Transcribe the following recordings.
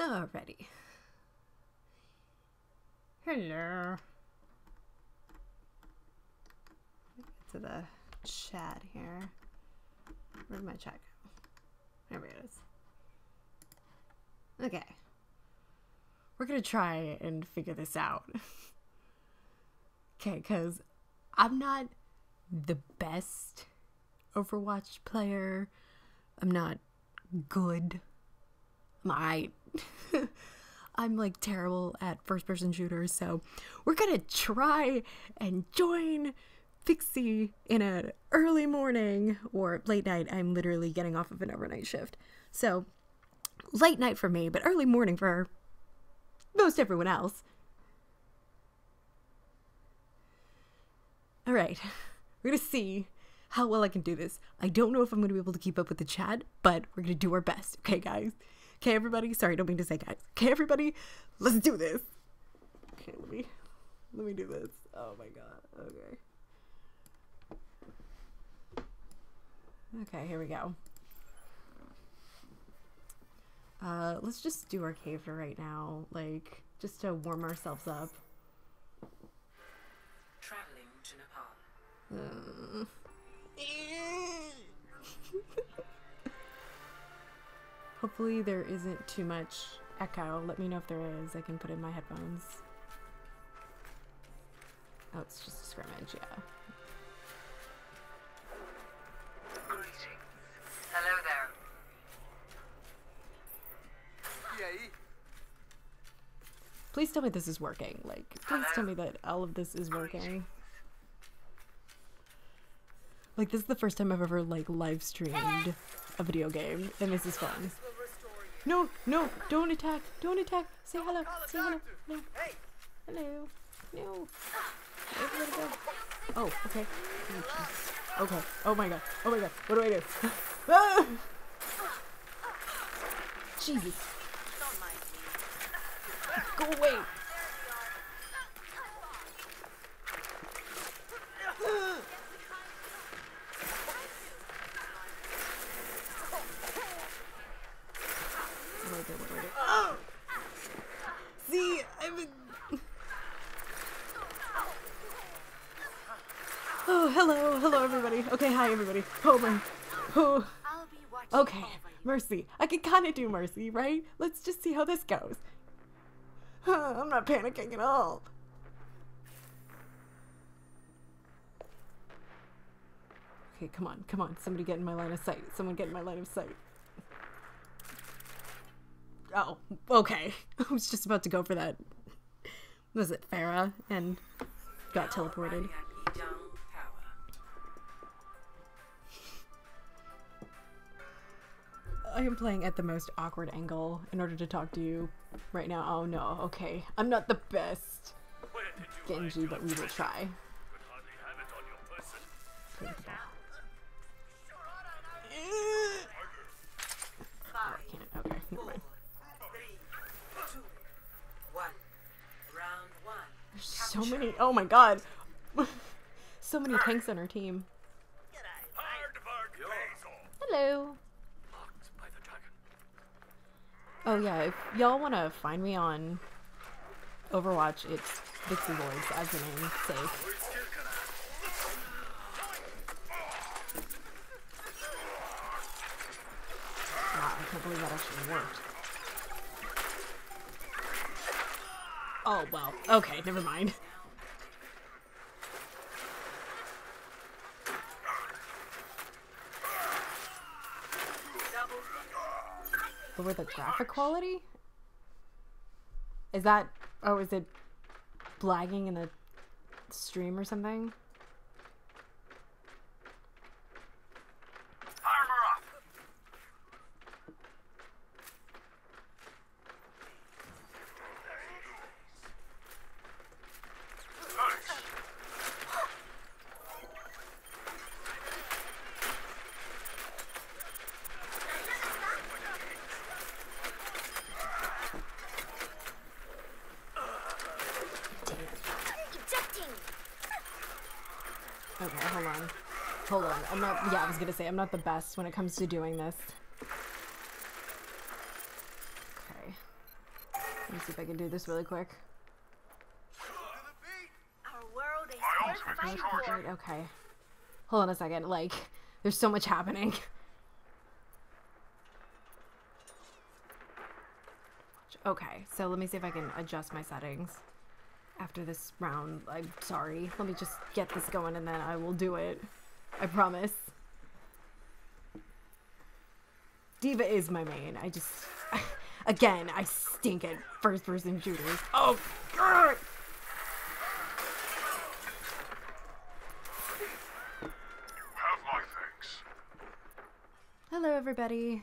Alrighty. Hello. Get to the chat here. Where'd my chat go? There it is. Okay. We're gonna try and figure this out. Okay, because I'm not the best Overwatch player. I'm not good. I'm alright. I'm like terrible at first-person shooters, so we're gonna try and join Vixie in an early morning or late night. I'm literally getting off of an overnight shift. So, late night for me, but early morning for most everyone else. Alright, we're gonna see how well I can do this. I don't know if I'm gonna be able to keep up with the chat, but we're gonna do our best. Okay, guys? Okay, everybody? Sorry, don't mean to say guys. Okay, everybody? Let's do this. Okay, let me do this. Oh my god. Okay. Okay, here we go. Let's just do our cave for right now, like, just to warm ourselves up. Traveling to Nepal. Hopefully there isn't too much echo. Let me know if there is. I can put in my headphones. Oh, it's just a scrimmage, yeah. Greetings. Hello there. Please tell me this is working. Like, please tell me that all of this is working. Like, this is the first time I've ever, like, live streamed a video game, and this is fun. No, no, don't attack, don't attack. Say hello, say hello. No. Hello. No. Everybody go. Oh, okay. Oh, okay. Oh my god. Oh my god. What do I do? Ah! Jesus. Go away. What do I do? Oh! See, Oh, hello everybody. Okay, hi everybody. Oh my. Oh. Okay, Mercy. I can kind of do Mercy, right? Let's just see how this goes. I'm not panicking at all. Okay, come on, come on. Somebody get in my line of sight. Someone get in my line of sight. Oh, okay. I was just about to go for that. Was it Farah? And got teleported. I am playing at the most awkward angle in order to talk to you right now. Oh no, okay. I'm not the best Genji, but we will try. Oh, I can't. Okay, never mind. There's so many. Oh my god. So many tanks on our team. Hello. Oh yeah, if y'all want to find me on Overwatch, it's Vixie Voice as the name safe. Wow, I can't believe that actually worked. Oh, well, okay, never mind. Lower the graphic quality? Is that... Oh, is it blagging in the stream or something? Okay, hold on. Hold on. I'm not... Yeah, I was gonna say, I'm not the best when it comes to doing this. Okay. see if I can do this really quick. Our world is worth fighting for. Right, okay. Hold on a second. Like, there's so much happening. Okay, so let me see if I can adjust my settings after this round. I'm sorry. Let me just get this going and then I will do it. I promise. Diva is my main. I just... Again, I stink at first-person shooters. Oh, God! Hello, everybody.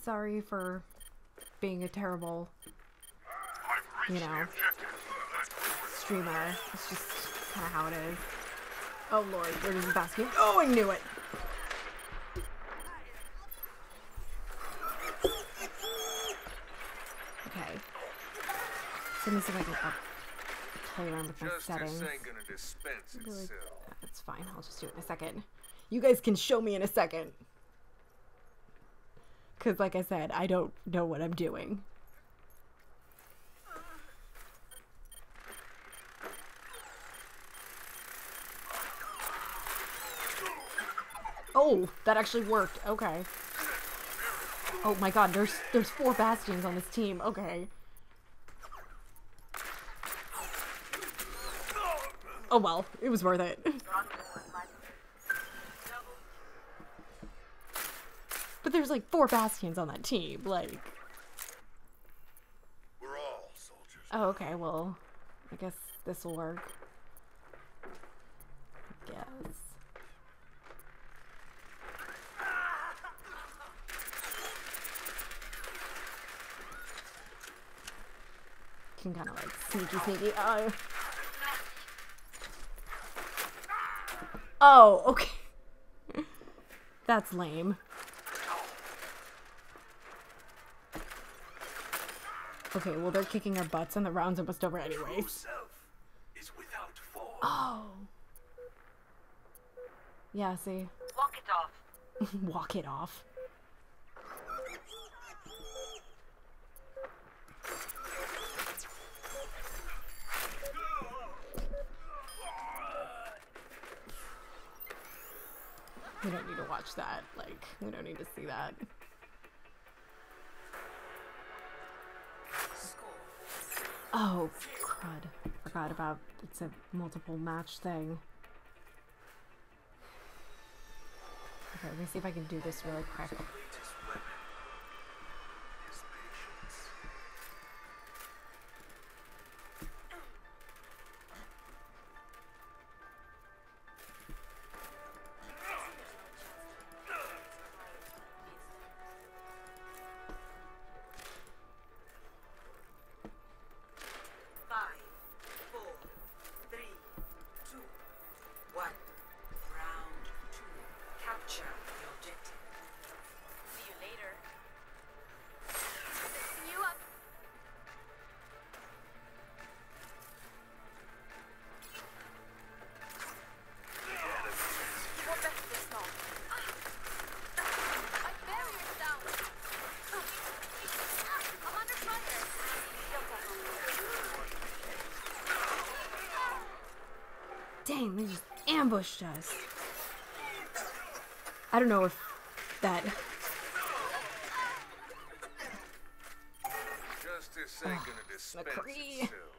Sorry for being a terrible, you know, streamer. It's just kind of how it is. Oh, Lord, where does the basket? Oh, I knew it! Okay. So let me see if I can play around with my settings. Really, that's fine. I'll just do it in a second. You guys can show me in a second. Because, like I said, I don't know what I'm doing. Oh, that actually worked. Okay. Oh my god, there's 4 bastions on this team. Okay. Oh well, it was worth it. But there's like 4 bastions on that team, like. We're all soldiers. Oh, okay, well, I guess this will work. I guess. Can kind of like sneaky. Oh, okay. That's lame. Okay, well they're kicking our butts and the round's almost over anyways. Oh. Yeah, see? Walk it off. Walk it off. We don't need to watch that. Like, we don't need to see that. Oh, crud. Forgot about it's a multiple match thing. Okay, let me see if I can do this really quick. Dang, they just ambushed us. I don't know if that... Justice ain't gonna dispense McCree. itself.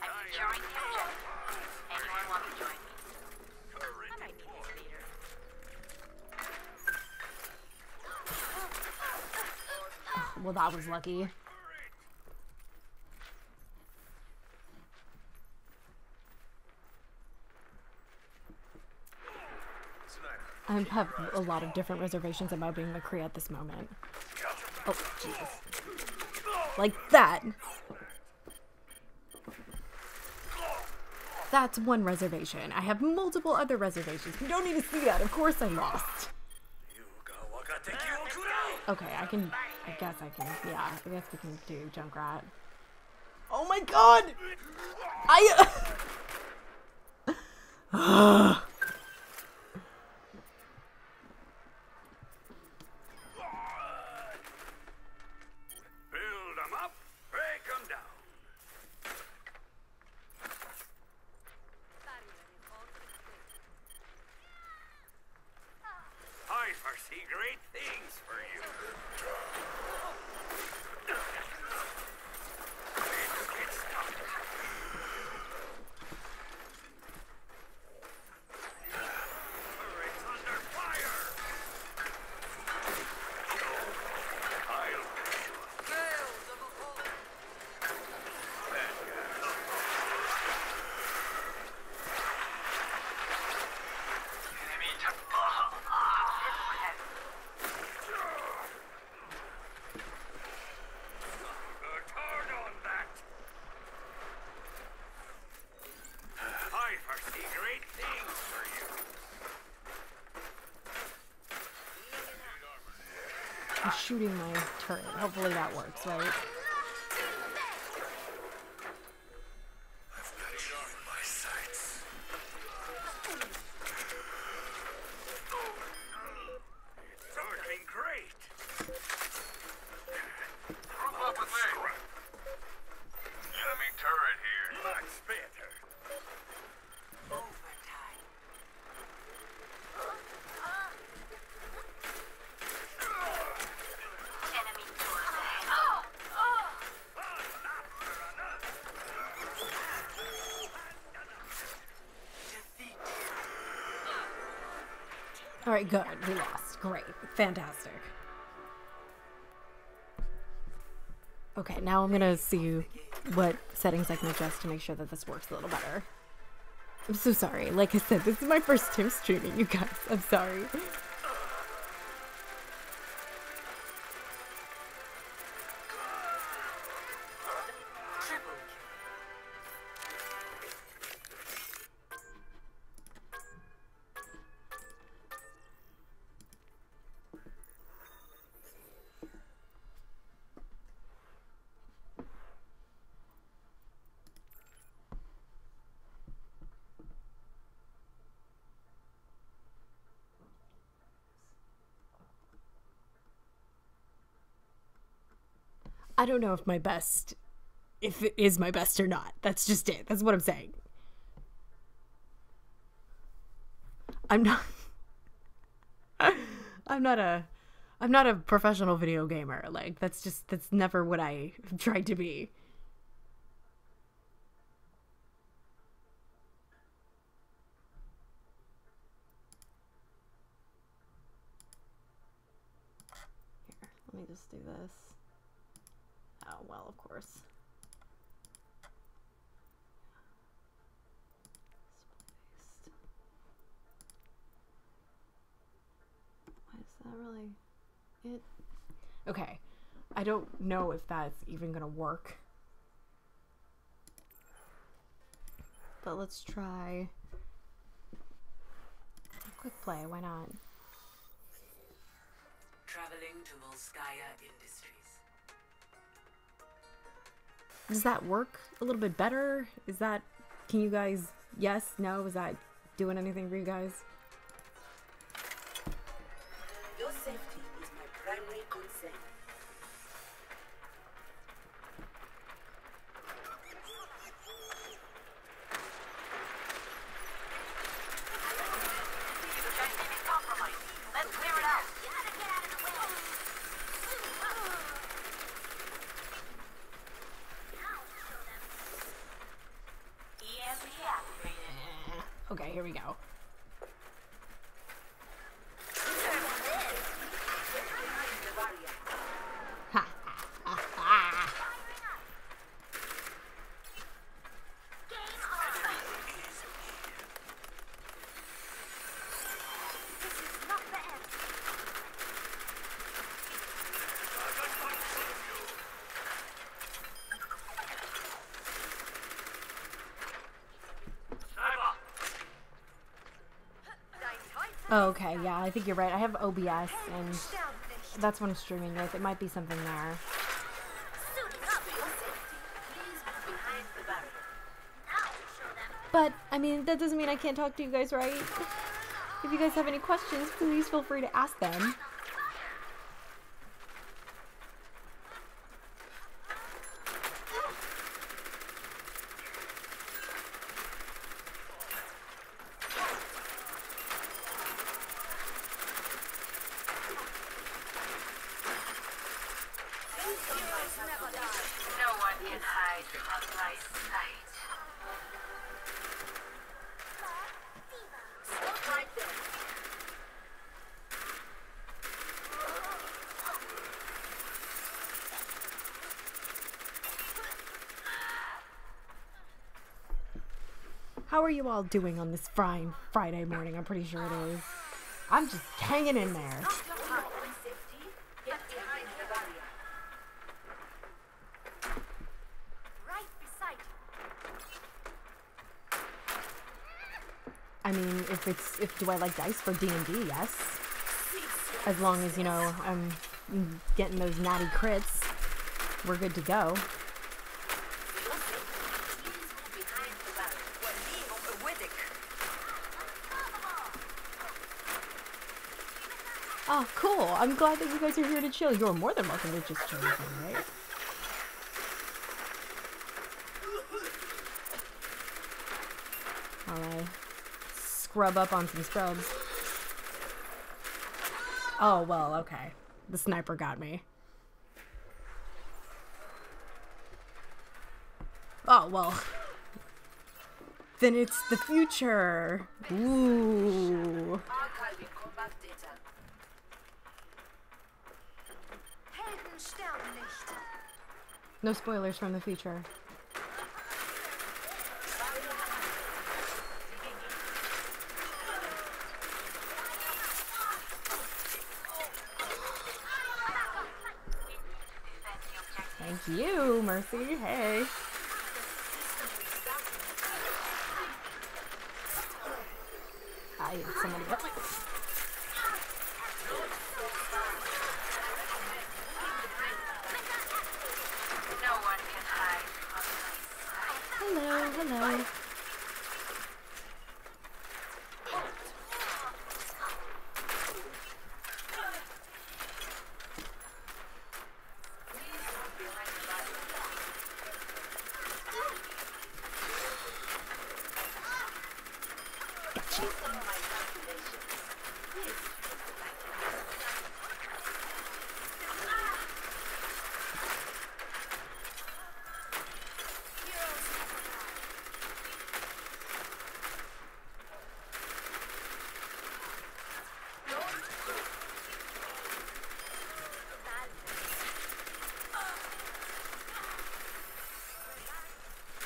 I'm securing the objective. Anyone want to join me? I might need this leader. Well, that was lucky. I have a lot of different reservations about being McCree at this moment. Oh, Jesus. Like that. That's one reservation. I have multiple other reservations. You don't need to see that. Of course I lost. Okay, I guess I can, yeah, I guess we can do Junkrat. Oh my god! Build 'em up, break 'em down. I foresee great things for you. Let's get started. Turret's under fire. I'll push you up. Enemy Good hard on that. I foresee great things for you. I'm shooting my turret. Hopefully that works, right? I've got you in my sights. It's working great. Group up with me. Enemy turret here. Much better. Overtime. Enemy All right, good. We lost. Great. Fantastic. Okay, now I'm gonna see what settings I can adjust to make sure that this works a little better. I'm so sorry. Like I said, this is my first time streaming, you guys. I'm sorry. I don't know if it is my best or not. That's just it. That's what I'm saying. I'm not a professional video gamer. Like, that's never what I tried to be. Here, let me just do this. Oh, well, of course. Why is that really it? Okay. I don't know if that's even gonna work. But let's try a quick play. Why not? Traveling to Volskaya Industries. Does that work a little bit better? Is that, can you guys, yes, no? Is that doing anything for you guys? Your safety is my primary concern. Let's clear it out. You gotta get out of the way. EMP activated. Okay, here we go. Oh, okay, yeah, I think you're right. I have OBS, and that's what I'm streaming with. It might be something there. But, I mean, that doesn't mean I can't talk to you guys, right? If you guys have any questions, please feel free to ask them. No one can hide from my sight. Right there. How are you all doing on this fine Friday morning? I'm pretty sure it is. I'm just hanging in there. Get behind the barrier. Right beside you. I mean, if do I like dice for D&D? Yes. As long as, you know, I'm getting those natty crits, we're good to go. Oh, cool. I'm glad that you guys are here to chill. You're more than welcome to just chill with me, right? While I scrub up on some scrubs. Oh, well, okay. The sniper got me. Oh, well. Then it's the future. Ooh. Archiving combat data. Helden sterben nicht. No spoilers from the future. Thank you, Mercy. Hey. I somebody help me. No one can hide from my sight. Hello, hello.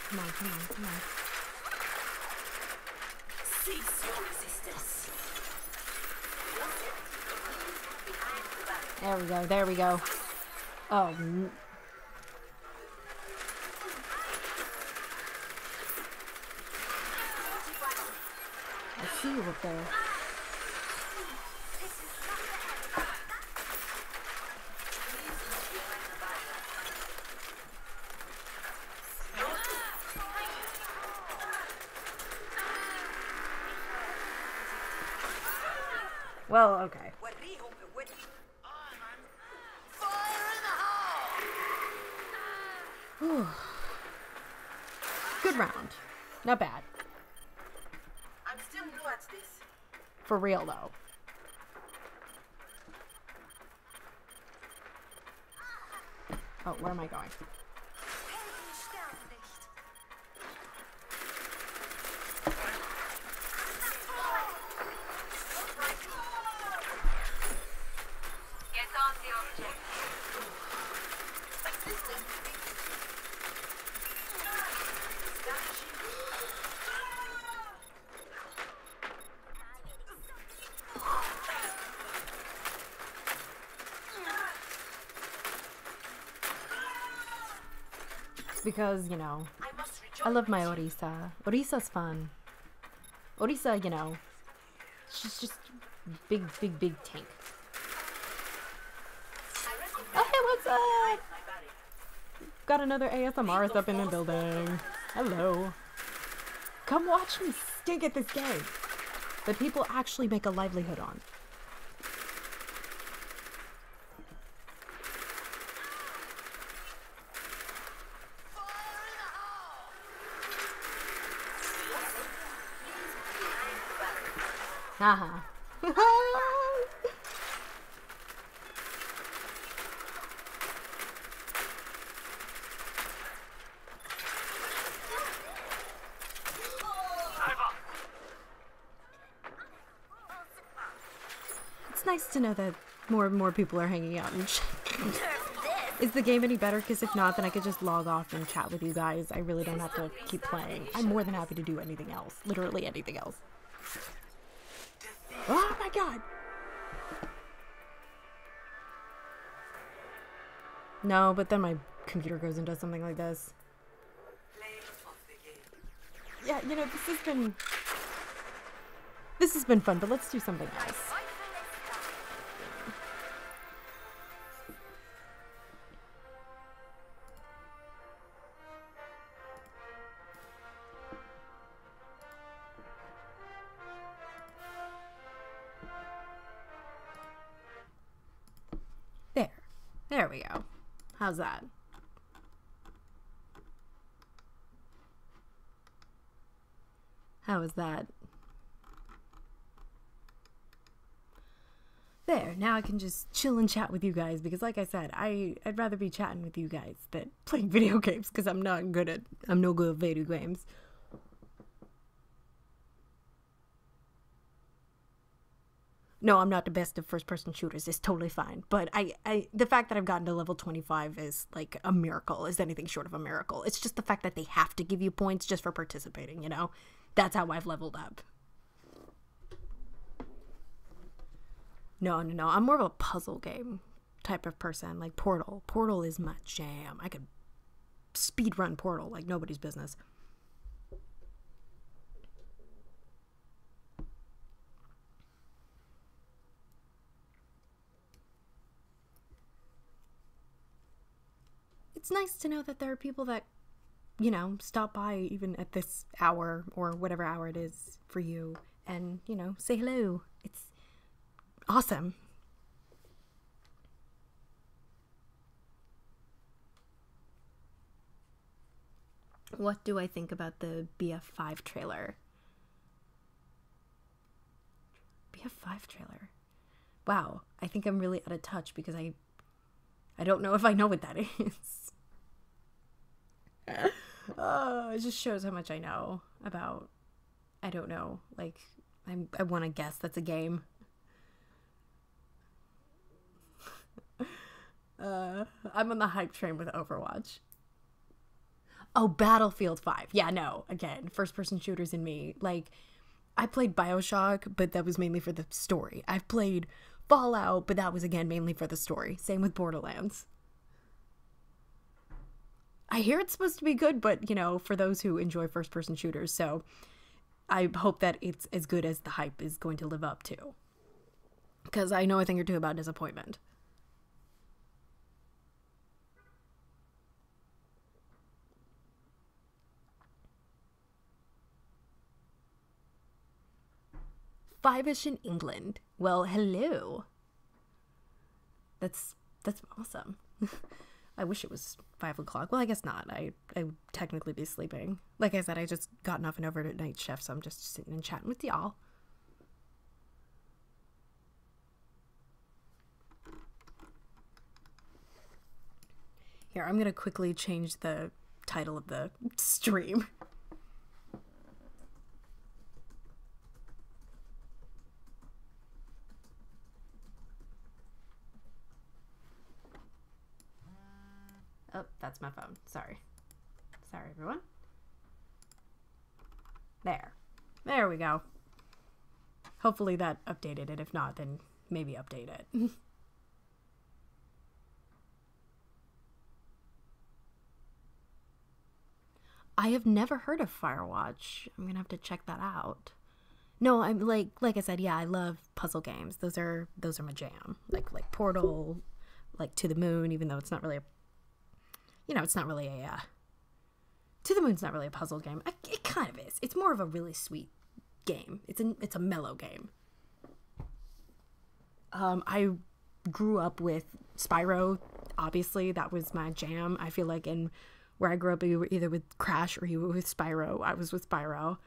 Come on, come on, come on. Cease your resistance. There we go, there we go. Oh, I see you up there. Well, okay. Whew. Good round. Not bad. I'm still new at this. For real, though. Oh, where am I going? Helden sterben nicht. Get on the objective. It's because, you know, I must rejoin I love my my team. Orisa. Orisa's fun. Orisa, you know, she's just big, big, big tank. Oh, hey, what's up? My barrier. Got another ASMRist up in the building. Hello. Come watch me stink at this game that people actually make a livelihood on. Haha. It's nice to know that more and more people are hanging out and Is the game any better? Because if not, then I could just log off and chat with you guys. I really don't have to keep playing. I'm more than happy to do anything else. Literally anything else. Oh my god! No, but then my computer goes and does something like this. Yeah, you know, this has been fun, but let's do something else. There we go. How's that? How is that? There, now I can just chill and chat with you guys because like I said, I'd rather be chatting with you guys than playing video games because I'm no good at video games. No, I'm not the best of first-person shooters. It's totally fine. But the fact that I've gotten to level 25 is like a miracle. Is anything short of a miracle. It's just the fact that they have to give you points just for participating, you know? That's how I've leveled up. No. I'm more of a puzzle game type of person. Like Portal. Portal is my jam. I could speedrun Portal like nobody's business. It's nice to know that there are people that, you know, stop by even at this hour or whatever hour it is for you and, you know, say hello. It's awesome. What do I think about the BF5 trailer? BF5 trailer? Wow, I think I'm really out of touch because I don't know if I know what that is. It just shows how much I know about, I don't know, like, I want to guess that's a game. I'm on the hype train with Overwatch. Oh, Battlefield 5. Yeah, no, again, first-person shooters in me. Like, I played BioShock, but that was mainly for the story. I've played Fallout, but that was, again, mainly for the story. Same with Borderlands. I hear it's supposed to be good, but, you know, for those who enjoy first-person shooters, so I hope that it's as good as the hype is going to live up to. Because I know a thing or two about disappointment. Five-ish in England. Well, hello. That's awesome. I wish it was 5 o'clock. Well, I guess not. I would technically be sleeping. Like I said, I just got off an overnight night shift, so I'm just sitting and chatting with y'all. Here, I'm gonna quickly change the title of the stream. Oh, that's my phone. Sorry, everyone. There we go. Hopefully that updated it. If not, then maybe update it. I have never heard of Firewatch. I'm gonna have to check that out. No, I'm like I said, yeah, I love puzzle games. Those are my jam. Like Portal, like To the Moon, even though it's not really a, you know, it's not really a To the Moon's not really a puzzle game. It kind of is. It's more of a really sweet game. It's a mellow game. I grew up with Spyro. Obviously, that was my jam. I feel like in where I grew up, you were either with Crash or you were with Spyro. I was with Spyro.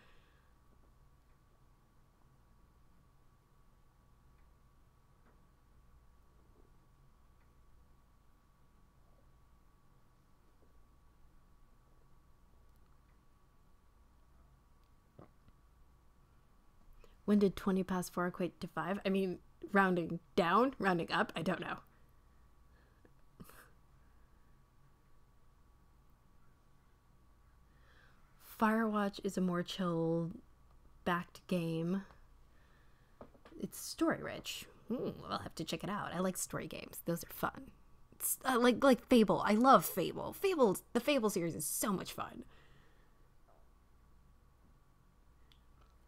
When did 20 past 4 equate to 5? I mean, rounding down, rounding up, I don't know. Firewatch is a more chill-backed game. It's story-rich. I'll have to check it out. I like story games. Those are fun. It's, like Fable. I love Fable. The Fable series is so much fun.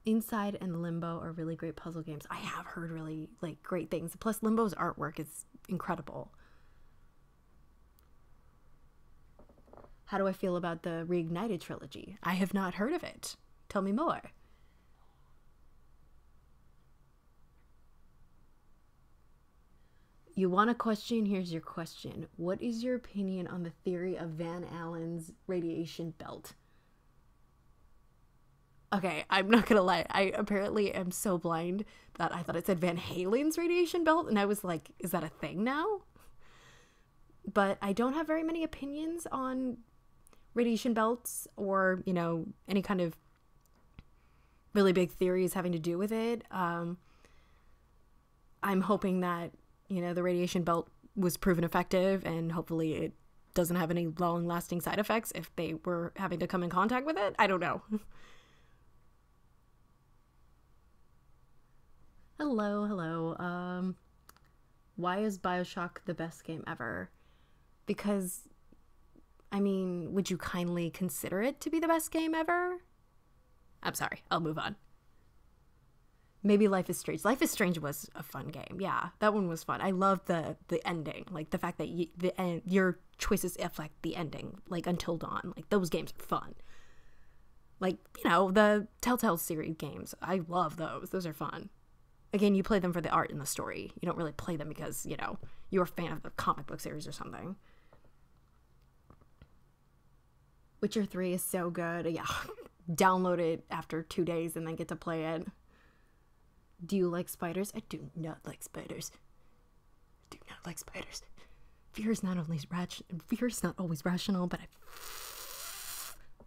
Inside and Limbo are really great puzzle games. I have heard really great things. Plus, Limbo's artwork is incredible. How do I feel about the Reignited trilogy? I have not heard of it. Tell me more. You want a question? Here's your question. What is your opinion on the theory of Van Allen's radiation belt? Okay, I'm not gonna lie. I apparently am so blind that I thought it said Van Halen's radiation belt, and I was like, is that a thing now? But I don't have very many opinions on radiation belts or, any kind of really big theories having to do with it. I'm hoping that, the radiation belt was proven effective, and hopefully it doesn't have any long-lasting side effects if they were having to come in contact with it. I don't know. Hello. Why is BioShock the best game ever? Because, would you kindly consider it to be the best game ever? I'm sorry, I'll move on. Maybe Life is Strange. Life is Strange was a fun game. Yeah, that one was fun. I loved the ending. Like, the fact that your choices affect the ending, Until Dawn. Those games are fun. The Telltale series games. I love those. Those are fun. Again, you play them for the art and the story. You don't really play them because, you're a fan of the comic book series or something. Witcher 3 is so good. Yeah, download it after 2 days and then get to play it. Do you like spiders? I do not like spiders. Fear is not always rational, but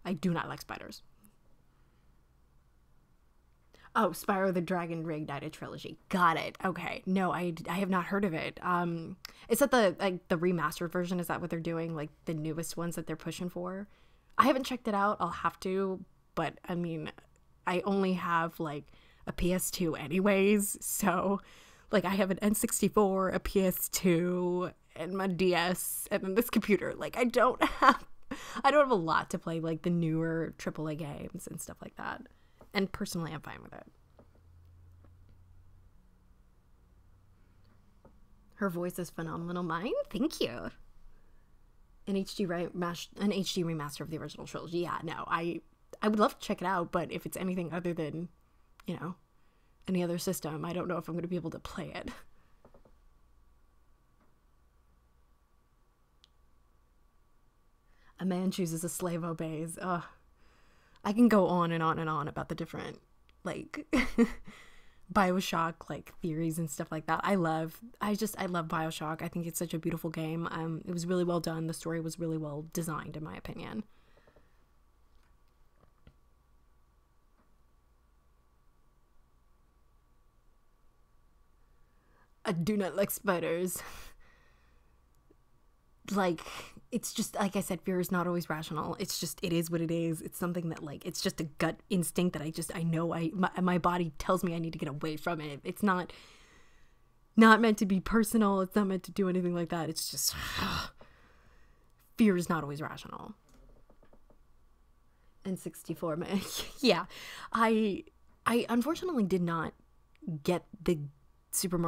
I do not like spiders. Oh, Spyro the Dragon Reignited trilogy. Got it. Okay. No, I have not heard of it. Is that the remastered version? Is that what they're doing? The newest ones that they're pushing for? I haven't checked it out. I'll have to. But, I only have, a PS2 anyways. So, I have an N64, a PS2, and my DS, and then this computer. I don't have a lot to play, the newer AAA games and stuff like that. And personally, I'm fine with it. Her voice is phenomenal. Mine? Thank you. An HD remaster of the original trilogy. Yeah, no, I would love to check it out, but if it's anything other than, any other system, I don't know if I'm going to be able to play it. A man chooses, a slave obeys. Ugh. I can go on and on and on about the different, BioShock, theories and stuff like that. I love BioShock. I think it's such a beautiful game. It was really well done. The story was really well designed, in my opinion. I do not like spiders. It's just, like I said, fear is not always rational. It's just, it is what it is. It's something that, it's just a gut instinct that I know my body tells me I need to get away from it. It's not meant to be personal. It's not meant to do anything like that. It's just, fear is not always rational. And 64, man. Yeah. I unfortunately did not get the Super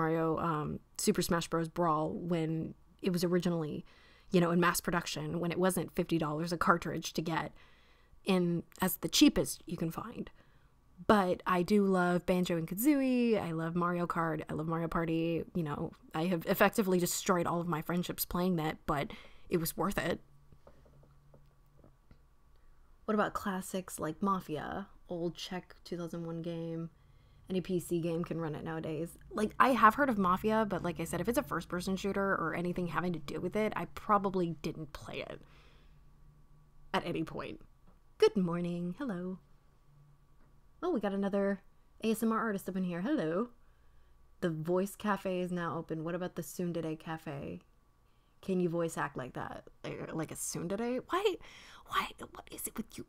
Smash Bros. Brawl when it was originally, in mass production, when it wasn't $50 a cartridge to get. in as the cheapest you can find. But I do love Banjo and Kazooie. I love Mario Kart. I love Mario Party. You know, I have effectively destroyed all of my friendships playing that, but it was worth it. What about classics like Mafia? Old Czech 2001 game. Any PC game can run it nowadays. Like, I have heard of Mafia, but like I said, if it's a first-person shooter or anything having to do with it, I probably didn't play it at any point. Good morning. Hello. Oh, we got another ASMR artist up in here. Hello. The Voice Cafe is now open. What about the Tsundere Cafe? Can you voice act like that? Like a tsundere? Why? What is it with you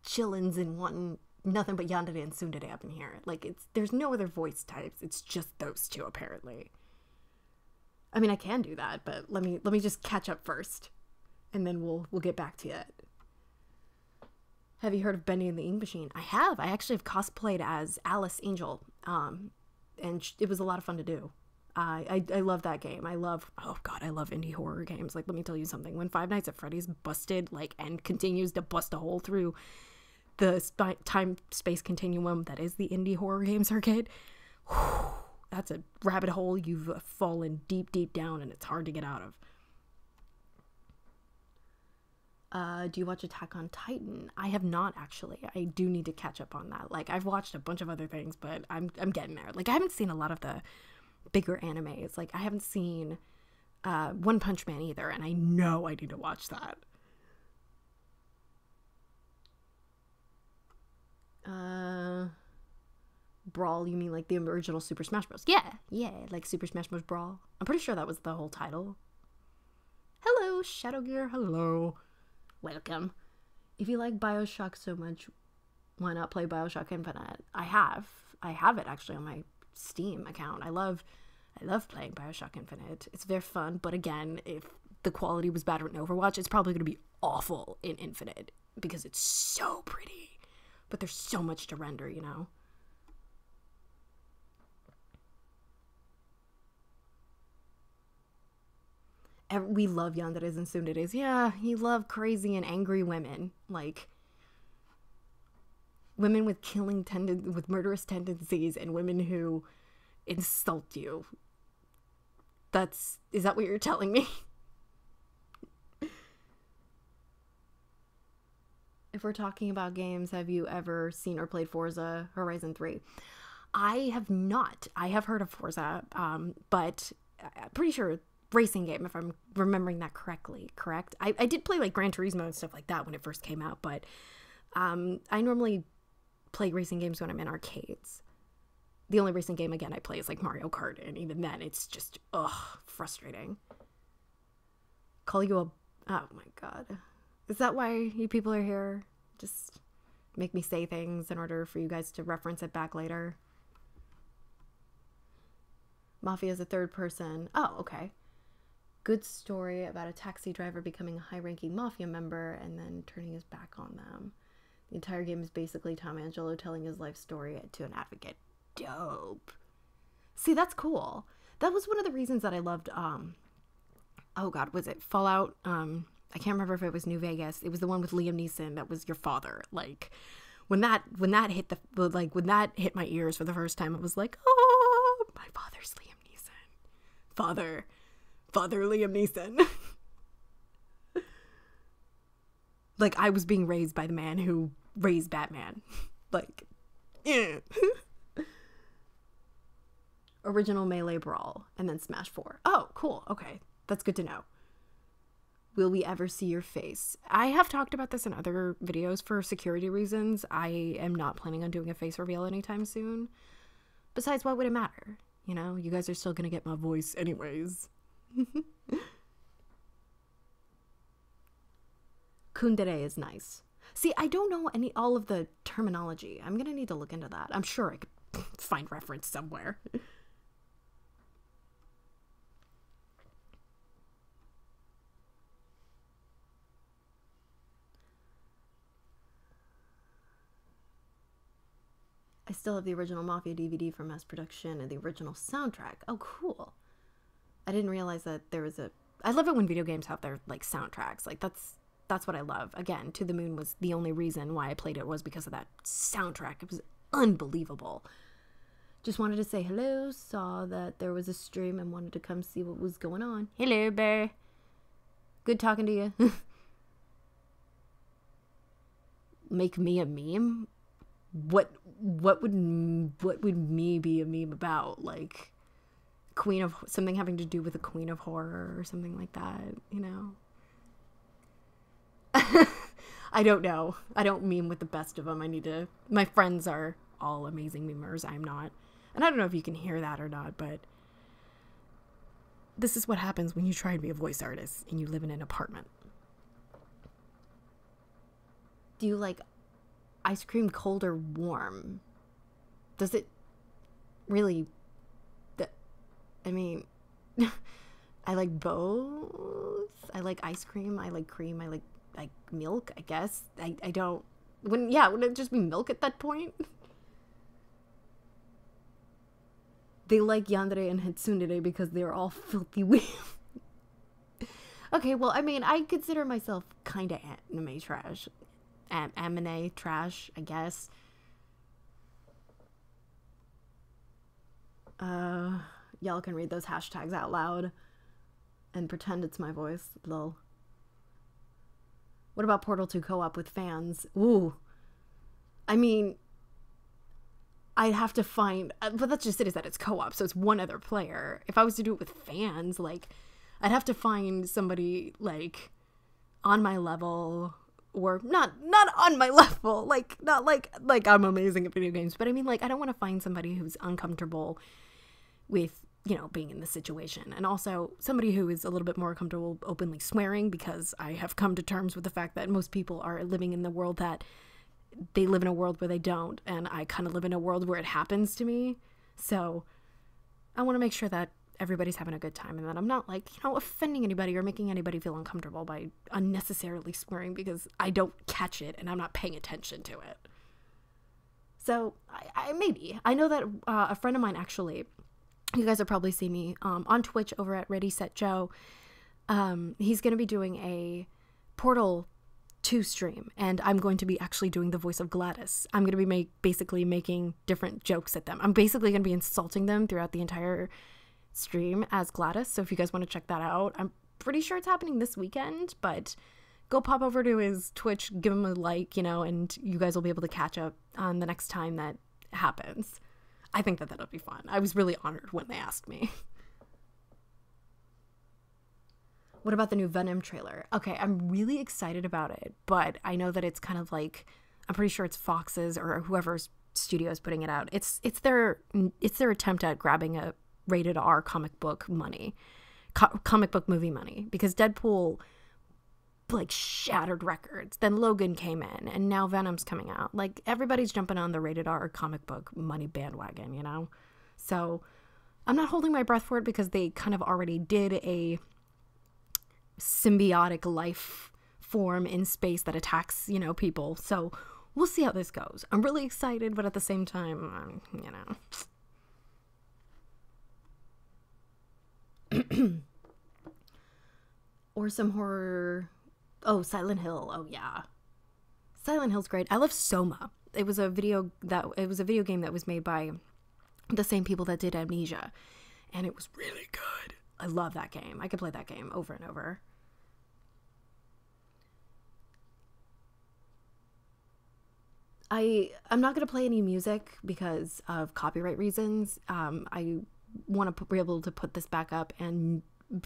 chillins and wanting nothing but yandere and tsundere up in here? Like, there's no other voice types. It's just those two, apparently. I mean, I can do that, but let me just catch up first, and then we'll get back to it. Have you heard of Bendy and the Ink Machine? I have. I actually have cosplayed as Alice Angel, and it was a lot of fun to do. I love that game. I love indie horror games. Like, let me tell you something. When Five Nights at Freddy's busted, like, and continues to bust a hole through the time-space continuum that is the indie horror game circuit, whew, that's a rabbit hole you've fallen deep, deep down, and it's hard to get out of. Do you watch Attack on Titan? I have not, actually. I do need to catch up on that. Like, I've watched a bunch of other things, but I'm getting there. Like, I haven't seen a lot of the bigger animes. Like, I haven't seen One Punch Man either, and I know I need to watch that. Brawl, you mean like the original Super Smash Bros? Yeah, like Super Smash Bros. Brawl. I'm pretty sure that was the whole title. Hello, Shadow Gear. Hello. Welcome. If you like BioShock so much, why not play BioShock Infinite? I have it actually on my Steam account. I love playing BioShock Infinite. It's very fun, but again, if the quality was better in Overwatch, it's probably going to be awful in Infinite because it's so pretty. But there's so much to render, you know? We love yanderes and tsunderes. Yeah, you love crazy and angry women. Like, women with with murderous tendencies and women who insult you. Is that what you're telling me? If we're talking about games, have you ever seen or played Forza Horizon 3? I have not. I have heard of Forza, but I'm pretty sure racing game, if I'm remembering that correctly, correct? I did play like Gran Turismo and stuff like that when it first came out, but I normally play racing games when I'm in arcades. The only racing game, again, I play is like Mario Kart, and even then, it's just, frustrating. Call you oh my god. Is that why you people are here? Just make me say things in order for you guys to reference it back later? Mafia is a third person. Oh, okay. Good story about a taxi driver becoming a high-ranking mafia member and then turning his back on them. The entire game is basically Tom Angelo telling his life story to an advocate. Dope. See, that's cool. That was one of the reasons that I loved, oh god, was it Fallout? I can't remember if it was New Vegas. It was the one with Liam Neeson that was your father. Like, when that hit when that hit my ears for the first time, I was like, oh, my father's Liam Neeson. Father Liam Neeson. Like, I was being raised by the man who raised Batman. Like, eh. Original Melee Brawl, and then Smash 4. Oh, cool. Okay. That's good to know. Will we ever see your face? I have talked about this in other videos for security reasons. I am not planning on doing a face reveal anytime soon. Besides, why would it matter? You know, you guys are still gonna get my voice anyways. Kundere is nice. See, I don't know all of the terminology. I'm gonna need to look into that. I'm sure I could find reference somewhere. I still have the original Mafia DVD for mass production and the original soundtrack. Oh, cool. I didn't realize that there was I love it when video games have their, like, soundtracks. Like, that's that's what I love. Again, To the Moon was the only reason why I played it, was because of that soundtrack. It was unbelievable. Just wanted to say hello, saw that there was a stream and wanted to come see what was going on. Hello, bear. Good talking to you. Make me a meme? What would me be a meme about? Like something having to do with the Queen of Horror or something like that, you know? I don't know. I don't meme with the best of them. My friends are all amazing memers. I'm not. And I don't know if you can hear that or not, but this is what happens when you try and be a voice artist and you live in an apartment. Do you like ice cream cold or warm? Does it really... I mean, I like both. I like ice cream. I like cream. I like milk, I guess. I don't... Wouldn't it just be milk at that point? They like yandere and Hatsundere because they're all filthy weird. Okay, well, I mean, I consider myself kind of anime trash. Anime trash, I guess. Y'all can read those hashtags out loud and pretend it's my voice. Lol. What about Portal 2 co-op with fans? Ooh. I mean, I'd have to find, but that's just it, is that it's co-op, so it's one other player. If I was to do it with fans, like, I'd have to find somebody, like, on my level, or not on my level, like, not like I'm amazing at video games, but I mean, like, I don't want to find somebody who's uncomfortable with, you know, being in this situation, and also somebody who is a little bit more comfortable openly swearing, because I have come to terms with the fact that most people are living in the world that they live in a world where they don't, and I kind of live in a world where it happens to me. So I want to make sure that everybody's having a good time and that I'm not, like, you know, offending anybody or making anybody feel uncomfortable by unnecessarily swearing because I don't catch it and I'm not paying attention to it. So I know that a friend of mine, actually, you guys have probably seen me on Twitch over at Ready Set Joe. He's going to be doing a Portal 2 stream, and I'm going to be actually doing the voice of Gladys. I'm going to be basically making different jokes at them. I'm basically going to be insulting them throughout the entire stream as Gladys, so if you guys want to check that out, I'm pretty sure it's happening this weekend, but go pop over to his Twitch, give him a like, you know, and you guys will be able to catch up on the next time that happens. I think that that'll be fun. I was really honored when they asked me. What about the new Venom trailer? Okay, I'm really excited about it, but I know that it's kind of like, I'm pretty sure it's Fox's or whoever's studio is putting it out. It's their attempt at grabbing a rated R comic book movie money, because Deadpool, like, shattered records. Then Logan came in, and now Venom's coming out. Like, everybody's jumping on the rated R comic book money bandwagon, you know? So I'm not holding my breath for it, because they kind of already did a symbiotic life form in space that attacks, you know, people. So we'll see how this goes. I'm really excited, but at the same time, you know. Or some horror. Oh, Silent Hill. Oh yeah, Silent Hill's great. I love Soma. It was a video game that was made by the same people that did Amnesia, and it was really good. I love that game. I could play that game over and over. I'm not going to play any music because of copyright reasons. I want to be able to put this back up, and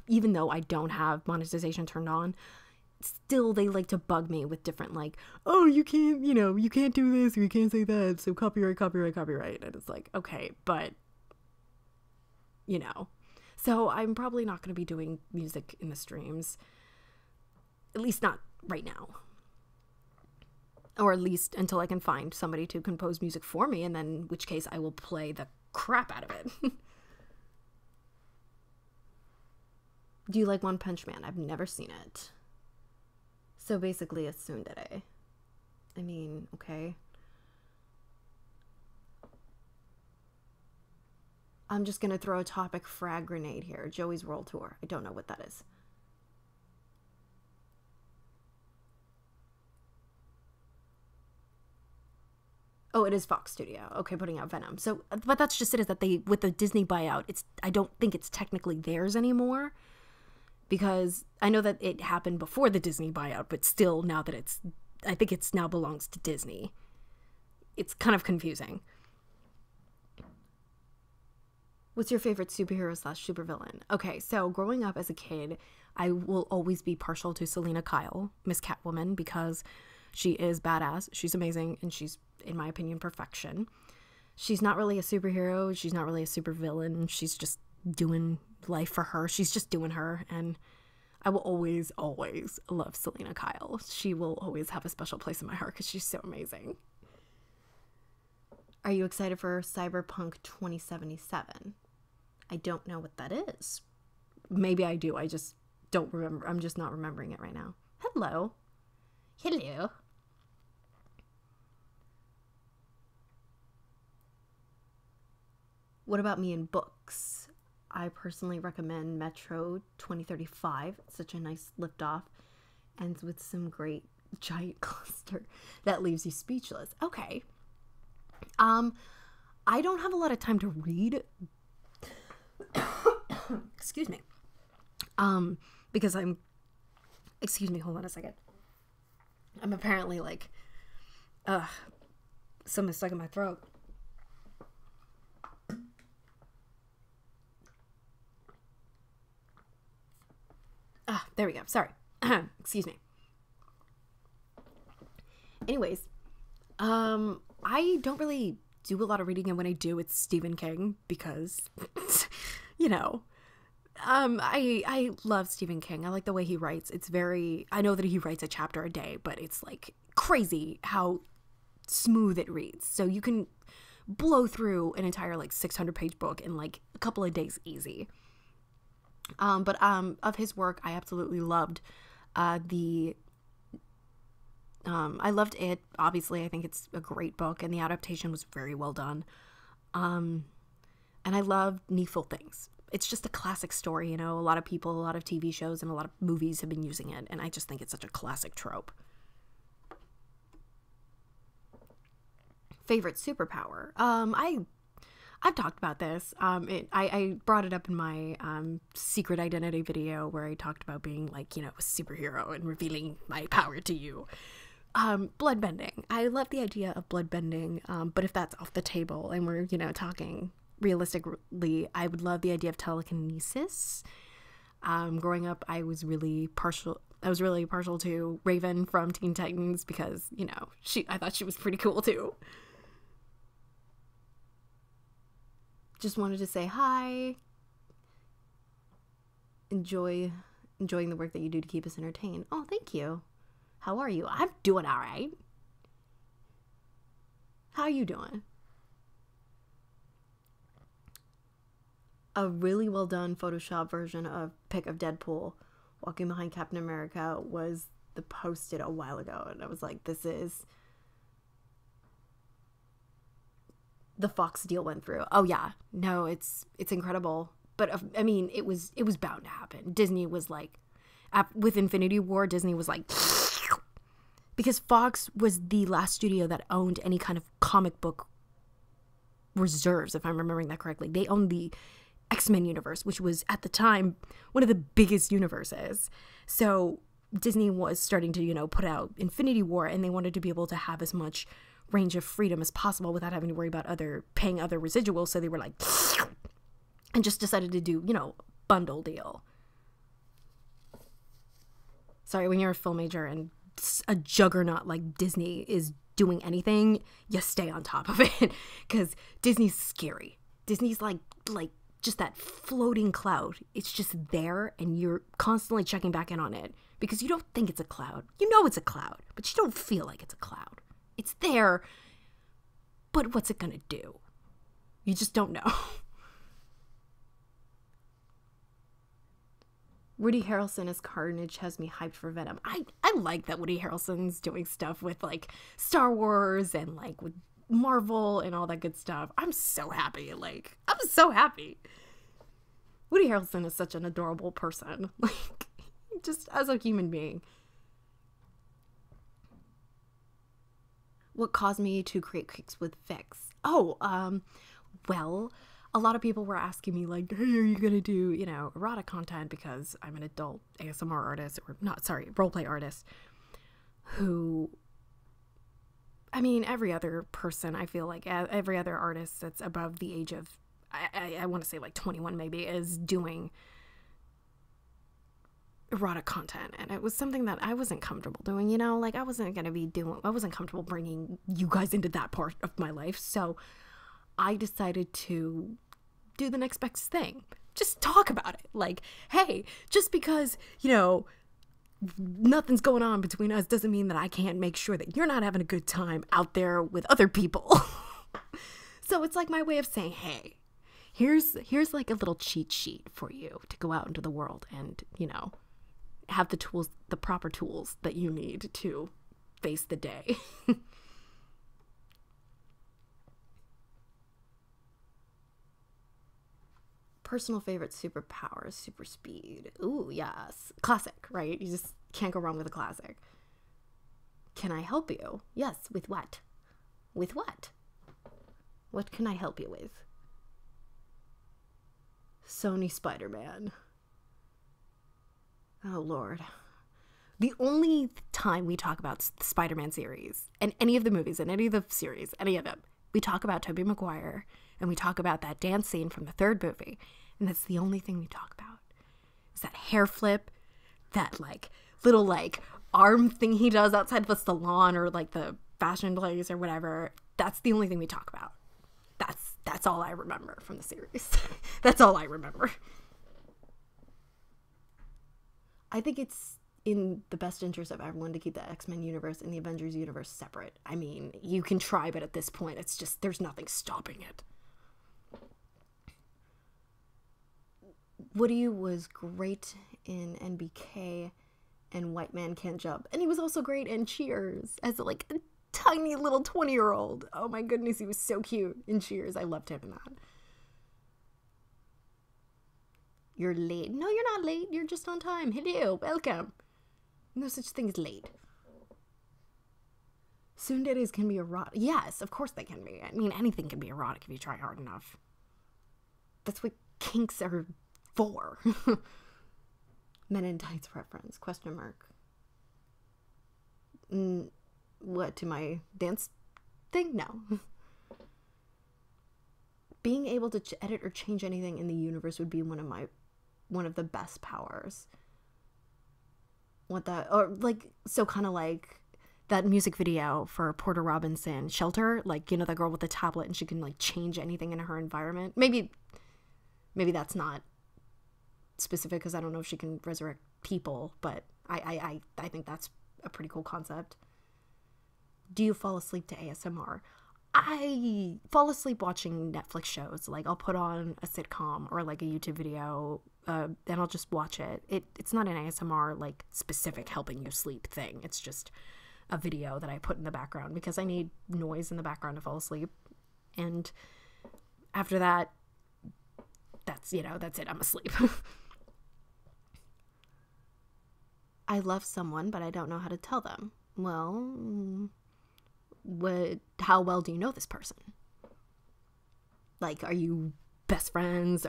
even though I don't have monetization turned on, still they like to bug me with different, like, oh, you can't, you know, you can't do this or you can't say that, so copyright. And it's like, okay, but, you know. So I'm probably not going to be doing music in the streams, at least not right now. Or at least until I can find somebody to compose music for me, and then in which case I will play the crap out of it. Do you like One Punch Man? I've never seen it. So basically a tsundere. I mean, okay. I'm just going to throw a topic frag grenade here. Joey's World Tour. I don't know what that is. Oh, it is Fox Studio. Okay, putting out Venom. So, but that's just it, is that they, with the Disney buyout, I don't think it's technically theirs anymore. Because I know that it happened before the Disney buyout, but still, now that I think it's now belongs to Disney. It's kind of confusing. What's your favorite superhero / supervillain? Okay, so growing up as a kid, I will always be partial to Selena Kyle, Miss Catwoman, because she is badass, she's amazing, and she's, in my opinion, perfection. She's not really a superhero, she's not really a supervillain, she's just doing life for her. She's just doing her, and I will always, always love Selena Kyle. She will always have a special place in my heart because she's so amazing. Are you excited for Cyberpunk 2077? I don't know what that is. Maybe I do. I just don't remember. I'm just not remembering it right now. Hello. Hello. What about me in books? I personally recommend Metro 2035. It's such a nice liftoff. Ends with some great giant cluster that leaves you speechless. Okay. I don't have a lot of time to read. Excuse me. Because excuse me, hold on a second. I'm apparently like, something stuck in my throat. There we go. Sorry. Excuse me. Anyways, I don't really do a lot of reading, and when I do, it's Stephen King because, you know, I love Stephen King. I like the way he writes. I know that he writes a chapter a day, but it's like crazy how smooth it reads. So you can blow through an entire like 600-page book in like a couple of days easy. But of his work, I absolutely loved I loved it. Obviously, I think it's a great book, and the adaptation was very well done. And I love Needful Things. It's just a classic story, you know. A lot of people, a lot of TV shows, and a lot of movies have been using it, and I just think it's such a classic trope. Favorite superpower? I've talked about this. I brought it up in my secret identity video where I talked about being like, you know, a superhero and revealing my power to you. Blood bending. I love the idea of blood bending, but if that's off the table and we're, you know, talking realistically, I would love the idea of telekinesis. Growing up, I was really partial to Raven from Teen Titans because, you know, I thought she was pretty cool too. Just wanted to say hi. Enjoying the work that you do to keep us entertained. Oh, thank you. How are you? I'm doing all right. How are you doing? A really well done Photoshop version of pic of Deadpool walking behind Captain America was posted a while ago, and I was like, this is the Fox deal went through. Oh yeah, no, it's incredible. But I mean, it was bound to happen. Disney was like, with Infinity War, Disney was like, because Fox was the last studio that owned any kind of comic book reserves, if I'm remembering that correctly. They owned the X-Men universe, which was at the time one of the biggest universes. So Disney was starting to, you know, put out Infinity War, and they wanted to be able to have as much range of freedom as possible without having to worry about paying other residuals. So they were like, and just decided to do, you know, bundle deal. Sorry, when you're a film major and a juggernaut like Disney is doing anything, you stay on top of it because Disney's scary. Disney's like just that floating cloud. It's just there, and you're constantly checking back in on it because you don't think it's a cloud. You know it's a cloud, but you don't feel like it's a cloud. It's there, but what's it gonna do? You just don't know. Woody Harrelson as Carnage has me hyped for Venom. I like that Woody Harrelson's doing stuff with like Star Wars and like with Marvel and all that good stuff. I'm so happy. I'm so happy. Woody Harrelson is such an adorable person. Like, just as a human being. what caused me to create Kicks with Vix? Well, a lot of people were asking me like, hey, are you gonna do, erotic content, because I'm an adult ASMR artist, roleplay artist, who, I mean, every other person, I feel like every other artist that's above the age of, I want to say like 21 maybe, is doing erotic content. And it was something that I wasn't comfortable doing, like I wasn't comfortable bringing you guys into that part of my life. So I decided to do the next best thing. Just talk about it. Like, hey, just because, nothing's going on between us doesn't mean that I can't make sure that you're not having a good time out there with other people. So it's like my way of saying, hey, here's like a little cheat sheet for you to go out into the world and, have the proper tools that you need to face the day. Personal favorite superpower, super speed. Ooh, yes. Classic, right? You just can't go wrong with a classic. Can I help you? Yes, with what? With what? What can I help you with? Sony Spider-Man. Oh, Lord. The only time we talk about the Spider-Man series, and any of the movies, and any of the series, any of them, we talk about Tobey Maguire, and we talk about that dance scene from the third movie. And that's the only thing we talk about. Is that hair flip, that like little like arm thing he does outside of a salon or like the fashion place or whatever. That's the only thing we talk about. That's all I remember from the series. That's all I remember. I think it's in the best interest of everyone to keep the X-Men universe and the Avengers universe separate. I mean, you can try, but at this point, it's just, there's nothing stopping it. Woody was great in NBK and White Man Can't Jump. And he was also great in Cheers as like a tiny little 20-year-old. Oh my goodness, he was so cute in Cheers. I loved him in that. You're late. No, you're not late. You're just on time. Hello, welcome. No such thing as late. Tsundere can be erotic. Yes, of course they can be. I mean, anything can be erotic if you try hard enough. That's what kinks are for. Men in Tights reference, question mark. What, to my dance thing? No. Being able to edit or change anything in the universe would be one of the best powers. What that, or like, so kind of like that music video for Porter Robinson, Shelter, like, the girl with the tablet and she can like change anything in her environment. Maybe that's not specific because I don't know if she can resurrect people, but I think that's a pretty cool concept. Do you fall asleep to ASMR? I fall asleep watching Netflix shows. Like, I'll put on a sitcom or like a YouTube video, and I'll just watch it. It's not an ASMR like specific helping you sleep thing. It's just a video that I put in the background because I need noise in the background to fall asleep. And after that, that's it. I'm asleep. I love someone, but I don't know how to tell them. Well, how well do you know this person? Like, are you best friends?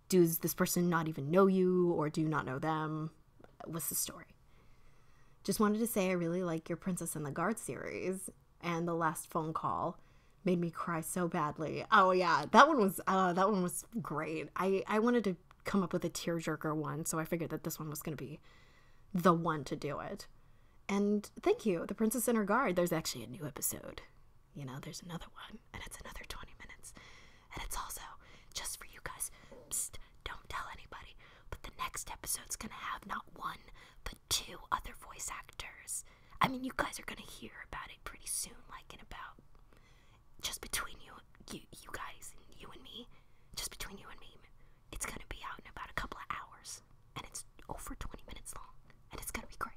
Does this person not even know you, or do you not know them? What's the story? Just wanted to say I really like your Princess and the Guard series, and the last phone call made me cry so badly. Oh yeah, that one was great. I wanted to come up with a tearjerker one, so I figured that this one was going to be the one to do it. And thank you, The Princess and Her Guard. There's actually a new episode. There's another one, and it's another 20 minutes. And it's also just for you guys. Psst, don't tell anybody. But the next episode's gonna have not one, but 2 other voice actors. I mean, you guys are gonna hear about it pretty soon, like in about, just between you guys, and you and me, just between you and me, it's gonna be out in about a couple of hours. And it's over 20 minutes long. And it's gonna be great.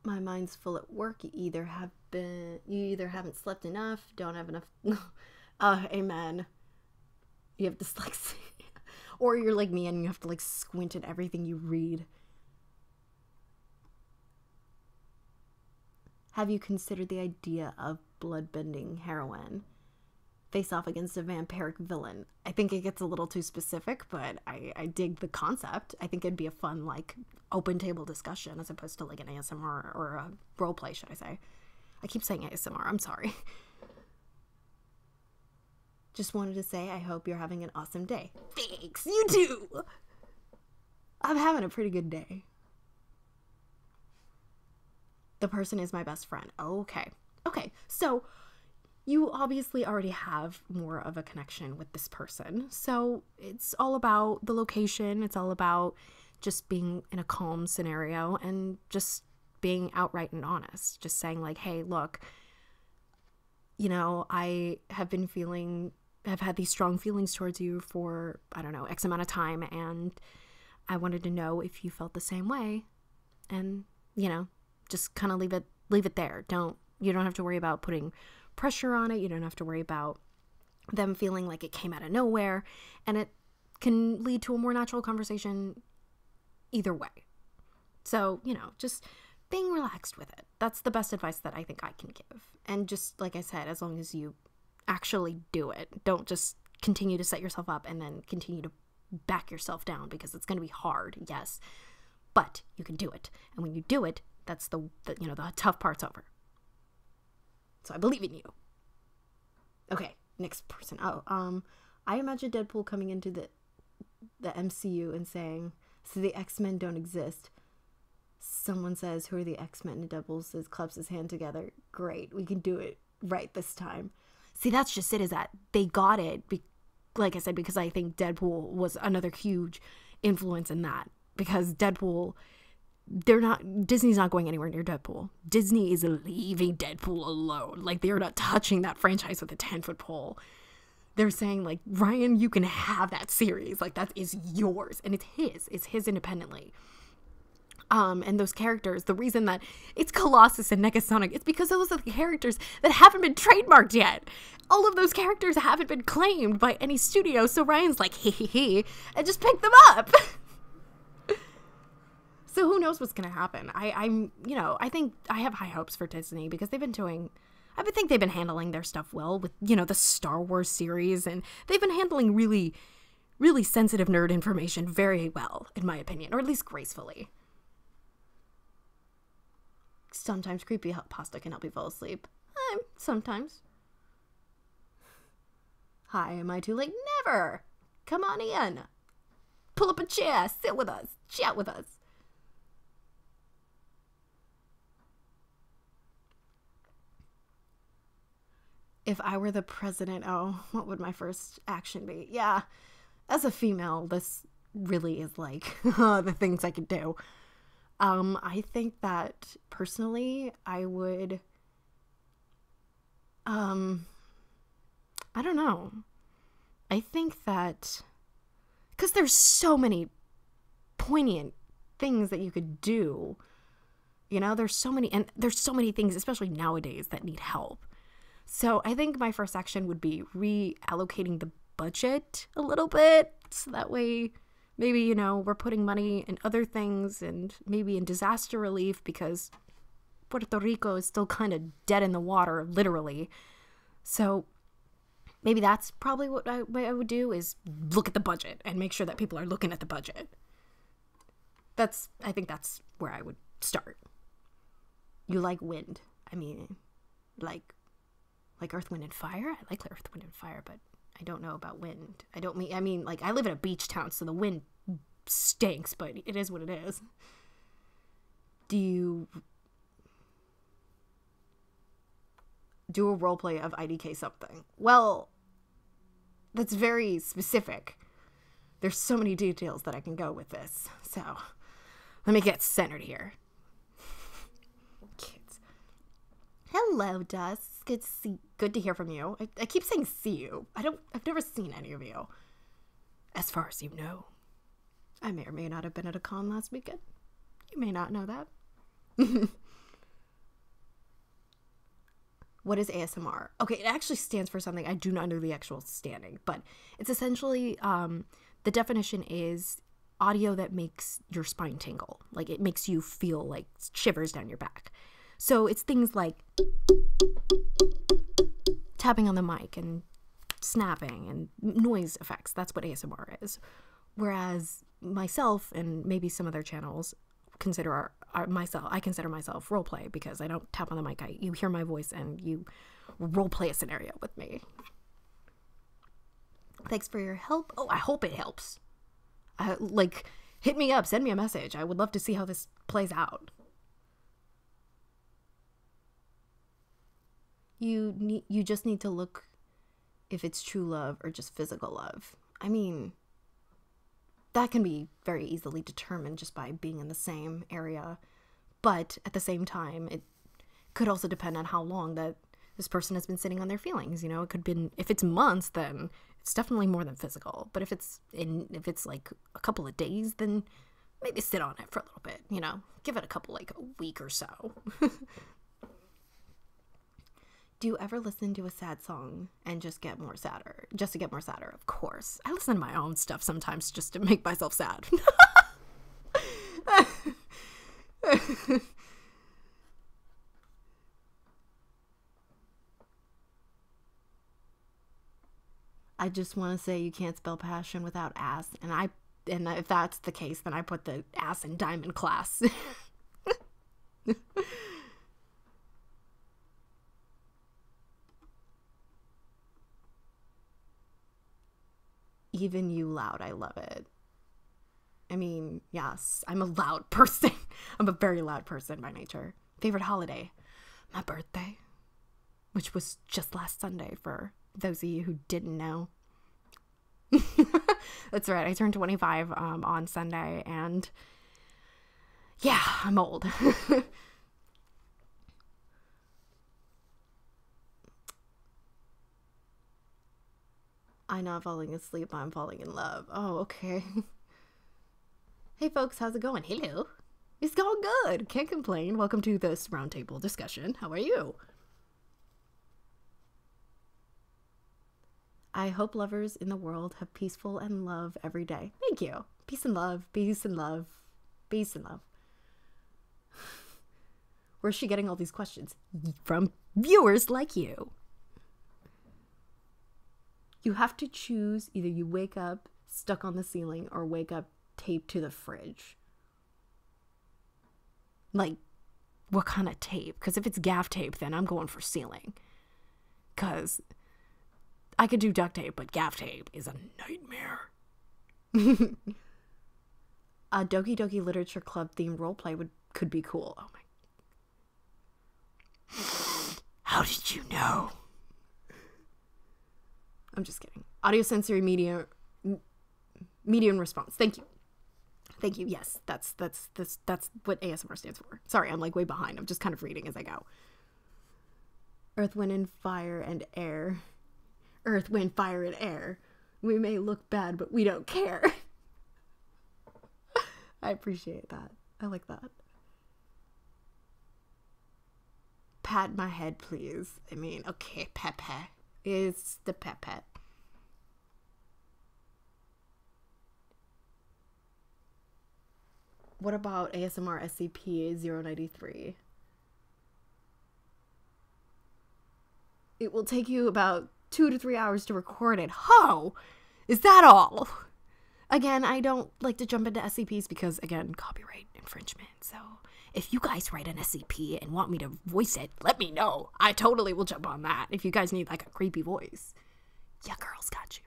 My mind's full at work. You either haven't slept enough, don't have enough. Amen. You have dyslexia, or you're like me and you have to like squint at everything you read. Have you considered the idea of bloodbending heroin? Face off against a vampiric villain. I think it gets a little too specific, but I dig the concept. I think it'd be a fun, like, open table discussion as opposed to, like, an ASMR or a role play, should I say. I keep saying ASMR. I'm sorry. Just wanted to say I hope you're having an awesome day. Thanks. You too. I'm having a pretty good day. The person is my best friend. Okay. So you obviously already have more of a connection with this person. So it's all about the location. It's all about just being in a calm scenario and just being outright and honest. Just saying like, hey, look, you know, I've had these strong feelings towards you for, I don't know, X amount of time. And I wanted to know if you felt the same way. And, you know, just kind of leave it there. You don't have to worry about putting pressure on it. You don't have to worry about them feeling like it came out of nowhere, and it can lead to a more natural conversation either way. So, you know, just being relaxed with it. That's the best advice that I think I can give. And just like I said, as long as you actually do it, don't just continue to set yourself up and then continue to back yourself down, because it's going to be hard, yes, but you can do it. And when you do it, that's the tough part's over. So I believe in you. Okay, next person. I imagine Deadpool coming into the MCU and saying, so the X-Men don't exist. Someone says, who are the X-Men? And Deadpool says, claps his hand together. Great, we can do it right this time. See, that's just it, is that they got it, like I said, because I think Deadpool was another huge influence in that. Because Deadpool, Disney's not going anywhere near Deadpool. Disney is leaving Deadpool alone. Like, they are not touching that franchise with a 10-foot pole. They're saying, like, Ryan, you can have that series. Like, that is yours. And it's his independently. And those characters, the reason that it's Colossus and Negasonic, it's because those are the characters that haven't been trademarked yet. All of those characters haven't been claimed by any studio. So Ryan's like, hee, and just pick them up. So who knows what's going to happen? I think I have high hopes for Disney, because they've been handling their stuff well with, you know, the Star Wars series, and they've been handling really, really sensitive nerd information very well, in my opinion, or at least gracefully. Sometimes creepy pasta can help you fall asleep. Sometimes. Hi, am I too late? Never! Come on in. Pull up a chair, sit with us, chat with us. If I were the president, what would my first action be? Yeah, as a female, this really is like the things I could do. I think that personally, I would, I don't know. I think that, because there's so many poignant things that you could do, you know, there's so many things, especially nowadays, that need help. So I think my first action would be reallocating the budget a little bit, so that way maybe, you know, we're putting money in other things and maybe in disaster relief, because Puerto Rico is still kind of dead in the water, literally. So maybe that's probably what I would do, is look at the budget and make sure that people are looking at the budget. I think that's where I would start. You like wind. I mean, like Earth, Wind, and Fire? I like Earth, Wind, and Fire, but I don't know about wind. I mean, like, I live in a beach town, so the wind stinks, but it is what it is. Do you do a roleplay of IDK something? Well, that's very specific. There's so many details that I can go with this, so let me get centered here. Kids. Hello, Dust. Good to hear from you. I keep saying see you. I've never seen any of you. As far as you know. I may or may not have been at a con last weekend. You may not know that. What is ASMR? Okay, it actually stands for something. I do not know the actual standing, but it's essentially, the definition is audio that makes your spine tingle. Like, it makes you feel like shivers down your back. So it's things like tapping on the mic and snapping and noise effects. That's what ASMR is. Whereas myself and maybe some other channels consider I consider myself roleplay because I don't tap on the mic. You hear my voice and you roleplay a scenario with me. Thanks for your help. Oh, I hope it helps. Hit me up, send me a message. I would love to see how this plays out. You just need to look if it's true love or just physical love. I mean, that can be very easily determined just by being in the same area. But at the same time, it could also depend on how long that this person has been sitting on their feelings. You know, it could be, if it's months, then it's definitely more than physical. But if it's like a couple of days, then maybe sit on it for a little bit, you know, give it a week or so. Do you ever listen to a sad song and just to get more sadder? Of course. I listen to my own stuff sometimes just to make myself sad. I just want to say you can't spell passion without ass, and if that's the case, then I put the ass in diamond class. Even you loud, I love it. I mean, yes, I'm a loud person. I'm a very loud person by nature. Favorite holiday? My birthday, which was just last Sunday for those of you who didn't know. That's right, I turned 25 on Sunday, and yeah, I'm old. I'm not falling asleep, I'm falling in love. Oh, okay. Hey folks, how's it going? Hello. It's going good. Can't complain. Welcome to this roundtable discussion. How are you? I hope lovers in the world have peaceful and love every day. Thank you. Peace and love, peace and love, peace and love. Where's she getting all these questions? From viewers like you. You have to choose, either you wake up stuck on the ceiling or wake up taped to the fridge. Like, what kind of tape? Because if it's gaff tape, then I'm going for ceiling. Because I could do duct tape, but gaff tape is a nightmare. A Doki Doki Literature Club themed roleplay could be cool. Oh my. How did you know? I'm just kidding. Audio sensory medium response. Thank you. Thank you. Yes, that's what ASMR stands for. Sorry, I'm like way behind. I'm just kind of reading as I go. Earth, wind, and fire and air. Earth, wind, fire, and air. We may look bad, but we don't care. I appreciate that. I like that. Pat my head, please. I mean, okay, Pepe. It's the Pepe. What about ASMR SCP-093? It will take you about 2 to 3 hours to record it. Ho! Is that all? Again, I don't like to jump into SCPs because, again, copyright infringement. So if you guys write an SCP and want me to voice it, let me know. I totally will jump on that. If you guys need like a creepy voice. Yeah, girls got you.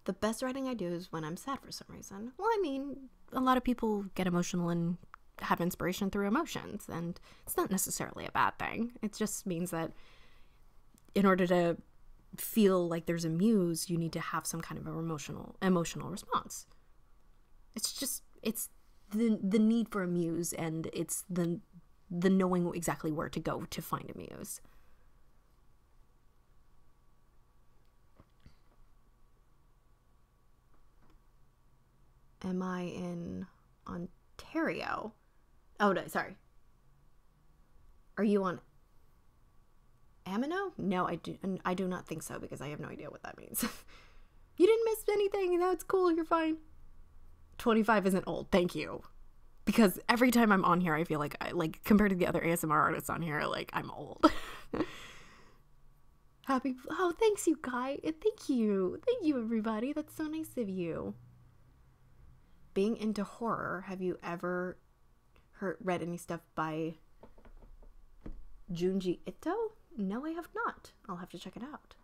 The best writing I do is when I'm sad for some reason. Well, I mean, a lot of people get emotional and have inspiration through emotions, and it's not necessarily a bad thing. It just means that in order to feel like there's a muse, you need to have some kind of an emotional response. It's the need for a muse, and it's the knowing exactly where to go to find a muse. Am I in Ontario? Oh, no, sorry. Are you on Amino? No, I do not think so, because I have no idea what that means. You didn't miss anything. No, it's cool. You're fine. 25 isn't old. Thank you. Because every time I'm on here, I feel like compared to the other ASMR artists on here, like I'm old. Oh, thanks you guys. Thank you everybody. That's so nice of you. Being into horror, have you ever read any stuff by Junji Ito? No, I have not. I'll have to check it out.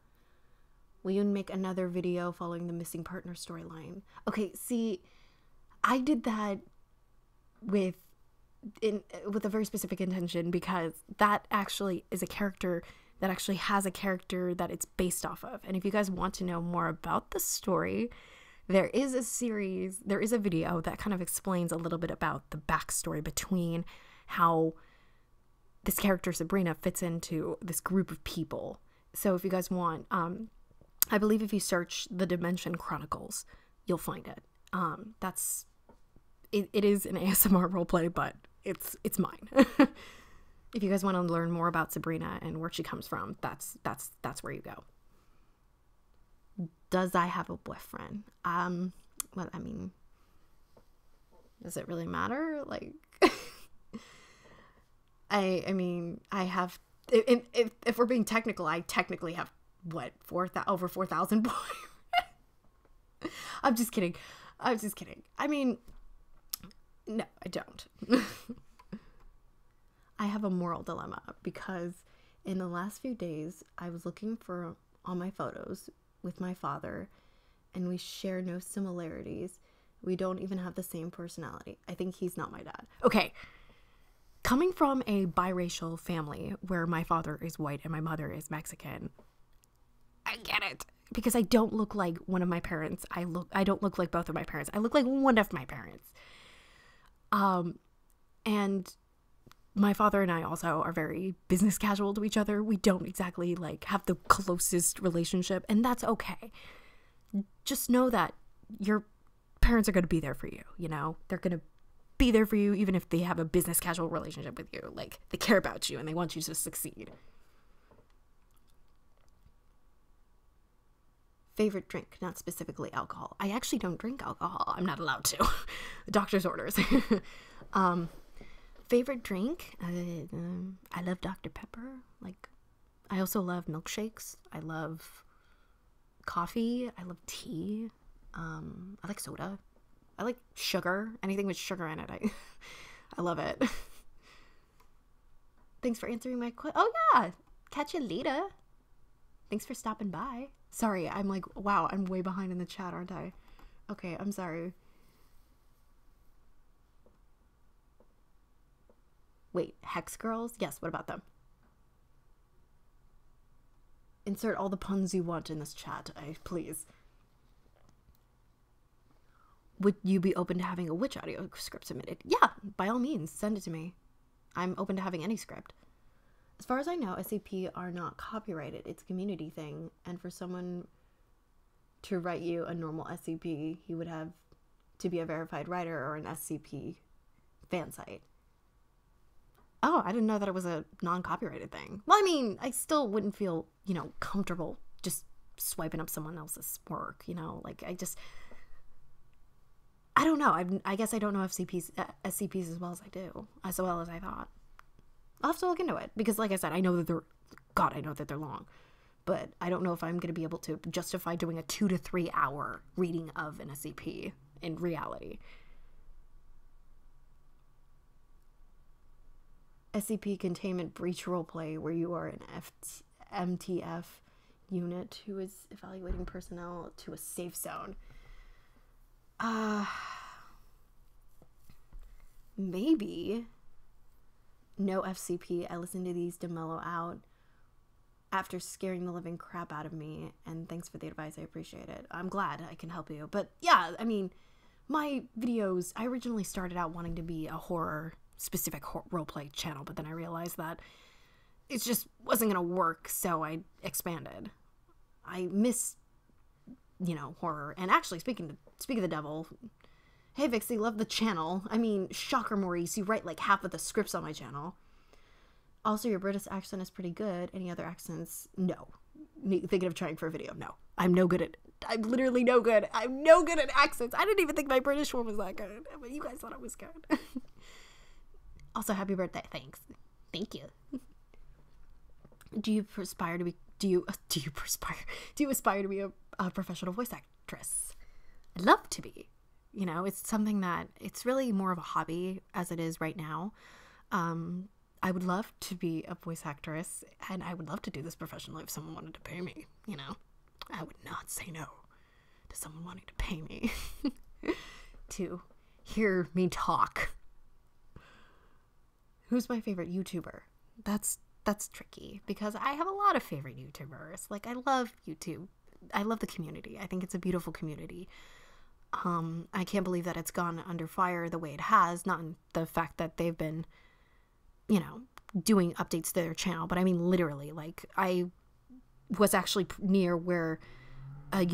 Will you make another video following the missing partner storyline? Okay, see, I did that with a very specific intention, because that actually is a character that actually has a character that it's based off of. And if you guys want to know more about the story, there is a video that kind of explains a little bit about the backstory between how this character Sabrina fits into this group of people. So if you guys want, I believe if you search the Dimension Chronicles, you'll find it. It is an ASMR roleplay, but it's mine. If you guys want to learn more about Sabrina and where she comes from, that's where you go. Does I have a boyfriend? Well, I mean, does it really matter? Like, I mean, I have, if we're being technical, I technically have, what, over 4,000 boyfriends? I'm just kidding. I mean, no, I don't. I have a moral dilemma, because in the last few days, I was looking for all my photos with my father, and we share no similarities. We don't even have the same personality. I think he's not my dad. Okay. Coming from a biracial family where my father is white and my mother is Mexican, I get it. Because I don't look like one of my parents. I don't look like both of my parents. I look like one of my parents. And my father and I also are very business casual to each other. We don't exactly like have the closest relationship, and that's okay. Just know that your parents are going to be there for you, you know? They're going to be there for you even if they have a business casual relationship with you. Like, they care about you and they want you to succeed. Favorite drink, not specifically alcohol. I actually don't drink alcohol. I'm not allowed to. Doctor's orders. Favorite drink? I love Dr. Pepper. Like, I also love milkshakes. I love coffee. I love tea. I like soda. I like sugar. Anything with sugar in it. I love it. Thanks for answering my question. Oh yeah, catch you later. Thanks for stopping by. Sorry, I'm like, wow, I'm way behind in the chat, aren't I? Okay, I'm sorry. Wait, Hex Girls? Yes, what about them? Insert all the puns you want in this chat, please. Would you be open to having a witch audio script submitted? Yeah, by all means, send it to me. I'm open to having any script. As far as I know, SCP are not copyrighted. It's a community thing, and for someone to write you a normal SCP, he would have to be a verified writer or an SCP fan site. Oh, I didn't know that it was a non-copyrighted thing. Well, I mean, I still wouldn't feel, you know, comfortable just swiping up someone else's work, you know? Like, I don't know. I guess I don't know SCPs as well as I do, as well as I thought. I'll have to look into it, because like I said, I know that they're long, but I don't know if I'm going to be able to justify doing a 2 to 3 hour reading of an SCP in reality. SCP containment breach roleplay, where you are an MTF unit who is evaluating personnel to a safe zone. Maybe. No FCP. I listened to these to mellow out after scaring the living crap out of me, and thanks for the advice. I appreciate it. I'm glad I can help you. But yeah, I mean, my videos, I originally started out wanting to be a specific roleplay channel, but then I realized that it just wasn't gonna work, so I expanded. I miss, you know, horror. And actually, speaking of the devil, hey Vixie, love the channel. I mean, shocker, Maurice, you write like half of the scripts on my channel. Also, your British accent is pretty good. Any other accents? No. Thinking of trying for a video? No. I'm no good at I'm literally no good. I'm no good at accents. I didn't even think my British one was that good. But you guys thought it was good. Also, happy birthday. Thanks. Thank you. Do you aspire to be a professional voice actress? I'd love to be. You know, it's something that it's really more of a hobby as it is right now. I would love to be a voice actress, and I would love to do this professionally if someone wanted to pay me, you know. I would not say no to someone wanting to pay me to hear me talk. Who's my favorite YouTuber? That's tricky because I have a lot of favorite YouTubers. Like, I love YouTube. I love the community. I think it's a beautiful community. I can't believe that it's gone under fire the way it has, not in the fact that they've been, you know, doing updates to their channel, but I mean literally, like, I was actually near where I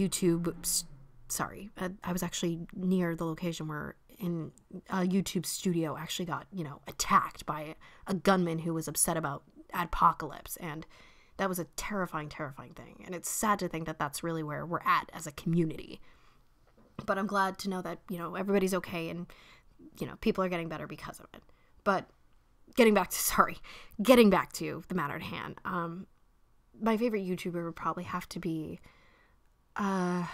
was actually near the location where in a YouTube studio actually got, you know, attacked by a gunman who was upset about apocalypse, and that was a terrifying thing, and it's sad to think that that's really where we're at as a community. But I'm glad to know that, you know, everybody's okay and, you know, people are getting better because of it. But getting back to the matter at hand. My favorite YouTuber would probably have to be, I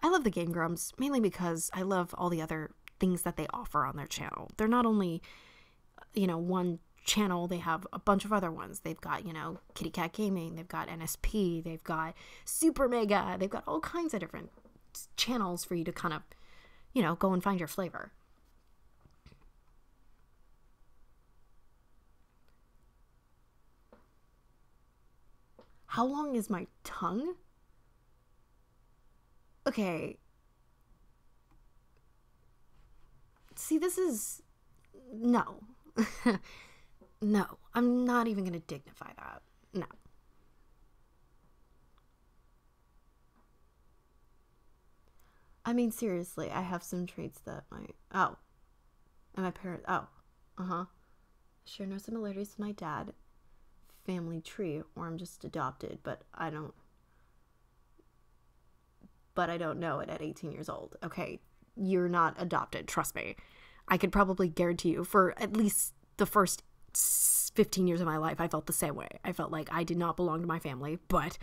love the Game Grumps, mainly because I love all the other things that they offer on their channel. They're not only, you know, one channel, they have a bunch of other ones. They've got, you know, Kitty Cat Gaming, they've got NSP, they've got Super Mega, they've got all kinds of different channels for you to kind of, you know, go and find your flavor. How long is my tongue? Okay. See, this is... No. No. I'm not even going to dignify that. No. I mean, seriously, I have some traits that might... Oh. And my parents... Oh. Uh-huh. Sure, no similarities to my dad. Family tree, or I'm just adopted, but I don't know it at 18 years old. Okay, you're not adopted, trust me. I could probably guarantee you for at least the first 15 years of my life, I felt the same way. I felt like I did not belong to my family, but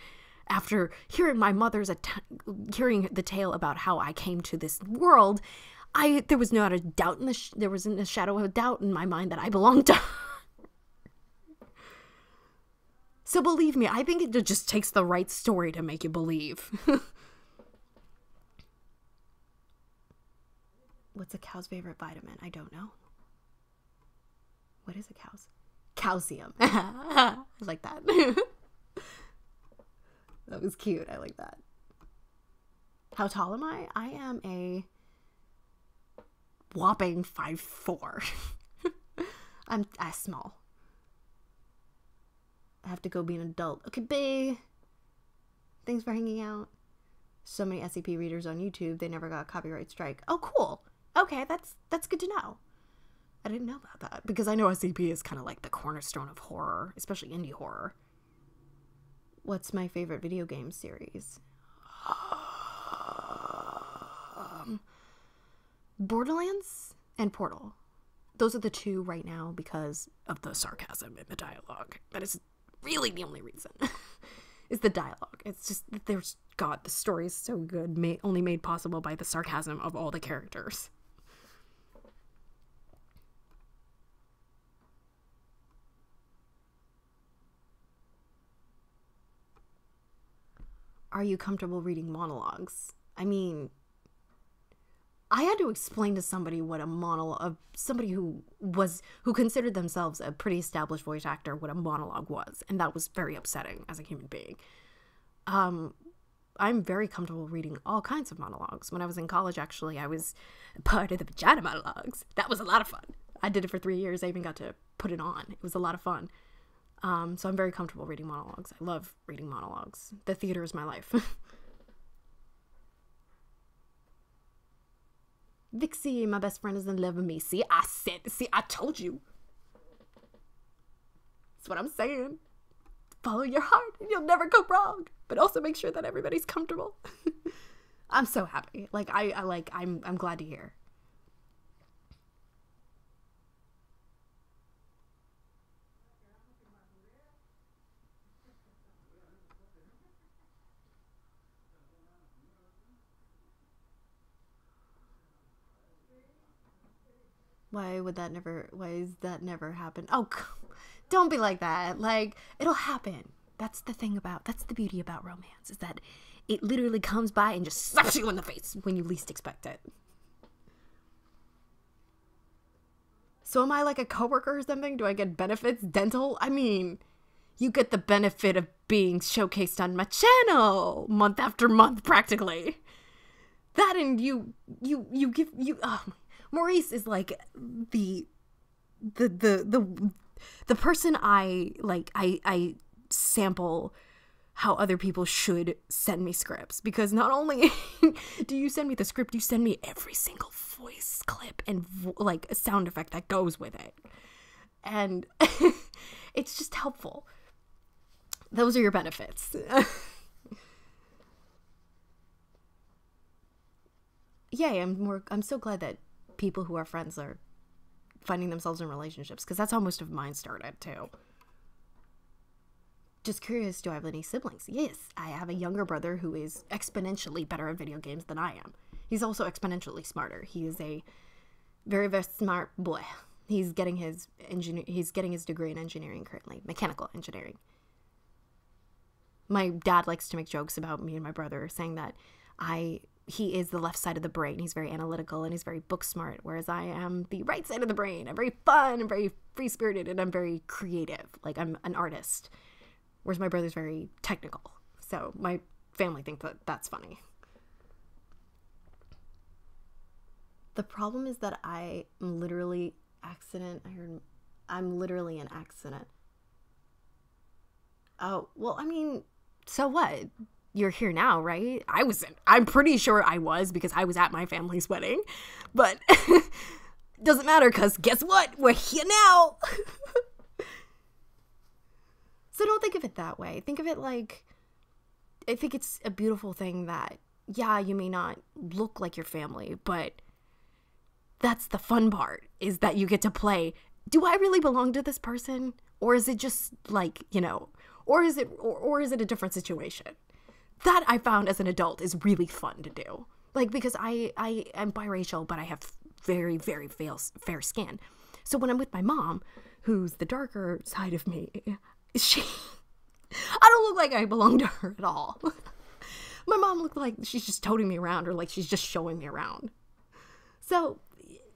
after hearing my mother's hearing the tale about how I came to this world, there was not a doubt there wasn't a shadow of a doubt in my mind that I belonged to. So believe me, I think it just takes the right story to make you believe. What's a cow's favorite vitamin? I don't know. What is a cow's? Calcium. I like that. That was cute. I like that. How tall am I? I am a whopping 5'4". I'm small. I have to go be an adult. Okay, bae. Thanks for hanging out. So many SCP readers on YouTube, they never got a copyright strike. Oh, cool. Okay, that's good to know. I didn't know about that because I know SCP is kind of like the cornerstone of horror, especially indie horror. What's my favorite video game series? Borderlands and Portal. Those are the two right now because of the sarcasm in the dialogue. That is really the only reason. Is the dialogue. It's just that the story is so good, only made possible by the sarcasm of all the characters. Are you comfortable reading monologues? I mean, I had to explain to somebody what a monologue, somebody who considered themselves a pretty established voice actor, what a monologue was, and that was very upsetting as a human being. I'm very comfortable reading all kinds of monologues. When I was in college, actually, I was part of the vagina monologues. That was a lot of fun. I did it for 3 years. I even got to put it on. It was a lot of fun. So I'm very comfortable reading monologues. I love reading monologues. The theater is my life. Vixie, my best friend, is in love with me. See, I told you. That's what I'm saying. Follow your heart and you'll never go wrong. but also make sure that everybody's comfortable. I'm so happy. Like I'm glad to hear. Why is that never happen? Oh, don't be like that. Like, it'll happen. That's the beauty about romance, is that it literally comes by and just slaps you in the face when you least expect it. So am I like a coworker or something? Do I get benefits? Dental? I mean, you get the benefit of being showcased on my channel month after month, practically. That, and Maurice is like the person I sample how other people should send me scripts, because not only do you send me the script, you send me every single voice clip and like a sound effect that goes with it, and it's just helpful. Those are your benefits. Yay, I'm so glad that people who are friends are finding themselves in relationships, because that's how most of mine started too. Just curious, do I have any siblings? Yes, I have a younger brother who is exponentially better at video games than I am. He's also exponentially smarter. He is a very, very smart boy. He's getting his degree in engineering currently, mechanical engineering. My dad likes to make jokes about me and my brother, saying that he is the left side of the brain. He's very analytical and he's very book smart, whereas I am the right side of the brain. I'm very fun, I'm very free-spirited, and I'm very creative. Like, I'm an artist, whereas my brother's very technical. So my family think that that's funny. The problem is that I'm literally an accident. Oh, well, I mean, so what? You're here now, right? I'm pretty sure I was, because I was at my family's wedding, but doesn't matter, because guess what? We're here now. So don't think of it that way. Think of it like, I think it's a beautiful thing that, yeah, you may not look like your family, but that's the fun part, is that you get to play. Do I really belong to this person? Or is it just like, or is it a different situation? That I found as an adult is really fun to do. Like, because I am biracial, but I have very, very fair skin. So when I'm with my mom, who's the darker side of me, I don't look like I belong to her at all. My mom looked like she's just toting me around, or like she's just showing me around. So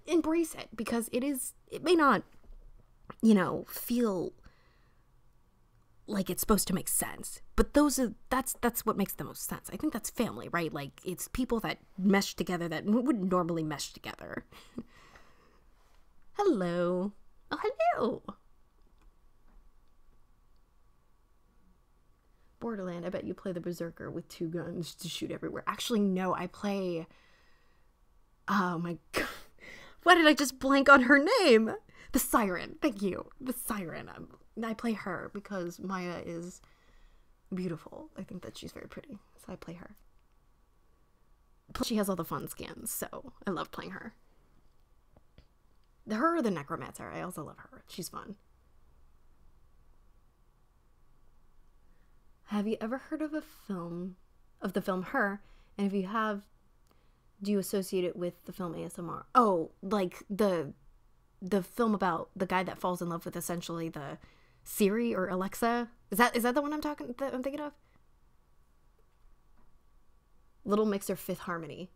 embrace it, because it may not, feel like it's supposed to make sense, but that's what makes the most sense. I think that's family, right? Like, it's people that mesh together that wouldn't normally mesh together. Hello. Oh, hello. Borderland, I bet you play the berserker with 2 guns to shoot everywhere. Actually, no, I play, oh my god, why did I just blank on her name? The Siren. Thank you. The Siren. I play her because Maya is beautiful. I think that she's very pretty, so I play her. Plus, she has all the fun skins, so I love playing her. Her or the Necromancer. I also love her. She's fun. Have you ever heard of the film Her? And if you have, do you associate it with the film ASMR? Oh, like the film about the guy that falls in love with essentially the Siri or Alexa? Is that the one I'm thinking of? Little Mixer, Fifth Harmony.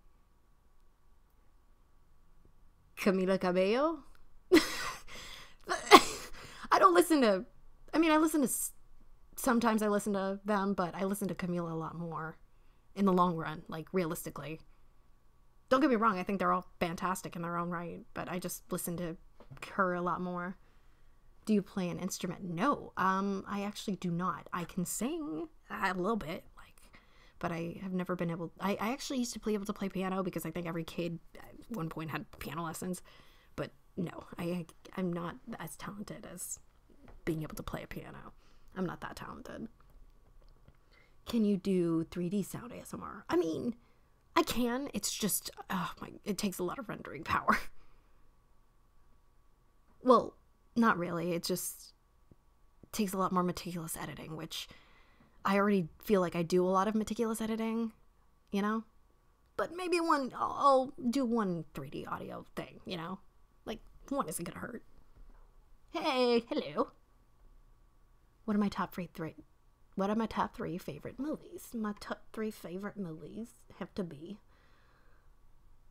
Camila Cabello? Sometimes I listen to them, but I listen to Camila a lot more in the long run, like, realistically. Don't get me wrong, I think they're all fantastic in their own right, but I just listen to her a lot more. Do you play an instrument? No, I actually do not. I can sing a little bit, but I have never been able. I actually used to be able to play piano, because I think every kid at one point had piano lessons. But no, I'm not as talented as being able to play a piano. I'm not that talented. can you do 3D sound ASMR? I mean, I can. It's just, it takes a lot of rendering power. Well, not really. It just takes a lot more meticulous editing, which I already feel like I do a lot of meticulous editing, you know? But maybe I'll do one 3D audio thing, you know? Like, one isn't gonna hurt. Hey, hello. What are my top three favorite movies? My top 3 favorite movies have to be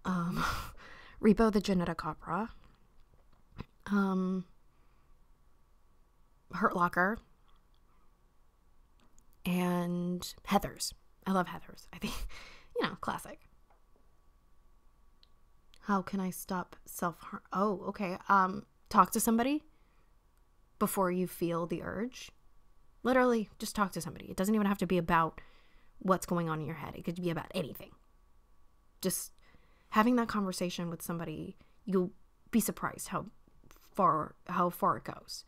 Repo the Genetic Opera, Hurt Locker, and Heathers. I love Heathers. I think, classic. How can I stop self-harm? Oh, okay. Talk to somebody before you feel the urge. Literally, just talk to somebody. It doesn't even have to be about what's going on in your head. It could be about anything. Just having that conversation with somebody, you'll be surprised how far it goes.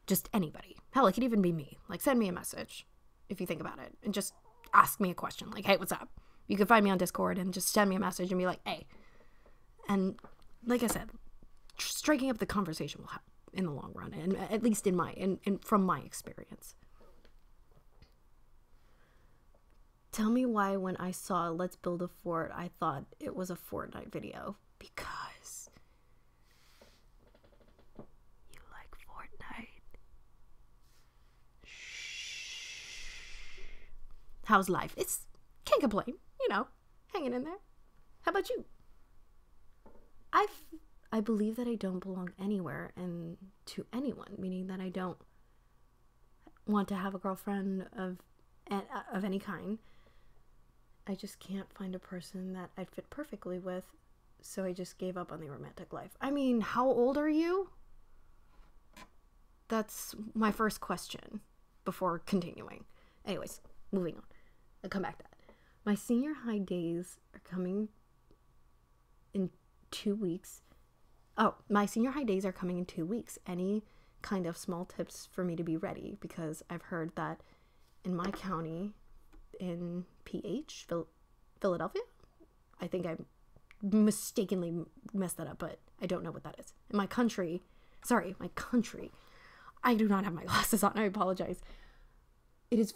Just anybody. Hell, it could even be me. Like, send me a message if you think about it, and just ask me a question. Like, hey, what's up? You can find me on Discord and just send me a message and be like, hey. And like I said, striking up the conversation will help in the long run, and at least from my experience. Tell me why when I saw Let's Build a Fort, I thought it was a Fortnite video. Because you like Fortnite. Shh. How's life? Can't complain, hanging in there. How about you? I believe that I don't belong anywhere and to anyone, meaning that I don't want to have a girlfriend of any kind. I just can't find a person that I'd fit perfectly with, so I just gave up on the romantic life. I mean, how old are you? That's my first question before continuing. Anyways, moving on. I'll come back to that. My senior high days are coming in 2 weeks. Oh, my senior high days are coming in 2 weeks. Any kind of small tips for me to be ready? Because I've heard that in my county, in PH, Philadelphia, I think I mistakenly messed that up, but I don't know what that is. In my country, I do not have my glasses on. I apologize. It's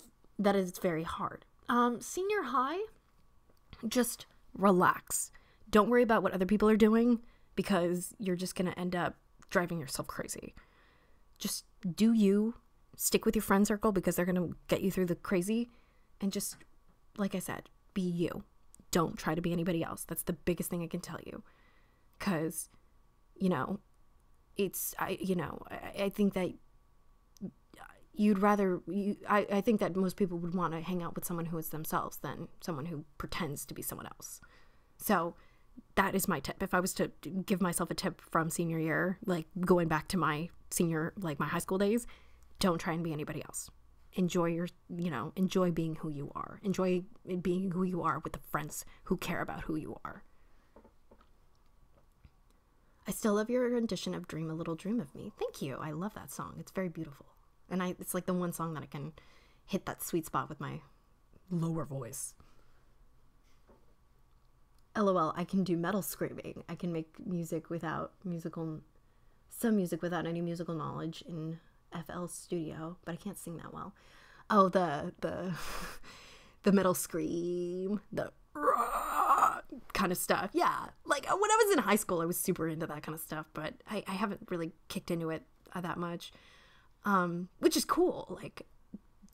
very hard. Senior high, just relax. Don't worry about what other people are doing, because you're just going to end up driving yourself crazy. Just do you. Stick with your friend circle, because they're going to get you through the crazy. And just, like I said, be you. Don't try to be anybody else. That's the biggest thing I can tell you. Because, I think that I think that most people would want to hang out with someone who is themselves than someone who pretends to be someone else. So that is my tip. If I was to give myself a tip from senior year, like going back to my my high school days, don't try and be anybody else. Enjoy enjoy being who you are. Enjoy being who you are with the friends who care about who you are. I still love your rendition of Dream a Little Dream of Me. Thank you. I love that song. It's very beautiful. And it's like the one song that I can hit that sweet spot with my lower voice. LOL, I can do metal screaming. I can make music without any musical knowledge in FL Studio, but I can't sing that well. Oh, the metal scream, the kind of stuff. Yeah, like when I was in high school, I was super into that kind of stuff, but I haven't really kicked into it that much, which is cool. Like,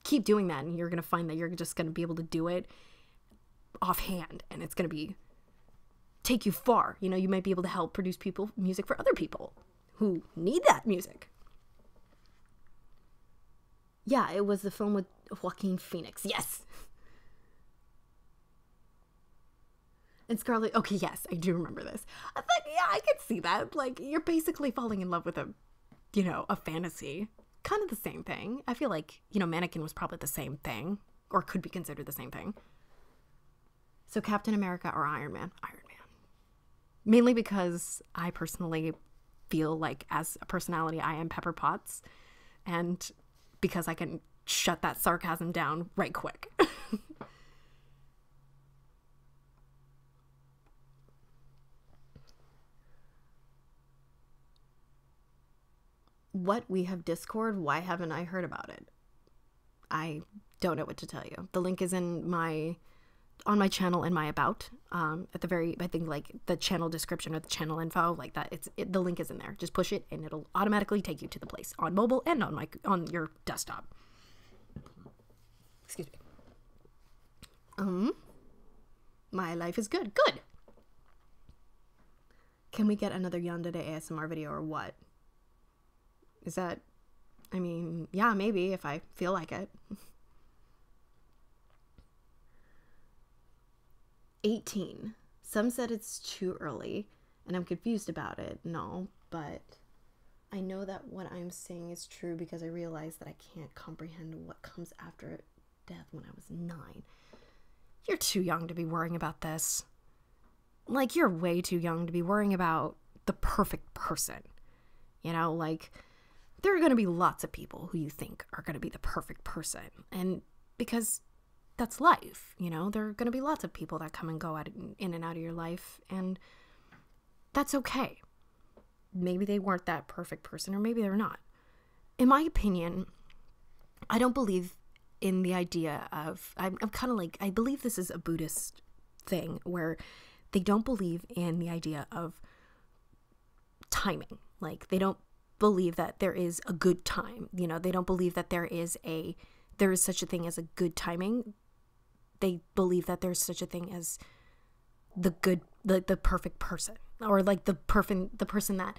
keep doing that, and you're gonna find that you're just gonna be able to do it offhand, and it's gonna take you far. You might be able to help produce music for other people who need that music. Yeah, it was the film with Joaquin Phoenix. Yes. And Scarlett. Okay, yes, I do remember this. I thought, yeah, I could see that. Like, you're basically falling in love with a fantasy. Kind of the same thing. I feel like, Mannequin was probably the same thing, or could be considered the same thing. So Captain America or Iron Man? Iron Man. Mainly because I personally feel like, as a personality, I am Pepper Potts, and because I can shut that sarcasm down right quick. What? We have Discord? Why haven't I heard about it? I don't know what to tell you. The link is on my channel in my about. At the very, I think like the channel description or the channel info, like that. The link is in there. Just push it and it'll automatically take you to the place on mobile and on your desktop. Excuse me. My life is good. Good. Can we get another Yandere ASMR video or what? Is that, I mean, yeah, maybe if I feel like it. 18. Some said it's too early, and I'm confused about it. No, but I know that what I'm saying is true because I realize that I can't comprehend what comes after death when I was 9. You're too young to be worrying about this. Like, you're way too young to be worrying about the perfect person. You know, like, there are going to be lots of people who you think are going to be the perfect person. And because that's life, you know, there are going to be lots of people that come and go in and out of your life. And that's okay. Maybe they weren't that perfect person, or maybe they're not. In my opinion, I don't believe in the idea of, I'm kind of like, I believe this is a Buddhist thing where they don't believe in the idea of timing. Like, they don't believe that there is a good time. You know, they don't believe that there is such a thing as a good timing. They believe that there's such a thing as the perfect person, or like the person that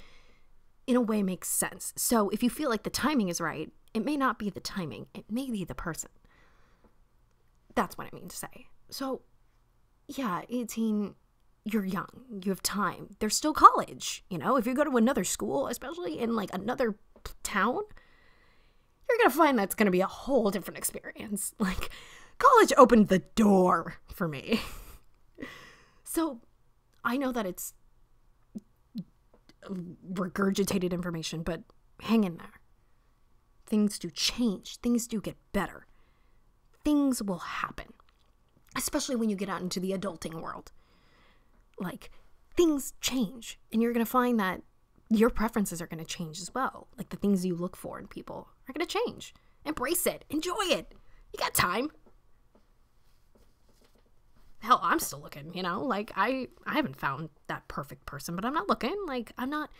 in a way makes sense. So if you feel like the timing is right, it may not be the timing, it may be the person. That's what I mean to say. So yeah, 18, you're young, you have time. There's still college, you know. If you go to another school, especially in like another town, you're gonna find that's gonna be a whole different experience. Like, college opened the door for me. So I know that it's regurgitated information, but hang in there. Things do change, things do get better, things will happen, especially when you get out into the adulting world. Like, things change, and you're going to find that your preferences are going to change as well. Like, the things you look for in people are going to change. Embrace it. Enjoy it. You got time. Hell, I'm still looking, you know? Like, I haven't found that perfect person, but I'm not looking. Like, I'm not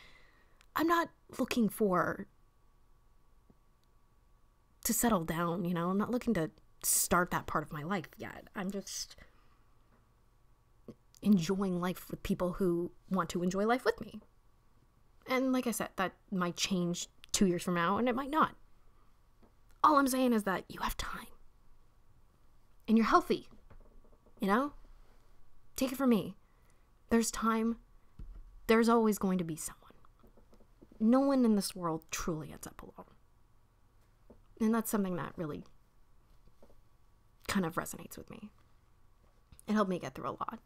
looking to settle down, you know? I'm not looking to start that part of my life yet. I'm just enjoying life with people who want to enjoy life with me. And like I said, that might change 2 years from now, and it might not. All I'm saying is that you have time. And you're healthy. You know? Take it from me. There's time. There's always going to be someone. No one in this world truly ends up alone. And that's something that really kind of resonates with me. It helped me get through a lot.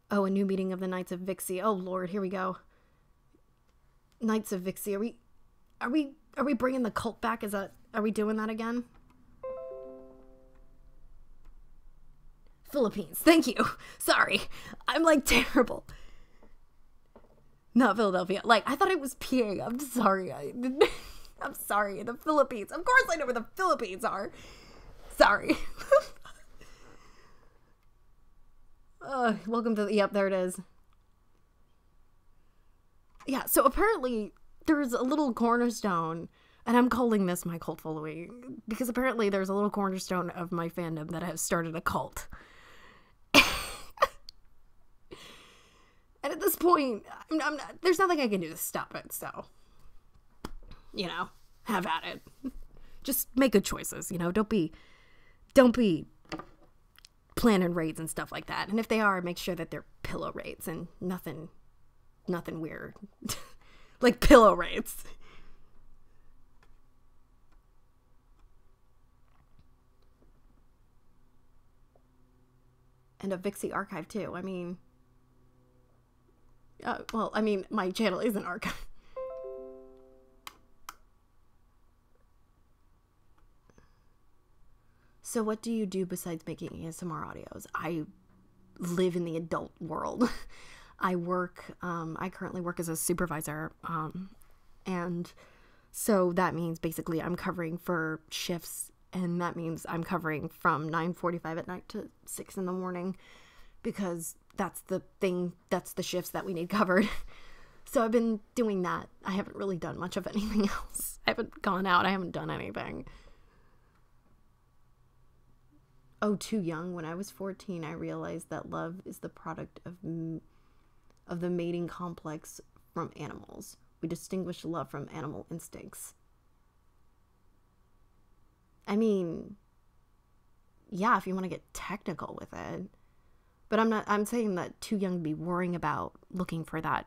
Oh, a new meeting of the Knights of Vixie. Oh Lord, here we go. Knights of Vixie. Are we bringing the cult back? Are we doing that again? Philippines. Thank you. Sorry. I'm like terrible. Not Philadelphia. Like, I thought it was PA. I'm sorry. I'm sorry. The Philippines. Of course I know where the Philippines are. Sorry. Welcome to yep, there it is. Yeah, so apparently there's a little cornerstone, and I'm calling this my cult following, because apparently there's a little cornerstone of my fandom that has started a cult. And at this point, I'm not, there's nothing I can do to stop it, so, you know, have at it. Just make good choices, you know, don't be planning raids and stuff like that. And if they are, make sure that they're pillow raids and nothing weird. Like pillow raids. And a Vixie archive too. I mean, well, I mean, my channel is an archive. So what do you do besides making ASMR audios? I live in the adult world. I currently work as a supervisor. And so that means basically I'm covering for shifts, and that means I'm covering from 9:45 at night to 6 in the morning, because that's the shifts that we need covered. So I've been doing that. I haven't really done much of anything else. I haven't gone out. I haven't done anything. Oh, too young. When I was 14, I realized that love is the product of the mating complex from animals. We distinguish love from animal instincts. I mean, yeah, if you want to get technical with it. But I'm saying that too young to be worrying about looking for that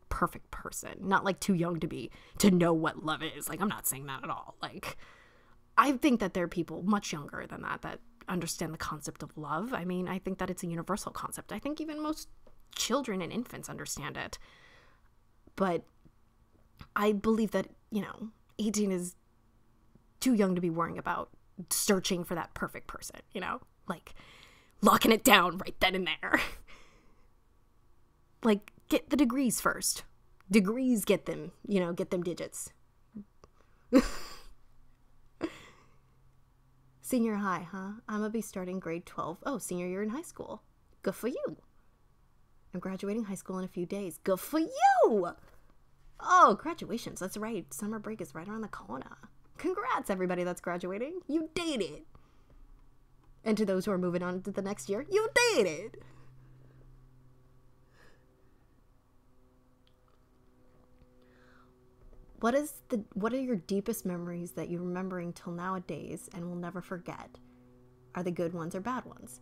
perfect person. Not like too young to know what love is. Like, I'm not saying that at all. Like, I think that there are people much younger than that understand the concept of love. I mean, I think that it's a universal concept. I think even most children and infants understand it. But I believe that, 18 is too young to be worrying about searching for that perfect person, like locking it down right then and there. Like, get the degrees first. Degrees get them digits. Senior high, huh? I'm gonna be starting grade 12. Oh, senior year in high school. Good for you. I'm graduating high school in a few days. Good for you! Oh, graduations. That's right. Summer break is right around the corner. Congrats, everybody that's graduating. You did it. And to those who are moving on to the next year, you did it. What are your deepest memories that you remember until nowadays and will never forget? Are they good ones or bad ones?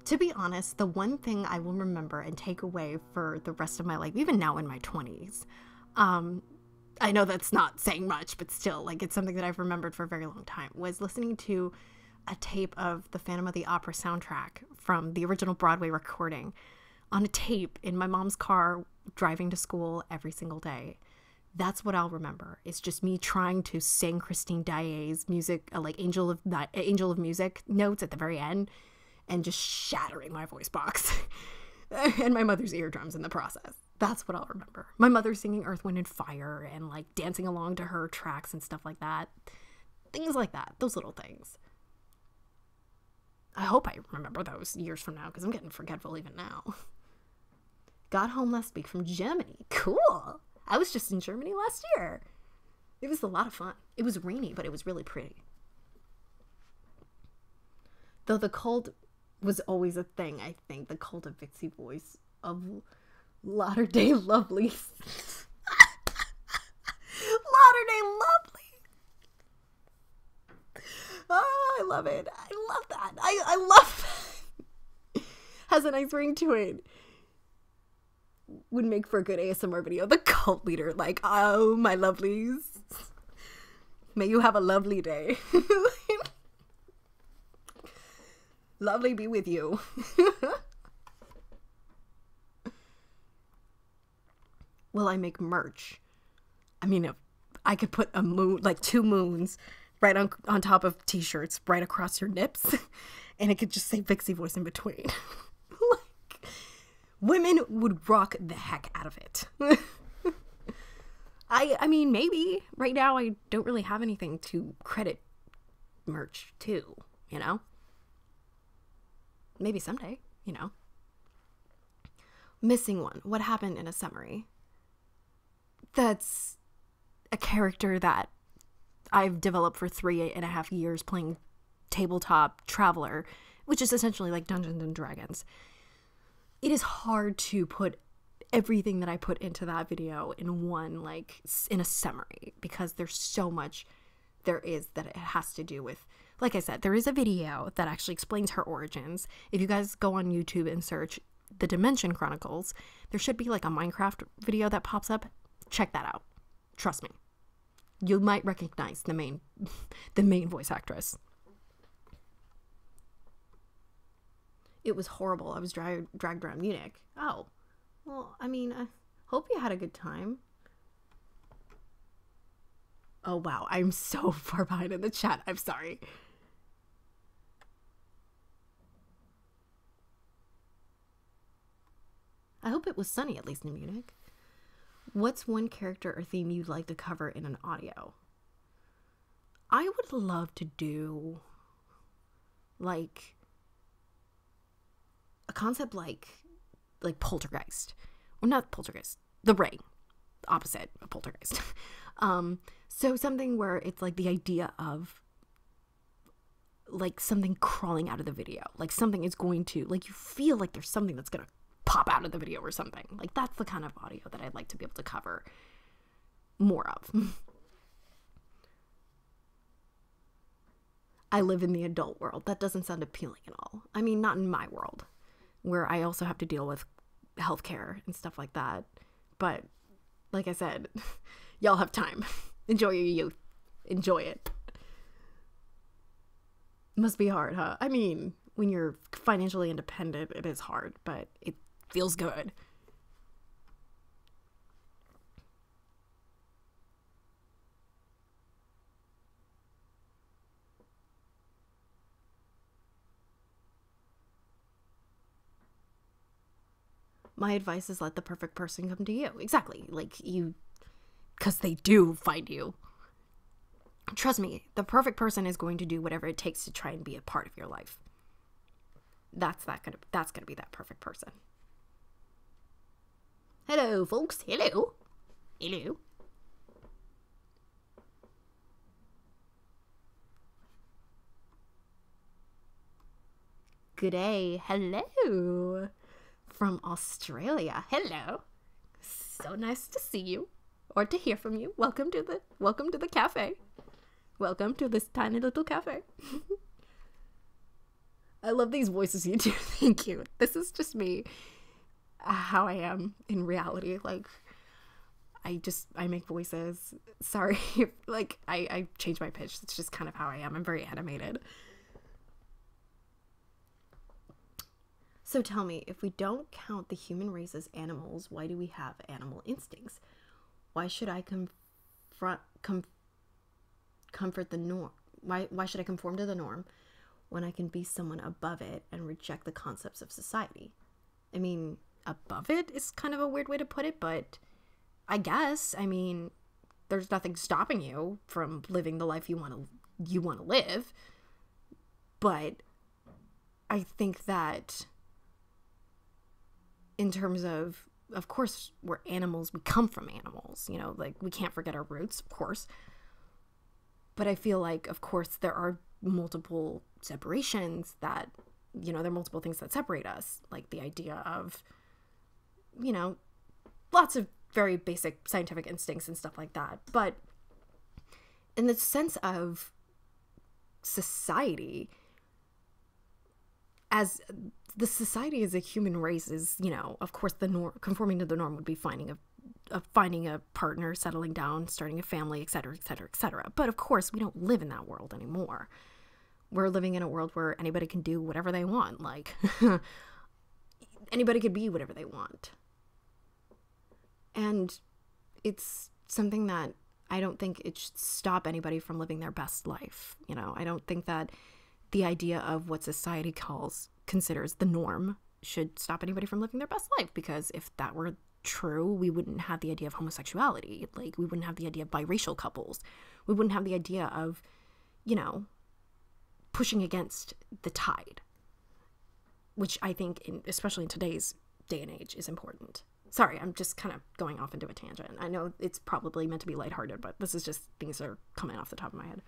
To be honest, the one thing I will remember and take away for the rest of my life, even now in my 20s, I know that's not saying much, but still, like, it's something that I've remembered for a very long time, was listening to a tape of the Phantom of the Opera soundtrack from the original Broadway recording on a tape in my mom's car driving to school every single day. That's what I'll remember. It's just me trying to sing Christine Daaé's music, like Angel of Music notes at the very end, and just shattering my voice box and my mother's eardrums in the process. That's what I'll remember. My mother singing Earth, Wind, and Fire and like dancing along to her tracks and stuff like that. Things like that. Those little things. I hope I remember those years from now, because I'm getting forgetful even now. Got home last week from Germany. Cool. I was just in Germany last year. It was a lot of fun. It was rainy, but it was really pretty. Though the cult was always a thing, I think. The cult of Vixie Voice of Latter-day Lovelies. Latter-day Lovelies. Oh, I love it. I love that. I love that. Has a nice ring to it. Would make for a good ASMR video. The cult leader, like, oh, my lovelies. May you have a lovely day. Lovely be with you. Will I make merch? I mean, I could put a moon, like 2 moons, right on top of t-shirts, right across your nips, and it could just say Vixie Voice in between. Like, women would rock the heck out of it. I mean, maybe. Right now, I don't really have anything to credit merch to, Maybe someday, Missing one. What happened in a summary? That's a character that I've developed for 3.5 years playing tabletop Traveler, which is essentially like Dungeons and Dragons. It is hard to put everything that I put into that video in one, like, in a summary, because there's so much there is that it has to do with. Like I said, there is a video that actually explains her origins. If you guys go on YouTube and search The Dimension Chronicles, there should be like a Minecraft video that pops up. Check that out. Trust me. You might recognize the main voice actress. It was horrible. I was dragged around Munich. Oh, well, I mean, I hope you had a good time. Oh, wow. I'm so far behind in the chat. I'm sorry. I hope it was sunny, at least in Munich. What's one character or theme you'd like to cover in an audio? I would love to do, like, a concept like Poltergeist. Or not Poltergeist. The Ring. Opposite of Poltergeist. So something where it's like the idea of like something crawling out of the video. Like something is going to, like you feel like there's something that's going to pop out of the video or something. Like that's the kind of audio that I'd like to be able to cover more of. I live in the adult world. That doesn't sound appealing at all. I mean, not in my world, where I also have to deal with healthcare and stuff like that. But like I said, y'all have time. Enjoy your youth. Enjoy it. Must be hard, huh? I mean, when you're financially independent, it is hard, but it feels good. My advice is let the perfect person come to you. Exactly. Like you, because they do find you. Trust me, the perfect person is going to do whatever it takes to try and be a part of your life. That's gonna be that perfect person. Hello, folks. Hello. Hello. Good day. Hello. From Australia. Hello. So nice to see you or to hear from you. Welcome to the cafe. Welcome to this tiny little cafe. I love these voices you do. Thank you. This is just me, how I am in reality. Like I make voices. Sorry, like I change my pitch. It's just kind of how I am. I'm very animated. So tell me, if we don't count the human race as animals, why do we have animal instincts? Why should I comfort the norm? Why should I conform to the norm when I can be someone above it and reject the concepts of society? I mean, above it is kind of a weird way to put it, but I guess, I mean, there's nothing stopping you from living the life you want to live. But I think that in terms of course, we're animals. We come from animals, you know, like we can't forget our roots, of course. But I feel like, of course, there are multiple separations that, you know, there are multiple things that separate us. Like the idea of, you know, lots of very basic scientific instincts and stuff like that. But in the sense of society, as the society as a human race is, you know, of course the norm, conforming to the norm would be finding a partner, settling down, starting a family, etc., etc., etc. But of course we don't live in that world anymore. We're living in a world where anybody can do whatever they want. Like anybody could be whatever they want. And it's something that I don't think it should stop anybody from living their best life. You know, I don't think that the idea of what society considers the norm should stop anybody from living their best life, because if that were true, we wouldn't have the idea of homosexuality. Like, we wouldn't have the idea of biracial couples. We wouldn't have the idea of, you know, pushing against the tide, which I think, especially in today's day and age, is important. Sorry, I'm just kind of going off into a tangent. I know it's probably meant to be lighthearted, but this is just things that are coming off the top of my head.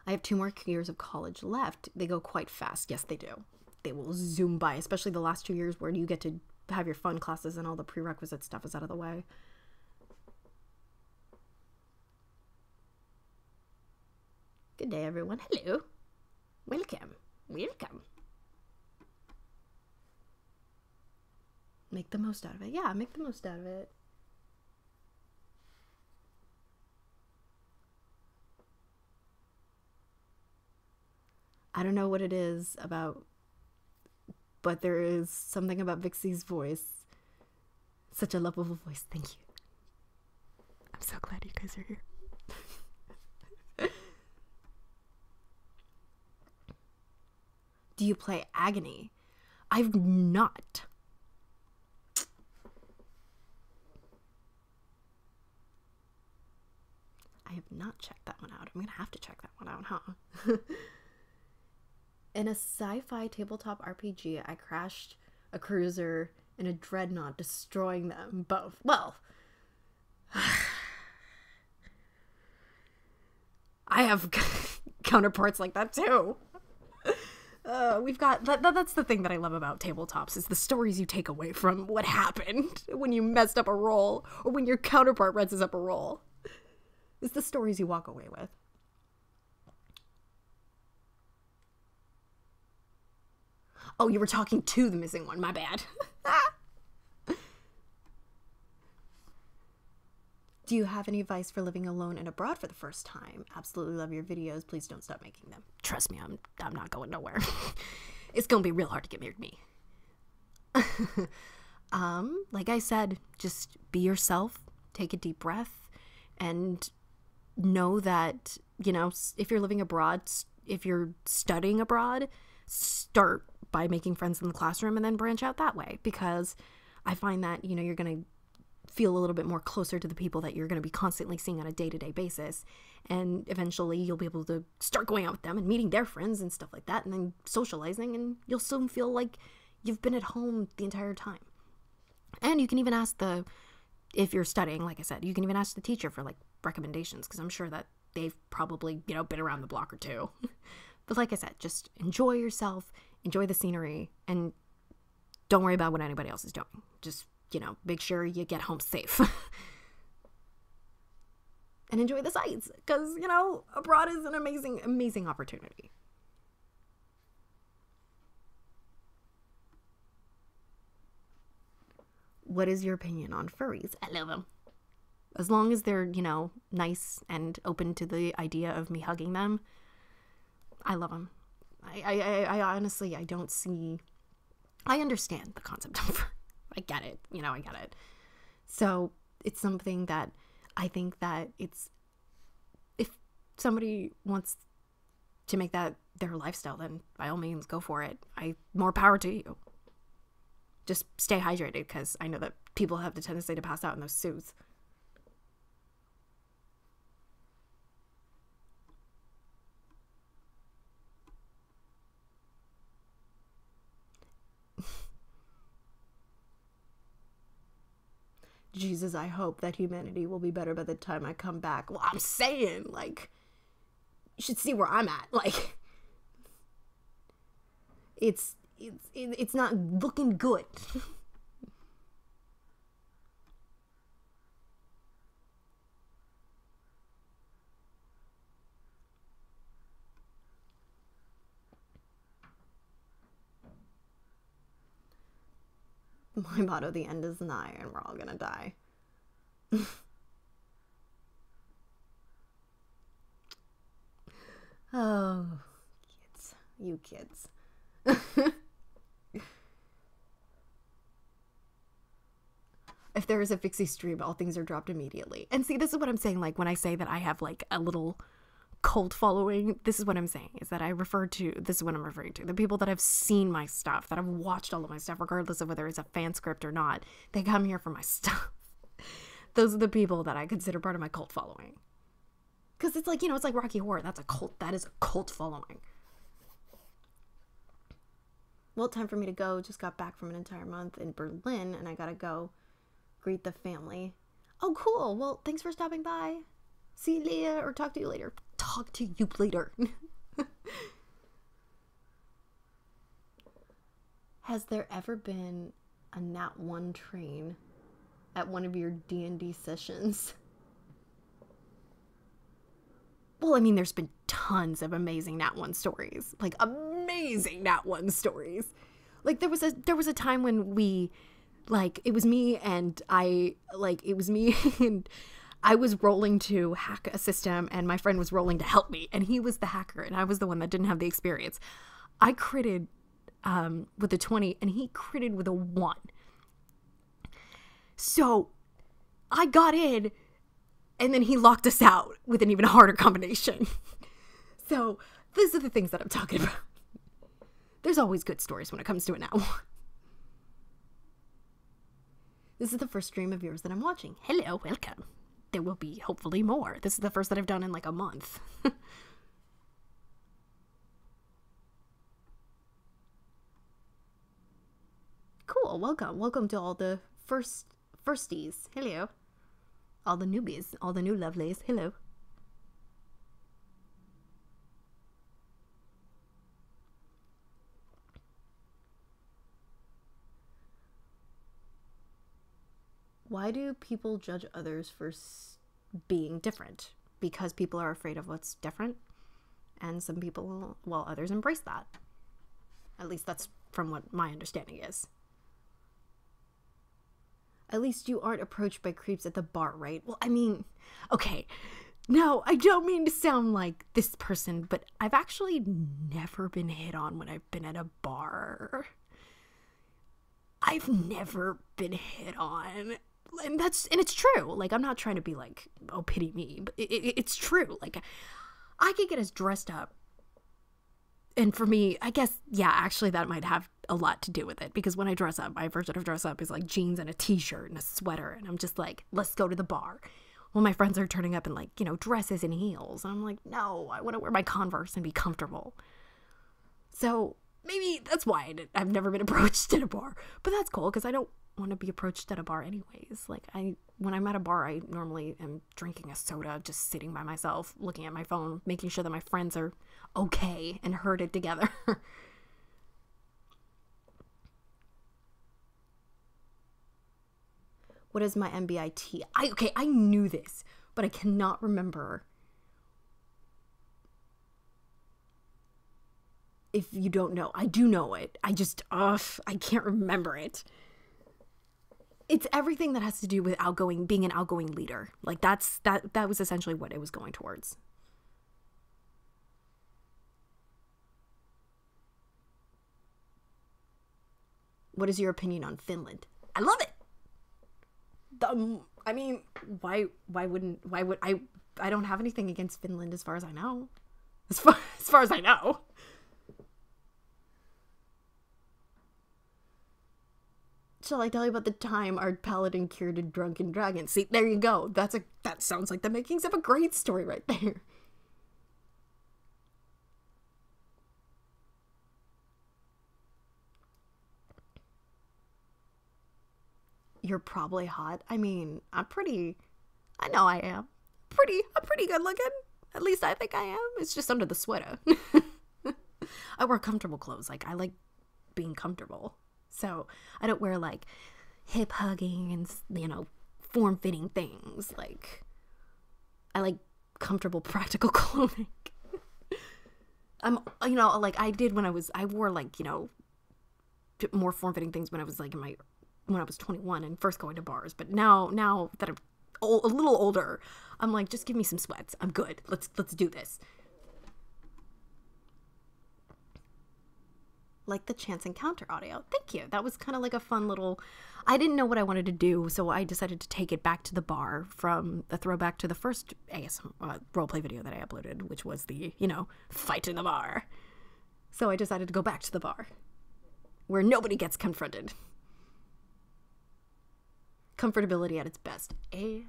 I have 2 more years of college left. They go quite fast. Yes, they do. They will zoom by, especially the last 2 years where you get to have your fun classes and all the prerequisite stuff is out of the way. Good day, everyone. Hello. Welcome. Welcome. Make the most out of it. Yeah, make the most out of it. I don't know what it is about, but there is something about Vixie's voice. Such a lovable voice. Thank you. I'm so glad you guys are here. Do you play Agony? I've not. I have not checked that one out. I'm gonna have to check that one out, huh? In a sci-fi tabletop RPG, I crashed a cruiser and a dreadnought, destroying them both. Well, I have counterparts like that too. We've got that's the thing that I love about tabletops, is the stories you take away from what happened when you messed up a roll, or when your counterpart messes up a roll. It's the stories you walk away with. Oh, you were talking to the missing one. My bad. Do you have any advice for living alone and abroad for the first time? Absolutely love your videos. Please don't stop making them. Trust me, I'm not going nowhere. It's gonna be real hard to get near me. Like I said, just be yourself. Take a deep breath, and know that, you know, if you're living abroad, if you're studying abroad, start by making friends in the classroom and then branch out that way, because I find that, you know, you're going to feel a little bit more closer to the people that you're going to be constantly seeing on a day-to-day basis, and eventually you'll be able to start going out with them and meeting their friends and stuff like that, and then socializing, and you'll soon feel like you've been at home the entire time. And you can even ask if you're studying, like I said, you can even ask the teacher for like recommendations, because I'm sure that they've probably, you know, been around the block or two. But like I said, just enjoy yourself, enjoy the scenery, and don't worry about what anybody else is doing. Just, you know, make sure you get home safe. And enjoy the sights, because, you know, abroad is an amazing, amazing opportunity. What is your opinion on furries? I love them. As long as they're, you know, nice and open to the idea of me hugging them, I love them. I honestly, I don't see, I understand the concept of fur. I get it, you know, I get it. So it's something that I think that it's, if somebody wants to make that their lifestyle, then by all means go for it. More power to you. Just stay hydrated, because I know that people have the tendency to pass out in those suits. Jesus, I hope that humanity will be better by the time I come back. Well, I'm saying, like, you should see where I'm at. Like, it's not looking good. My motto, the end is nigh, and we're all gonna die. Oh, kids. You kids. If there is a Vixie stream, all things are dropped immediately. And see, this is what I'm saying, like, when I say that I have, like, a little cult following, this is what I'm saying, is that this is what I'm referring to. The people that have seen my stuff, that have watched all of my stuff, regardless of whether it's a fan script or not, they come here for my stuff. Those are the people that I consider part of my cult following. Because it's like, you know, it's like Rocky Horror. That's a cult. That is a cult following. Well, time for me to go. Just got back from an entire month in Berlin, and I gotta go greet the family. Oh, cool. Well, thanks for stopping by. See you later, or talk to you later. Talk to you later. Has there ever been a Nat 1 train at one of your D&D sessions? Well, I mean, there's been tons of amazing Nat 1 stories. Like, amazing Nat 1 stories. Like, there was a time when we, like, it was me and I was rolling to hack a system, and my friend was rolling to help me, and he was the hacker, and I was the one that didn't have the experience. I critted with a 20, and he critted with a 1. So I got in, and then he locked us out with an even harder combination. So these are the things that I'm talking about. There's always good stories when it comes to it now. This is the first stream of yours that I'm watching. Hello, welcome. there will be hopefully more. This is the first that I've done in like a month. Cool. Welcome to all the firsties. Hello. All the newbies, all the new lovelies. Hello. Why do people judge others for being different? Because people are afraid of what's different. And some people, well, others embrace that. At least that's from what my understanding is. At least you aren't approached by creeps at the bar, right? Well, I mean, okay. No, I don't mean to sound like this person, but I've actually never been hit on when I've been at a bar. I've never been hit on. And it's true. Like, I'm not trying to be like, oh, pity me, but it's true. Like, I could get as dressed up. And for me, I guess, yeah, actually that might have a lot to do with it. Because when I dress up, my version of dress up is like jeans and a t-shirt and a sweater. And I'm just like, let's go to the bar. Well, my friends are turning up in like, you know, dresses and heels. And I'm like, no, I want to wear my Converse and be comfortable. So maybe that's why I've never been approached at a bar. But that's cool because I don't want to be approached at a bar anyways. Like, when I'm at a bar, I normally am drinking a soda, just sitting by myself, looking at my phone, making sure that my friends are okay and herded together. What is my MBIT? I knew this, but I cannot remember. If you don't know, I do know it. I can't remember it. It's everything that has to do with being an outgoing leader. Like that was essentially what it was going towards. What is your opinion on Finland? I love it. I mean, why would I don't have anything against Finland as far as I know. As far as I know. Shall I tell you about the time our paladin cured a drunken dragon? See, there you go. That sounds like the makings of a great story right there. You're probably hot. I mean, I know I am. I'm pretty good looking. At least I think I am. It's just under the sweater. I wear comfortable clothes. Like, I like being comfortable. So I don't wear like hip hugging and, you know, form fitting things. Like, I like comfortable, practical clothing. I'm, you know, like I wore like, you know, more form fitting things when I was like when I was 21 and first going to bars. But now that I'm a little older, I'm like, just give me some sweats. I'm good. Let's do this. Like the chance encounter audio. Thank you. That was kind of like a fun little, I didn't know what I wanted to do, so I decided to take it back to the bar from a throwback to the first ASM roleplay video that I uploaded, which was the, you know, fight in the bar. So I decided to go back to the bar where nobody gets confronted. Comfortability at its best. Amen.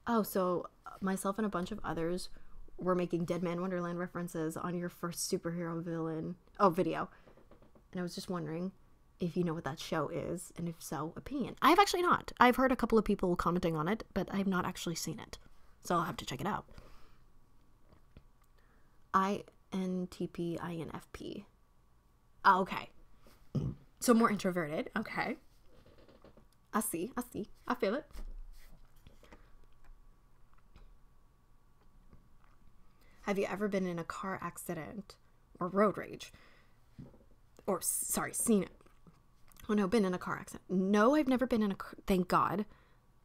Oh, so myself and a bunch of others were making Dead Man Wonderland references on your first superhero villain video. And I was just wondering if you know what that show is, and if so, opinion. I have actually not. I've heard a couple of people commenting on it, but I have not actually seen it. So I'll have to check it out. INTP, INFP. Oh, okay. So more introverted. Okay. I see. I feel it. Have you ever been in a car accident or road rage? Or, sorry, seen it. Oh no, been in a car accident. No, I've never been in thank God.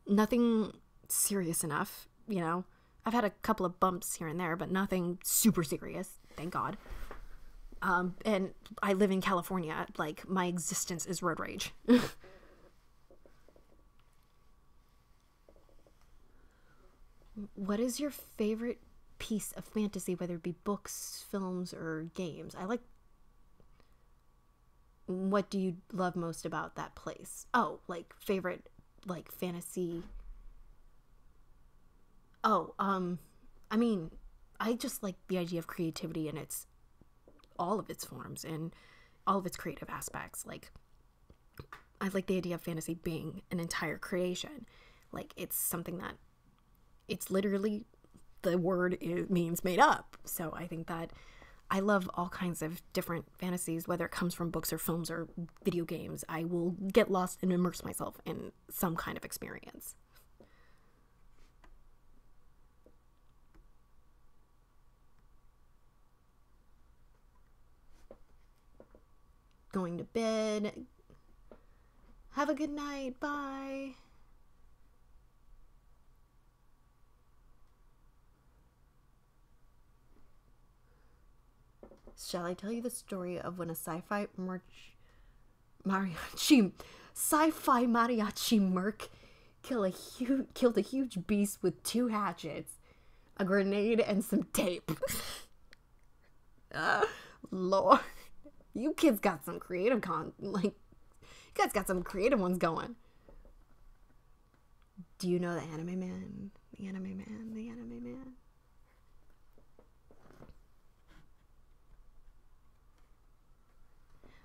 Nothing serious enough, you know. I've had a couple of bumps here and there, but nothing super serious, thank God. And I live in California. Like, my existence is road rage. What is your favorite piece of fantasy, whether it be books, films, or games? What do you love most about that place? Oh, like favorite like fantasy. Oh, I mean, I just like the idea of creativity in its all of its forms and all of its creative aspects. Like, I like the idea of fantasy being an entire creation. Like, it's something that it's literally the word it means made up. So I think that I love all kinds of different fantasies, whether it comes from books or films or video games. I will get lost and immerse myself in some kind of experience. Going to bed. Have a good night. Bye. Shall I tell you the story of when a sci-fi mariachi merc killed a huge beast with 2 hatchets, a grenade, and some tape? Lord, you kids got some creative you guys got some creative ones going. Do you know the anime man? The anime man? The anime man?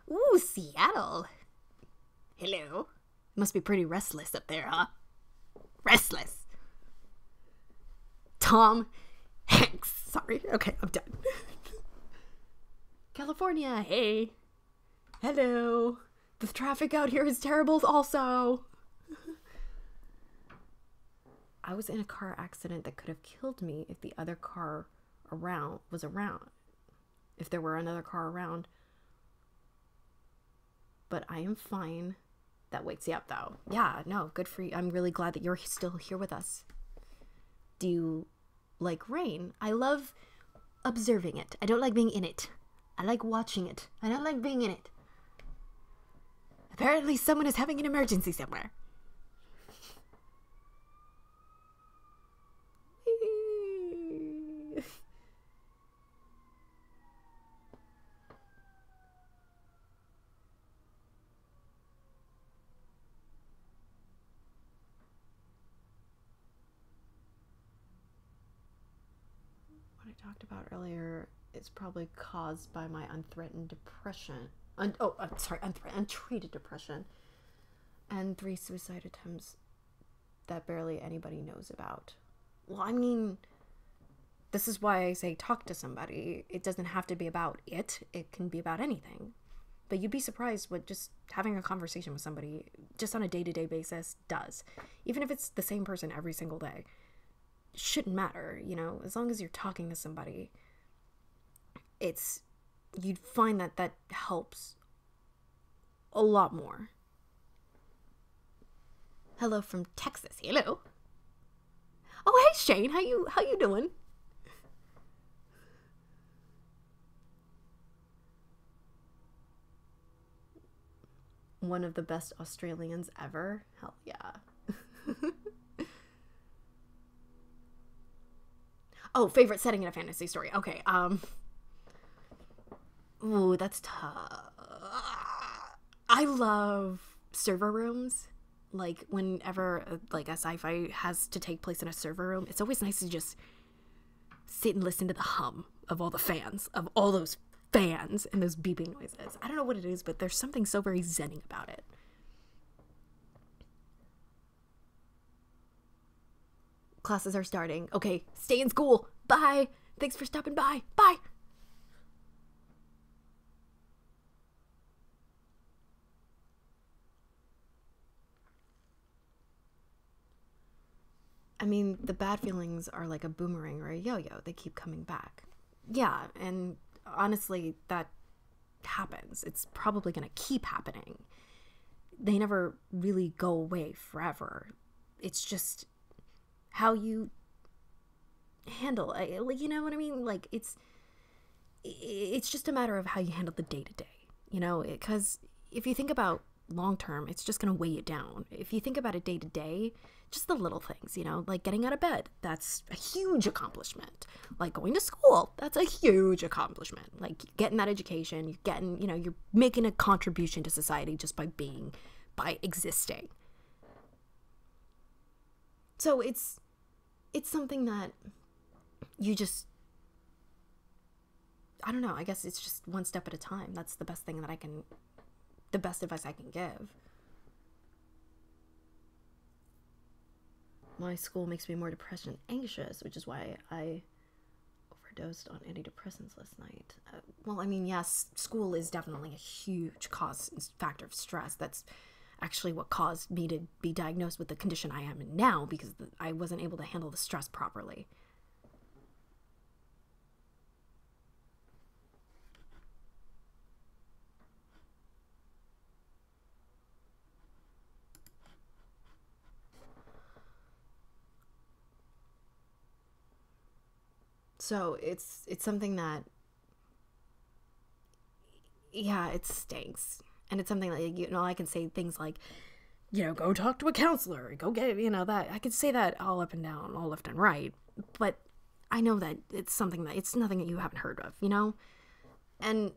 Ooh, Seattle. Hello. Must be pretty restless up there, huh? Restless. Tom Hanks. Sorry. Okay, I'm done. California. Hey. Hello. The traffic out here is terrible also. I was in a car accident that could have killed me if the other car was around. If there were another car around. But I am fine. That wakes you up, though. Yeah, no, good for you. I'm really glad that you're still here with us. Do you like rain? I love observing it. I don't like being in it. I like watching it. I don't like being in it. Apparently someone is having an emergency somewhere. Talked about earlier is probably caused by my unthreatened depression. Untreated depression. And 3 suicide attempts that barely anybody knows about. Well, I mean, this is why I say talk to somebody. It doesn't have to be about it. It can be about anything. But you'd be surprised what just having a conversation with somebody just on a day-to-day basis does. Even if it's the same person every single day. Shouldn't matter, you know, as long as you're talking to somebody, you'd find that helps a lot more. Hello from Texas. Hello. Oh, hey Shane, how you doing? One of the best Australians ever. Hell yeah. Oh, favorite setting in a fantasy story. Okay, ooh, that's tough. I love server rooms. Like, whenever, like, a sci-fi has to take place in a server room, it's always nice to just sit and listen to the hum of all the fans, of all those fans and those beeping noises. I don't know what it is, but there's something so very zenning about it. Classes are starting. Okay, stay in school. Bye. Thanks for stopping by. Bye. I mean, the bad feelings are like a boomerang or a yo-yo. They keep coming back. Yeah, and honestly, that happens. It's probably going to keep happening. They never really go away forever. It's just how you handle it. You know what I mean? Like, it's just a matter of how you handle the day-to-day, you know? Because if you think about long-term, it's just going to weigh you down. If you think about it day-to-day, just the little things, you know? Like getting out of bed, that's a huge accomplishment. Like going to school, that's a huge accomplishment. Like getting that education, you're getting, you know, you're making a contribution to society just by existing. So it's something that you just, I don't know, I guess it's just one step at a time. That's the best thing that the best advice I can give. My school makes me more depressed and anxious, which is why I overdosed on antidepressants last night. Well, I mean, yes, school is definitely a huge cause and factor of stress. That's actually what caused me to be diagnosed with the condition I am in now, because I wasn't able to handle the stress properly. So it's something that, yeah, it stinks. And it's something that, you know, I can say things like, you know, go talk to a counselor, go get, you know, that. I could say that all up and down, all left and right. But I know that it's something that, it's nothing that you haven't heard of, you know? And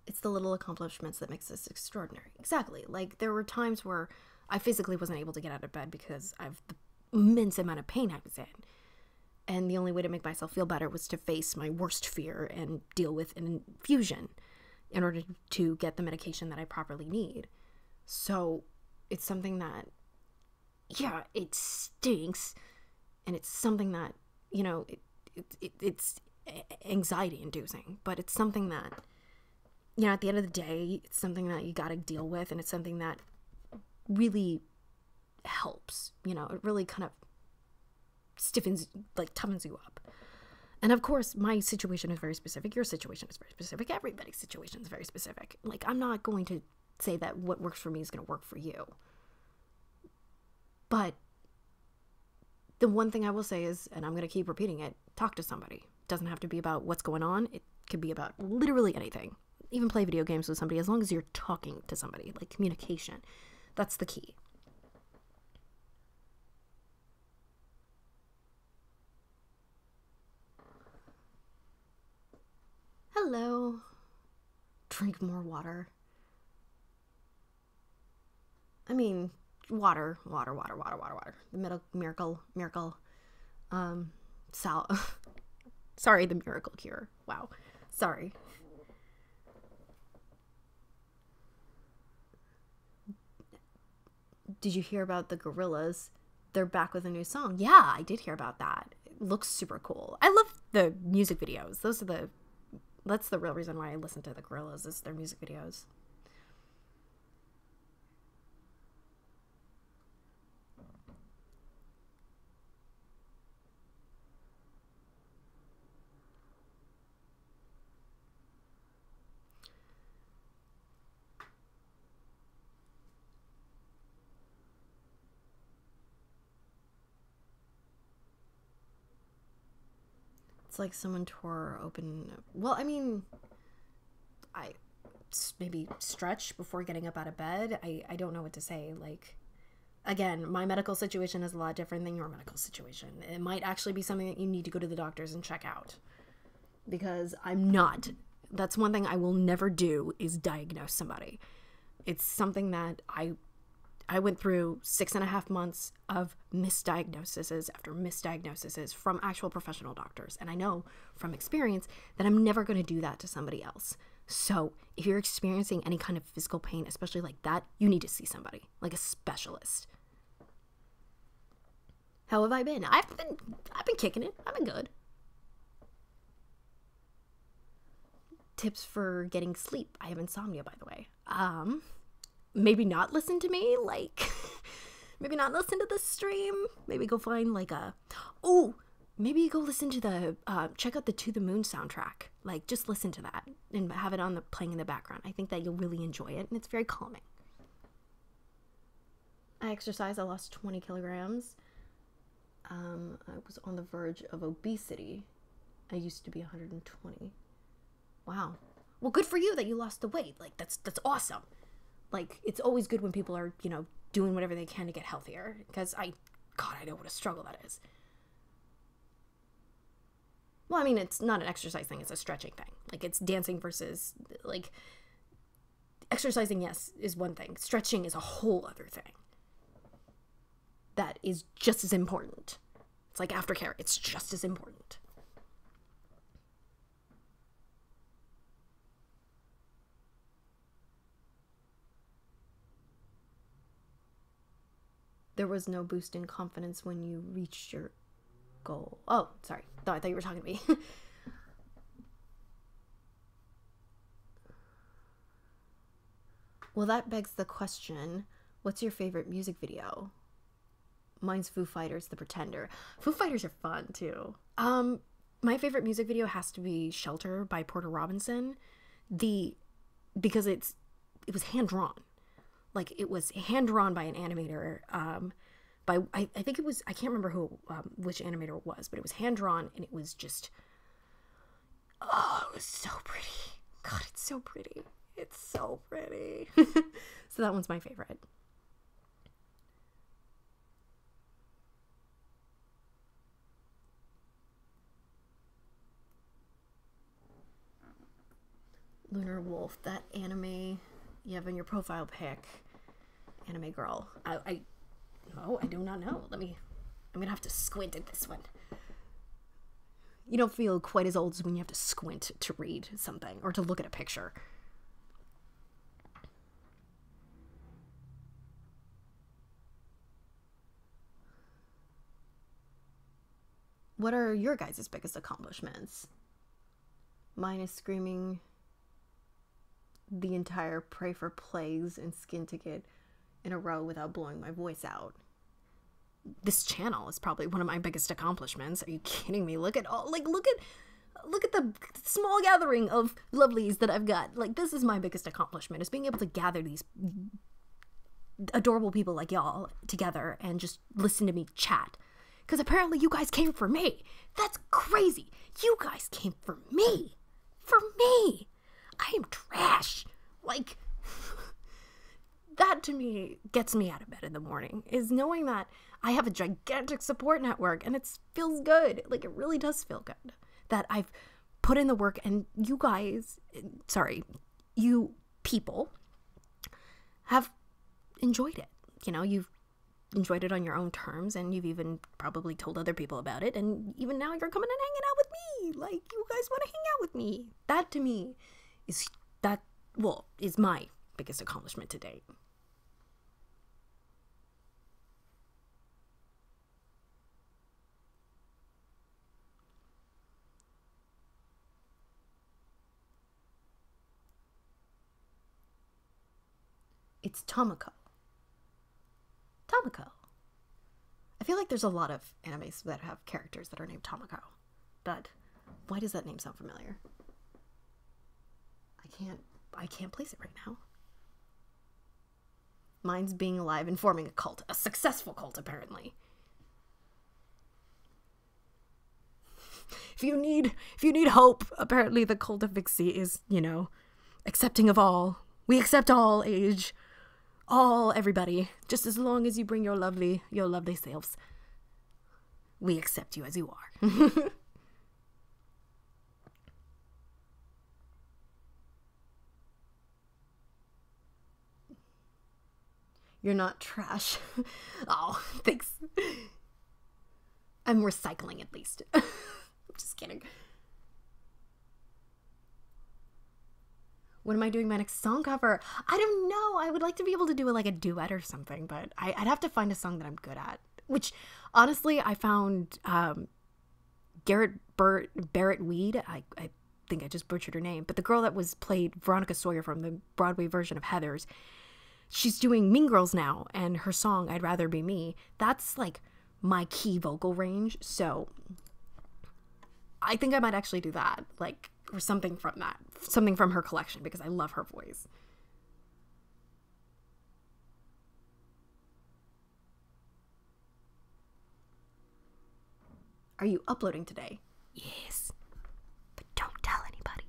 it's the little accomplishments that makes this extraordinary. Exactly. Like, there were times where I physically wasn't able to get out of bed because of the immense amount of pain I was in. And the only way to make myself feel better was to face my worst fear and deal with an infusion in order to get the medication that I properly need. So it's something that, yeah, it stinks. And it's something that, you know, it's anxiety inducing. But it's something that, you know, at the end of the day, it's something that you got to deal with. And it's something that really helps. You know, it really kind of toughens you up. And of course, my situation is very specific. Your situation is very specific. Everybody's situation is very specific. Like, I'm not going to say that what works for me is going to work for you. But the one thing I will say is, and I'm going to keep repeating it, talk to somebody. It doesn't have to be about what's going on. It could be about literally anything. Even play video games with somebody, as long as you're talking to somebody, like communication. That's the key. Hello. Drink more water. I mean, water. The miracle. Sorry, the miracle cure. Wow. Sorry. Did you hear about the Gorillas? They're back with a new song. Yeah, I did hear about that. It looks super cool. I love the music videos. That's the real reason why I listen to the Gorillas, is their music videos. It's like someone tore open. Well, I mean, I maybe stretch before getting up out of bed. I don't know what to say. Like, again, my medical situation is a lot different than your medical situation. It might actually be something that you need to go to the doctors and check out. Because I'm not. That's one thing I will never do, is diagnose somebody. It's something that I went through 6.5 months of misdiagnoses after misdiagnoses from actual professional doctors. And I know from experience that I'm never going to do that to somebody else. So if you're experiencing any kind of physical pain, especially like that, you need to see somebody, like a specialist. How have I been? I've been kicking it. I've been good. Tips for getting sleep. I have insomnia, by the way. Maybe not listen to me, like, maybe not listen to this stream. Maybe go find maybe go listen to check out the To the Moon soundtrack. Like, just listen to that and have it playing in the background. I think that you'll really enjoy it, and it's very calming. I exercise. I lost 20 kilograms. I was on the verge of obesity. I used to be 120. Wow. Well, good for you that you lost the weight. Like, that's awesome. Like, it's always good when people are, you know, doing whatever they can to get healthier. Because I know what a struggle that is. Well, I mean, it's not an exercise thing, it's a stretching thing. Like, it's dancing versus, like, exercising, yes, is one thing. Stretching is a whole other thing. That is just as important. It's like aftercare, it's just as important. There was no boost in confidence when you reached your goal. Oh, sorry. No, I thought you were talking to me. Well, that begs the question, what's your favorite music video? Mine's Foo Fighters, The Pretender. Foo Fighters are fun, too. My favorite music video has to be Shelter by Porter Robinson. Because it was hand-drawn. Like, it was hand-drawn by an animator. I think it was, I can't remember which animator it was, but it was hand-drawn, and it was just, oh, it was so pretty. God, it's so pretty. It's so pretty. So that one's my favorite. Lunar Wolf, that anime you have in your profile pic. Anime girl. I do not know. I'm gonna have to squint at this one. You don't feel quite as old as when you have to squint to read something or to look at a picture. What are your guys' biggest accomplishments? Mine is screaming the entire Pray for Plagues and Skin Ticket in a row without blowing my voice out. This channel is probably one of my biggest accomplishments. Are you kidding me? Look at the small gathering of lovelies that I've got. Like, this is my biggest accomplishment, is being able to gather these adorable people like y'all together and just listen to me chat. Because apparently you guys came for me. That's crazy. You guys came for me. For me. I am trash. Like, that to me gets me out of bed in the morning, is knowing that I have a gigantic support network, and it feels good. Like, it really does feel good that I've put in the work, and you guys, you people have enjoyed it. You know, you've enjoyed it on your own terms, and you've even probably told other people about it, and even now you're coming and hanging out with me. Like, you guys want to hang out with me. That to me is my biggest accomplishment to date. It's Tomoko. Tomoko. I feel like there's a lot of animes that have characters that are named Tomoko, but why does that name sound familiar? I can't place it right now. Mine's being alive and forming a cult. A successful cult, apparently. If you need hope, apparently the cult of Vixie is, accepting of all. We accept all age, everybody. Just as long as you bring your lovely selves. We accept you as you are. You're not trash. Oh, thanks. I'm recycling, at least. I'm just kidding. When am I doing my next song cover? I don't know. I would like to be able to do a duet or something, but I'd have to find a song that I'm good at. Which, honestly, I found Barrett Weed. I think I just butchered her name. But the girl that played Veronica Sawyer from the Broadway version of Heathers, she's doing Mean Girls now, and her song, I'd Rather Be Me, that's, my key vocal range, so I think I might actually do that, or something from her collection, because I love her voice. Are you uploading today? Yes, but don't tell anybody.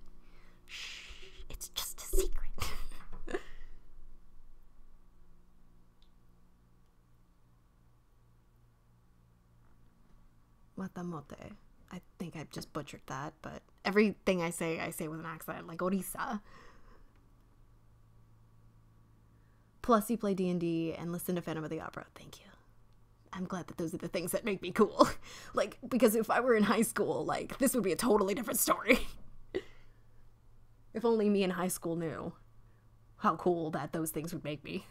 Shh, it's just a secret. Matamote. I think I just butchered that, but everything I say with an accent, like Orisa. Plus, you play D&D and listen to Phantom of the Opera. Thank you. I'm glad that those are the things that make me cool. Like, because if I were in high school, like, this would be a totally different story. If only me in high school knew how cool that those things would make me.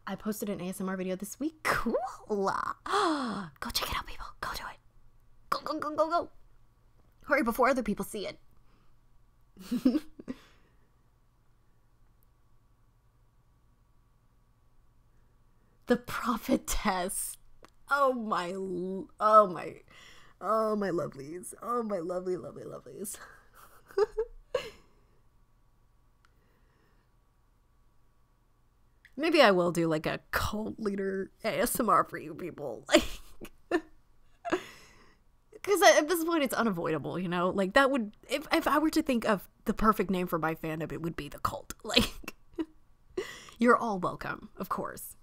I posted an ASMR video this week. Cool. Go check it out, people. Go do it. Go, go, go, go, go. Hurry before other people see it. The prophetess. Oh my lovelies. Oh my lovely, lovely, lovelies. Maybe I will do like a cult leader ASMR for you people. Like, because at this point it's unavoidable, you know? Like that would, if I were to think of the perfect name for my fandom, it would be the cult. Like, you're all welcome, of course.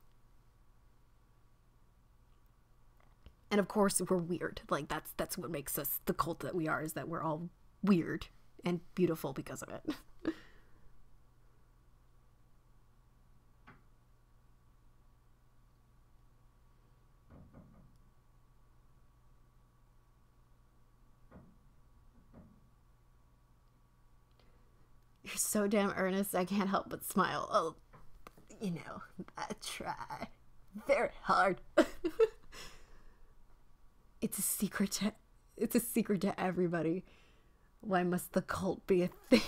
And of course, we're weird. Like, that's what makes us the cult that we are, is that we're all weird and beautiful because of it. You're so damn earnest, I can't help but smile. Oh, you know, I try very hard. It's a secret to everybody. Why must the cult be a thing?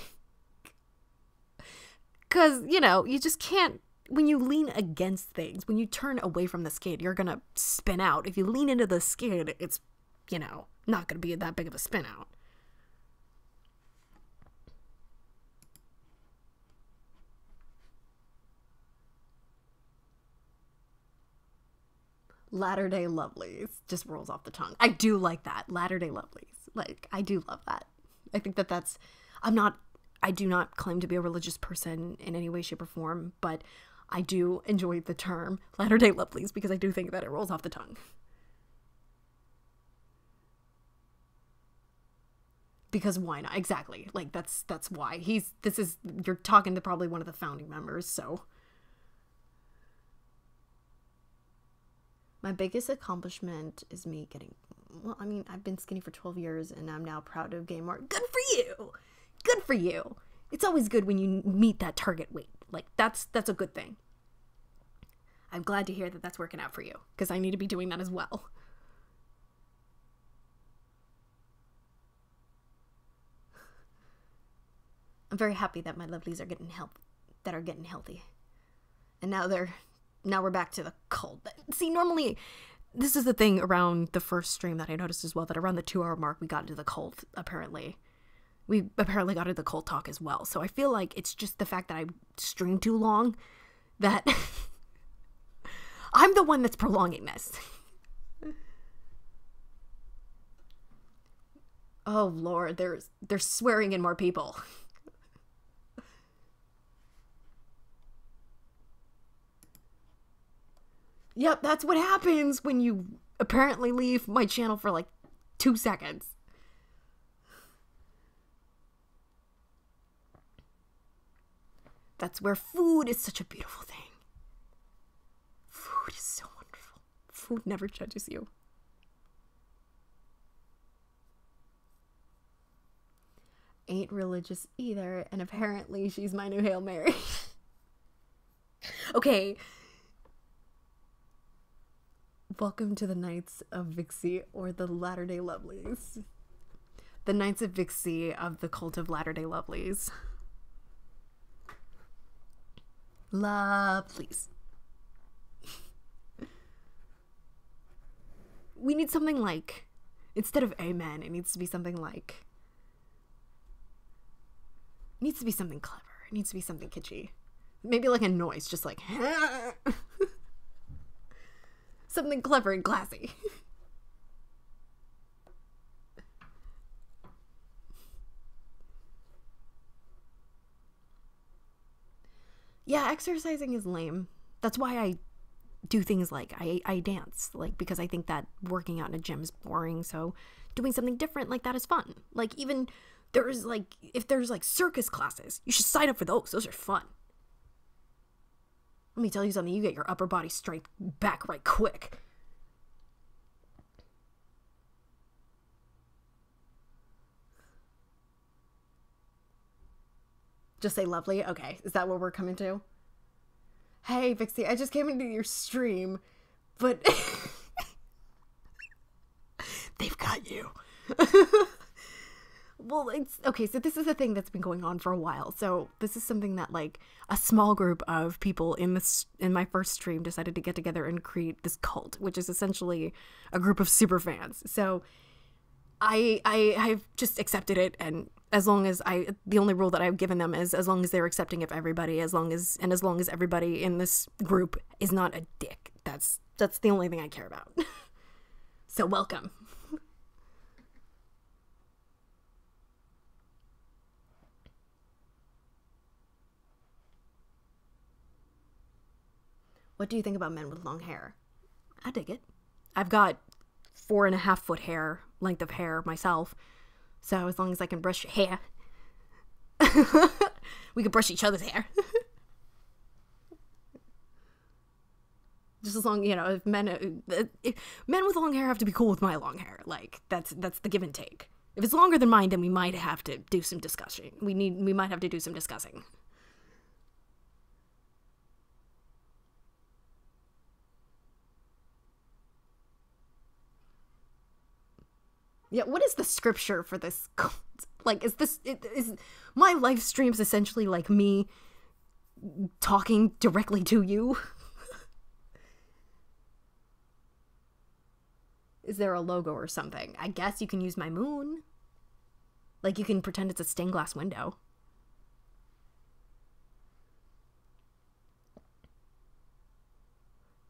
Because, you know, you just can't, when you lean against things, when you turn away from the skid, you're gonna spin out. If you lean into the skid, it's, you know, not gonna be that big of a spin out. Latter-day Lovelies just rolls off the tongue. I do like that. Latter-day Lovelies. Like, I do love that. I think that that's, I do not claim to be a religious person in any way, shape, or form, but I do enjoy the term Latter-day Lovelies because I do think that it rolls off the tongue. Because why not? Exactly. Like, that's why. You're talking to probably one of the founding members, so. My biggest accomplishment is me getting, well, I mean, I've been skinny for 12 years and I'm now proud to have gained more. Good for you. Good for you. It's always good when you meet that target weight. Like, that's a good thing. I'm glad to hear that that's working out for you because I need to be doing that as well. I'm very happy that my lovelies are getting healthy. And now we're back to the cult. See, normally, this is the thing around the first stream that I noticed as well, that around the 2-hour mark, we got into the cult, apparently. We apparently got into the cult talk as well. So I feel like it's just the fact that I streamed too long that I'm the one that's prolonging this. Oh, Lord, they're swearing in more people. Yep, that's what happens when you apparently leave my channel for like 2 seconds. That's where food is such a beautiful thing. Food is so wonderful. Food never judges you. Ain't religious either, and apparently she's my new Hail Mary. Okay. Welcome to the Knights of Vixie, or the Latter-day Lovelies. The Knights of Vixie of the Cult of Latter-day Lovelies. Lovelies. We need something like, instead of amen, it needs to be something like, it needs to be something clever. It needs to be something kitschy. Maybe like a noise, just like, something clever and classy. Yeah, exercising is lame. That's why do things like I dance, like, because I think that working out in a gym is boring. So doing something different like that is fun. Like, even there's like, if there's like circus classes, you should sign up for those. Those are fun. Let me tell you something, you get your upper body strength back right quick. Just say lovely. Okay, is that what we're coming to? Hey, Vixie, I just came into your stream, but they've got you. Well, it's okay. So this is a thing that's been going on for a while. So this is something that like a small group of people in my first stream decided to get together and create this cult, which is essentially a group of super fans. So I've just accepted it, and as long as the only rule that I've given them is as long as they're accepting of everybody, as long as everybody in this group is not a dick. That's the only thing I care about. So welcome. What do you think about men with long hair? I dig it. I've got 4.5 foot length of hair myself. So as long as I can brush your hair, we can brush each other's hair. Just as long, if men with long hair have to be cool with my long hair. Like, that's the give and take. If it's longer than mine, then we might have to do some discussing. We might have to do some discussing. Yeah, what is the scripture for this cult? Like, is my live streams essentially like me talking directly to you? Is there a logo or something? I guess you can use my moon. Like, you can pretend it's a stained glass window.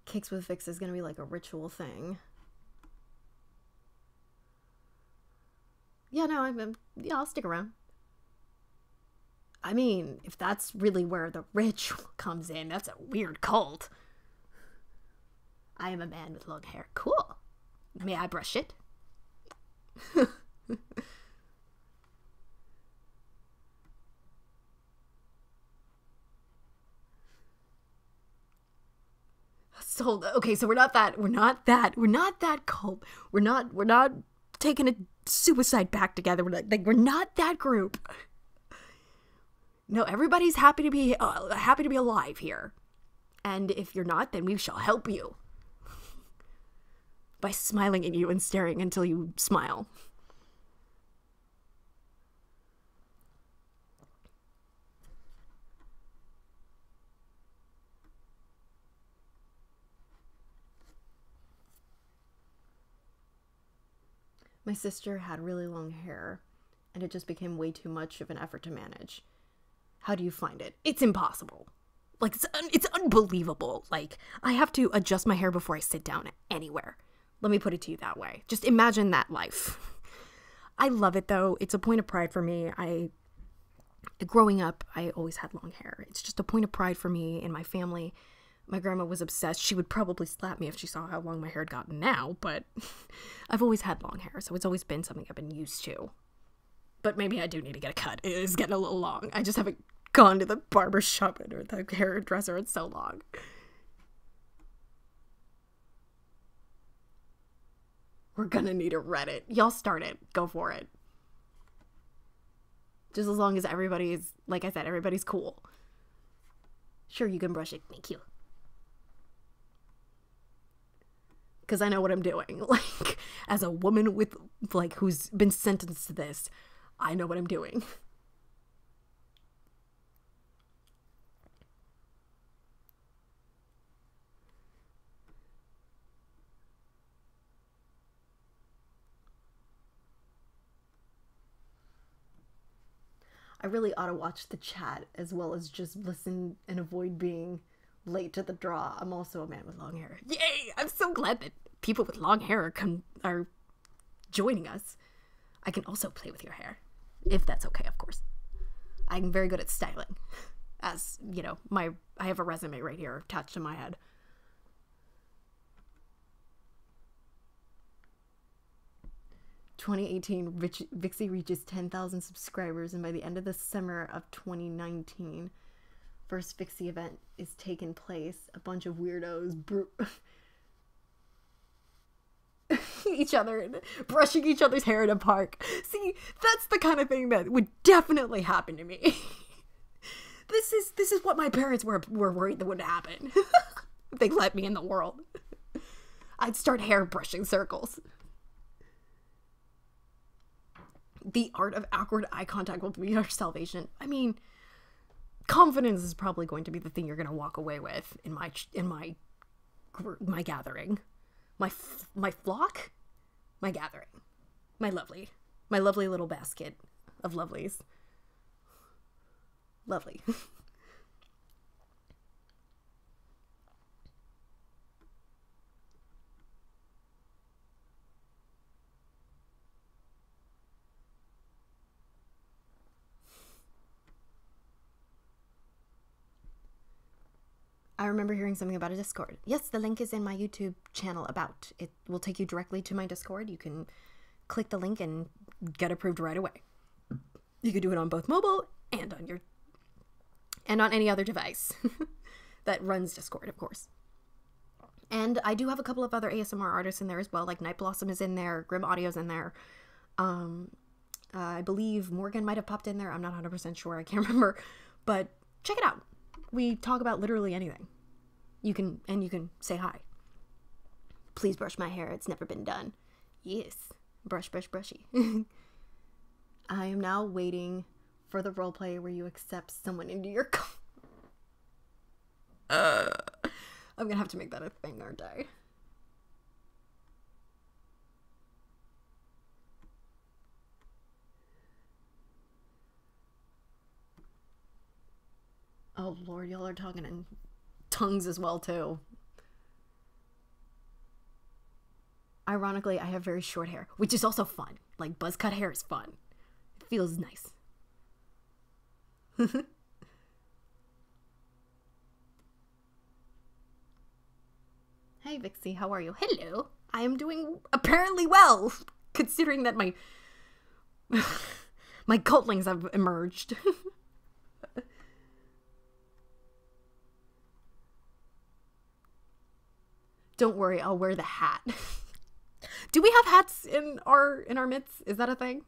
Cakes with Vix is gonna be like a ritual thing. Yeah, no, I'll stick around. I mean, if that's really where the ritual comes in, that's a weird cult. I am a man with long hair. Cool. May I brush it? So, okay, so we're not that cult. We're not taking a suicide pact together. We're not that group. No, everybody's happy to be alive here. And if you're not, then we shall help you. By smiling at you and staring until you smile. My sister had really long hair, and it just became way too much of an effort to manage. How do you find it? It's impossible. Like, it's unbelievable. Like, I have to adjust my hair before I sit down anywhere. Let me put it to you that way. Just imagine that life. I love it, though. It's a point of pride for me. Growing up, I always had long hair. It's just a point of pride for me and my family. My grandma was obsessed. She would probably slap me if she saw how long my hair had gotten now, but I've always had long hair, so it's always been something I've been used to. But maybe I do need to get a cut. It is getting a little long. I just haven't gone to the barber shop or the hairdresser in so long. We're gonna need a Reddit. Y'all start it. Go for it. Just as long as everybody's, like I said, everybody's cool. Sure, you can brush it. Thank you. Because I know what I'm doing. Like, as a woman with, like, who's been sentenced to this, I know what I'm doing. I really ought to watch the chat as well as just listen and avoid being late to the draw. I'm also a man with long hair. Yay! I'm so glad that people with long hair are joining us. I can also play with your hair, if that's okay, of course. I'm very good at styling. As, you know, I have a resume right here attached to my head. 2018, Vixie reaches 10,000 subscribers, and by the end of the summer of 2019, first Vixie event is taking place. A bunch of weirdos each other, brushing each other's hair in a park. See, that's the kind of thing that would definitely happen to me. This is what my parents were worried that would happen. If they let me in the world. I'd start hair brushing circles. The art of awkward eye contact will be our salvation. I mean, confidence is probably going to be the thing you're going to walk away with in my gathering. My flock? My gathering. My lovely little basket of lovelies. Lovely. I remember hearing something about a Discord. Yes, the link is in my YouTube channel about. It will take you directly to my Discord. You can click the link and get approved right away. You can do it on both mobile and on any other device that runs Discord, of course. And I do have a couple of other ASMR artists in there as well, like Night Blossom is in there, Grim Audio's in there. I believe Morgan might have popped in there. I'm not 100% sure. I can't remember. But check it out. We talk about literally anything. You can say hi. Please brush my hair. It's never been done. Yes. Brush, brush, brushy. I am now waiting for the roleplay where you accept someone into your I'm gonna have to make that a thing, aren't I? Oh Lord, y'all are talking in tongues as well too. Ironically, I have very short hair, which is also fun. Like, buzz cut hair is fun. It feels nice. Hey Vixie, how are you? Hello. I am doing apparently well, considering that my my cultlings have emerged. Don't worry, I'll wear the hat. Do we have hats in our midst? Is that a thing?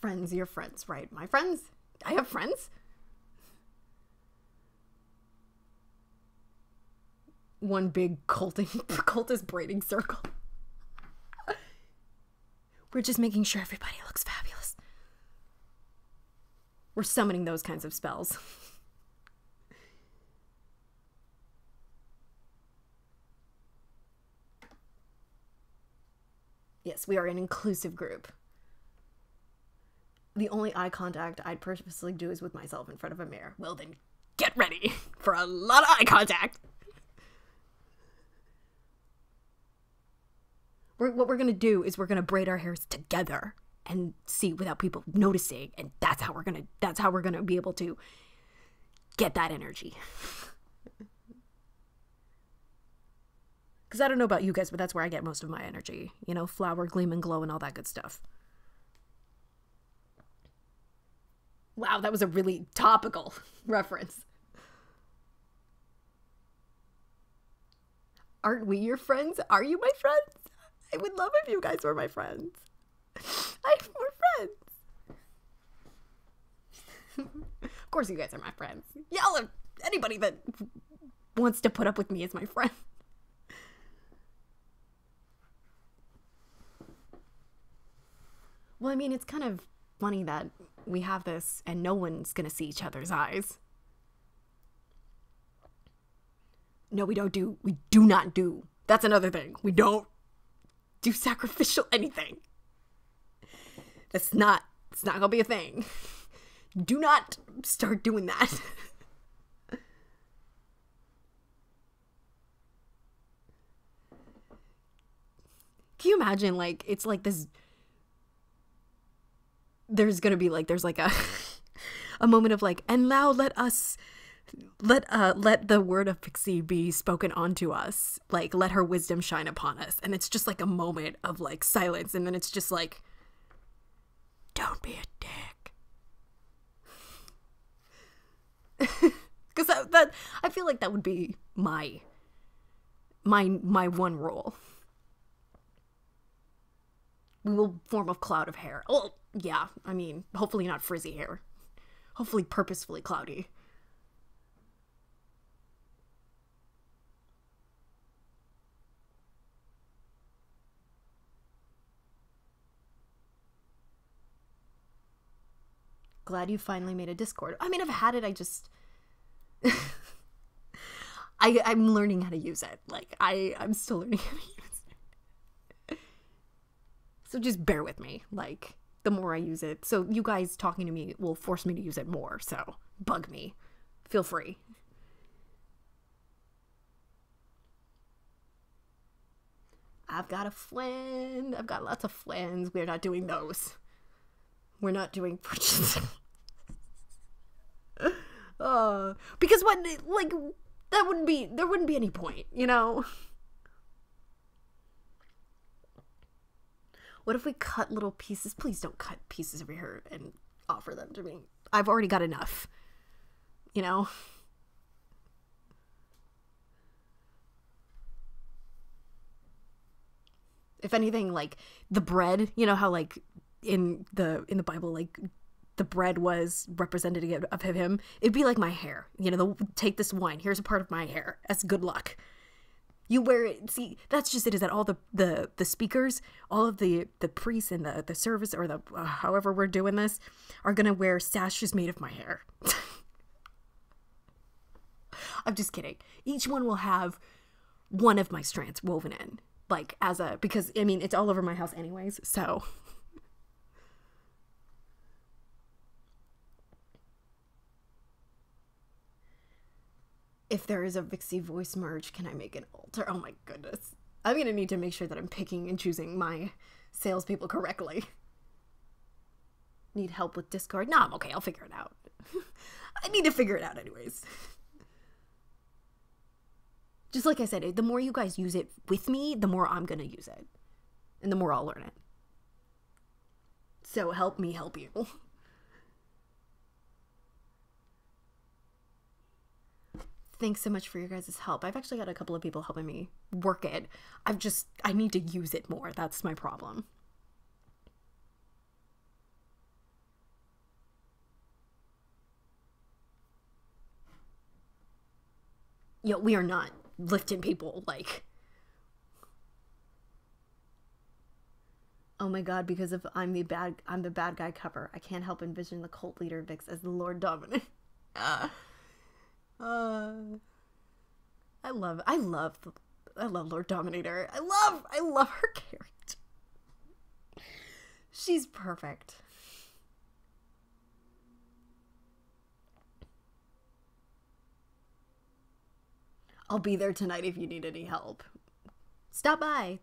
Friends, your friends, right? My friends? I have friends? One big cultist braiding circle. We're just making sure everybody looks fabulous. We're summoning those kinds of spells. Yes, we are an inclusive group. The only eye contact I'd purposely do is with myself in front of a mirror. Well then, get ready for a lot of eye contact. What we're gonna do is we're gonna braid our hairs together and see without people noticing, and that's how we're gonna be able to get that energy. Because I don't know about you guys, but that's where I get most of my energy. You know, flower, gleam, and glow, and all that good stuff. Wow, that was a really topical reference. Aren't we your friends? Are you my friends? I would love if you guys were my friends. We're friends. Of course you guys are my friends. Y'all are, anybody that wants to put up with me is my friend. Well, I mean, it's kind of funny that we have this and no one's gonna see each other's eyes. No, we do not do. That's another thing. We don't do sacrificial anything. It's not gonna be a thing. Do not start doing that. Can you imagine, like, it's like this, there's gonna be like, there's like a moment of like, and now let us let the word of Vixie be spoken onto us. Like, let her wisdom shine upon us. And it's just like a moment of like silence, and then it's just like, don't be a dick. Because that I feel like that would be my one rule. We will form a cloud of hair. Oh, yeah. I mean, hopefully not frizzy hair. Hopefully purposefully cloudy. Glad you finally made a Discord. I mean, I've had it, I just... I'm learning how to use it. Like, I'm still learning how to use it. So just bear with me. Like, the more I use it. So you guys talking to me will force me to use it more. So bug me. Feel free. I've got a flan. I've got lots of flans. We're not doing those. We're not doing purchases. Because what, like, there wouldn't be any point, you know? What if we cut little pieces? Please don't cut pieces over here and offer them to me. I've already got enough, you know? If anything, like, the bread, you know how, like, in the Bible, like, the bread was representative of him, it'd be like my hair. You know, take this wine, here's a part of my hair. That's good luck. You wear it. See, that's just it, is that all the speakers, all of the priests and the service, or the however we're doing this, are gonna wear sashes made of my hair. I'm just kidding. Each one will have one of my strands woven in, like, because I mean, it's all over my house anyways, so. If there is a Vixie Voice merge, can I make an altar? Oh my goodness. I'm gonna need to make sure that I'm picking and choosing my salespeople correctly. Need help with Discord? No, I'm okay. I'll figure it out. I need to figure it out anyways. Just like I said, the more you guys use it with me, the more I'm gonna use it. And the more I'll learn it. So help me help you. Thanks so much for your guys' help. I've actually got a couple of people helping me work it. I need to use it more. That's my problem. Yo, we are not lifting people, like... Oh my god, because of I'm the bad guy cover, I can't help envision the cult leader Vix as the Lord Dominant. I love Lord Dominator. I love her character. She's perfect. I'll be there tonight if you need any help. Stop by.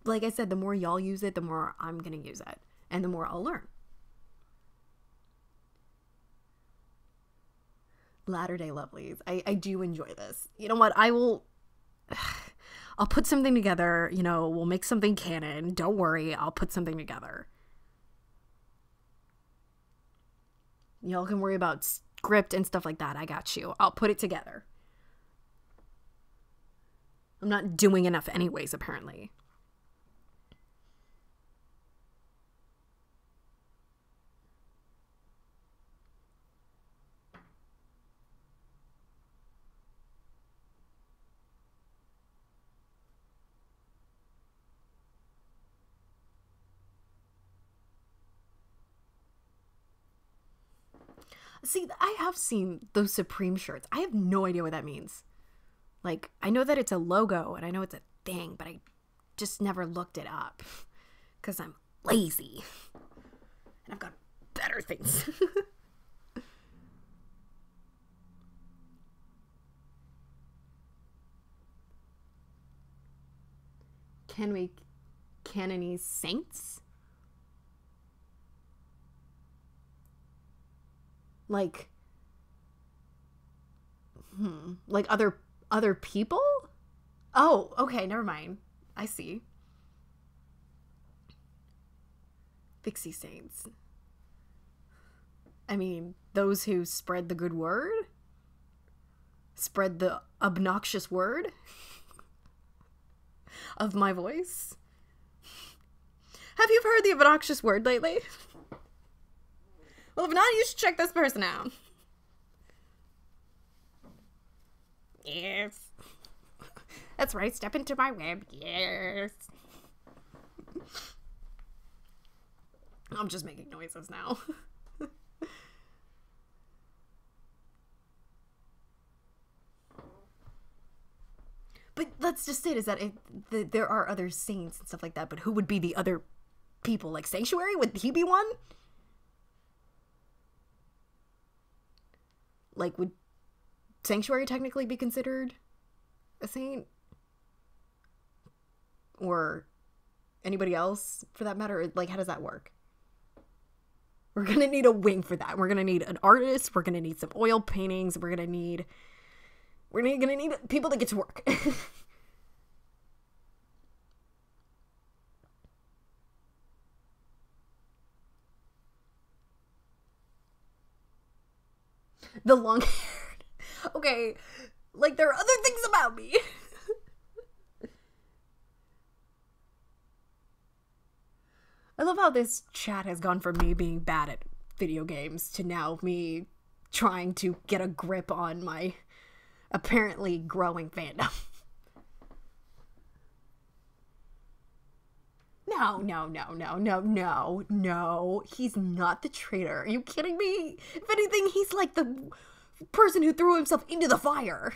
Like I said, the more y'all use it, the more I'm gonna use it. And the more I'll learn. Latter-day Lovelies. I do enjoy this. You know what? I'll put something together. You know, we'll make something canon. Don't worry. I'll put something together. Y'all can worry about script and stuff like that. I got you. I'll put it together. I'm not doing enough anyways, apparently. See, I have seen those Supreme shirts. I have no idea what that means. Like, I know that it's a logo and I know it's a thing, but I just never looked it up because I'm lazy and I've got better things. Can we canonize saints? Like, Like other people? Oh, okay, never mind. I see. Vixie saints. I mean, those who spread the good word? Spread the obnoxious word of my voice? Have you heard the obnoxious word lately? Well, if not, you should check this person out. Yes. That's right, step into my web. Yes. I'm just making noises now. But let's just say is that there are other saints and stuff like that, but who would be the other people? Like Sanctuary? Would he be one? Like, would Sanctuary technically be considered a saint? Or anybody else, for that matter? Like, how does that work? We're gonna need a wing for that. We're gonna need an artist. We're gonna need some oil paintings. We're gonna need people to get to work. The long haired. Okay, like there are other things about me. I love how this chat has gone from me being bad at video games to now me trying to get a grip on my apparently growing fandom. No. He's not the traitor. Are you kidding me? If anything, he's like the person who threw himself into the fire.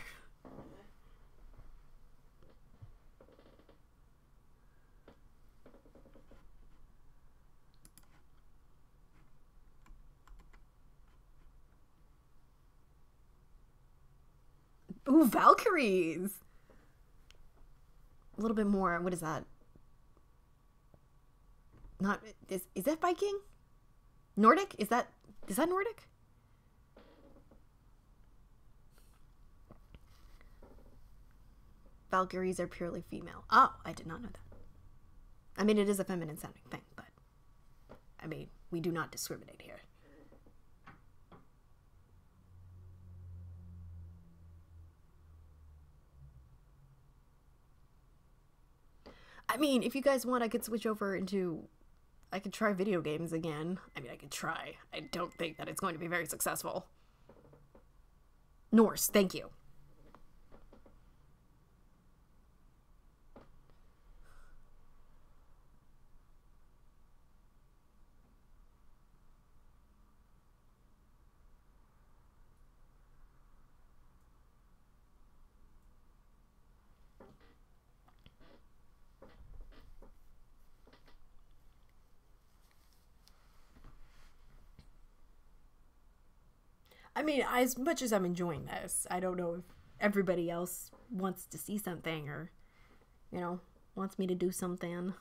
Ooh, Valkyries! A little bit more. What is that? Not is that Viking? Nordic? Is that Nordic? Valkyries are purely female. Oh, I did not know that. I mean, it is a feminine sounding thing, but I mean, we do not discriminate here. I mean, if you guys want, I could switch over into... I could try video games again. I mean, I could try. I don't think that it's going to be very successful. Norse, thank you. I mean, as much as I'm enjoying this, I don't know if everybody else wants to see something or, you know, wants me to do something.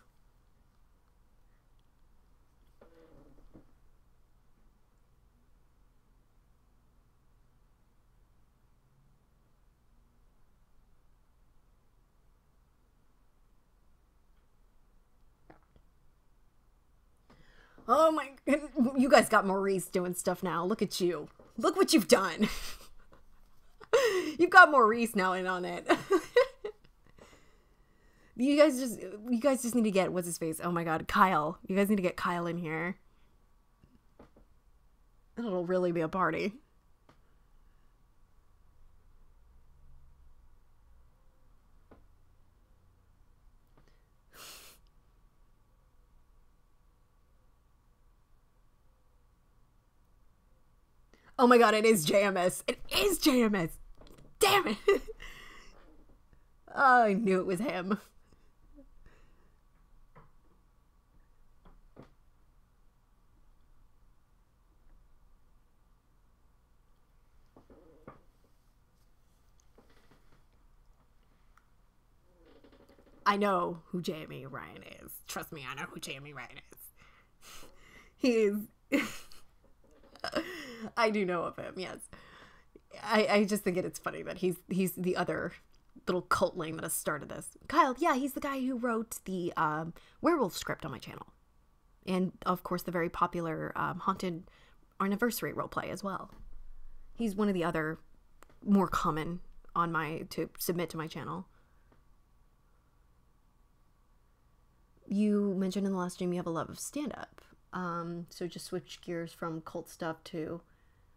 Oh my, you guys got Maurice doing stuff now. Look at you. Look what you've done. You've got Maurice now in on it. You guys just need to get, what's his face? Oh my god, Kyle. You guys need to get Kyle in here. It'll really be a party. Oh my god, it is JMS. It is JMS. Damn it. Oh, I knew it was him. I know who Jamie Ryan is. Trust me, I know who Jamie Ryan is. He is... I do know of him, yes. I just think it's funny that he's the other little cultling that has started this. Kyle, yeah, he's the guy who wrote the werewolf script on my channel. And, of course, the very popular Haunted Anniversary roleplay as well. He's one of the other more common to submit to my channel. You mentioned in the last stream you have a love of stand-up. So just switch gears from cult stuff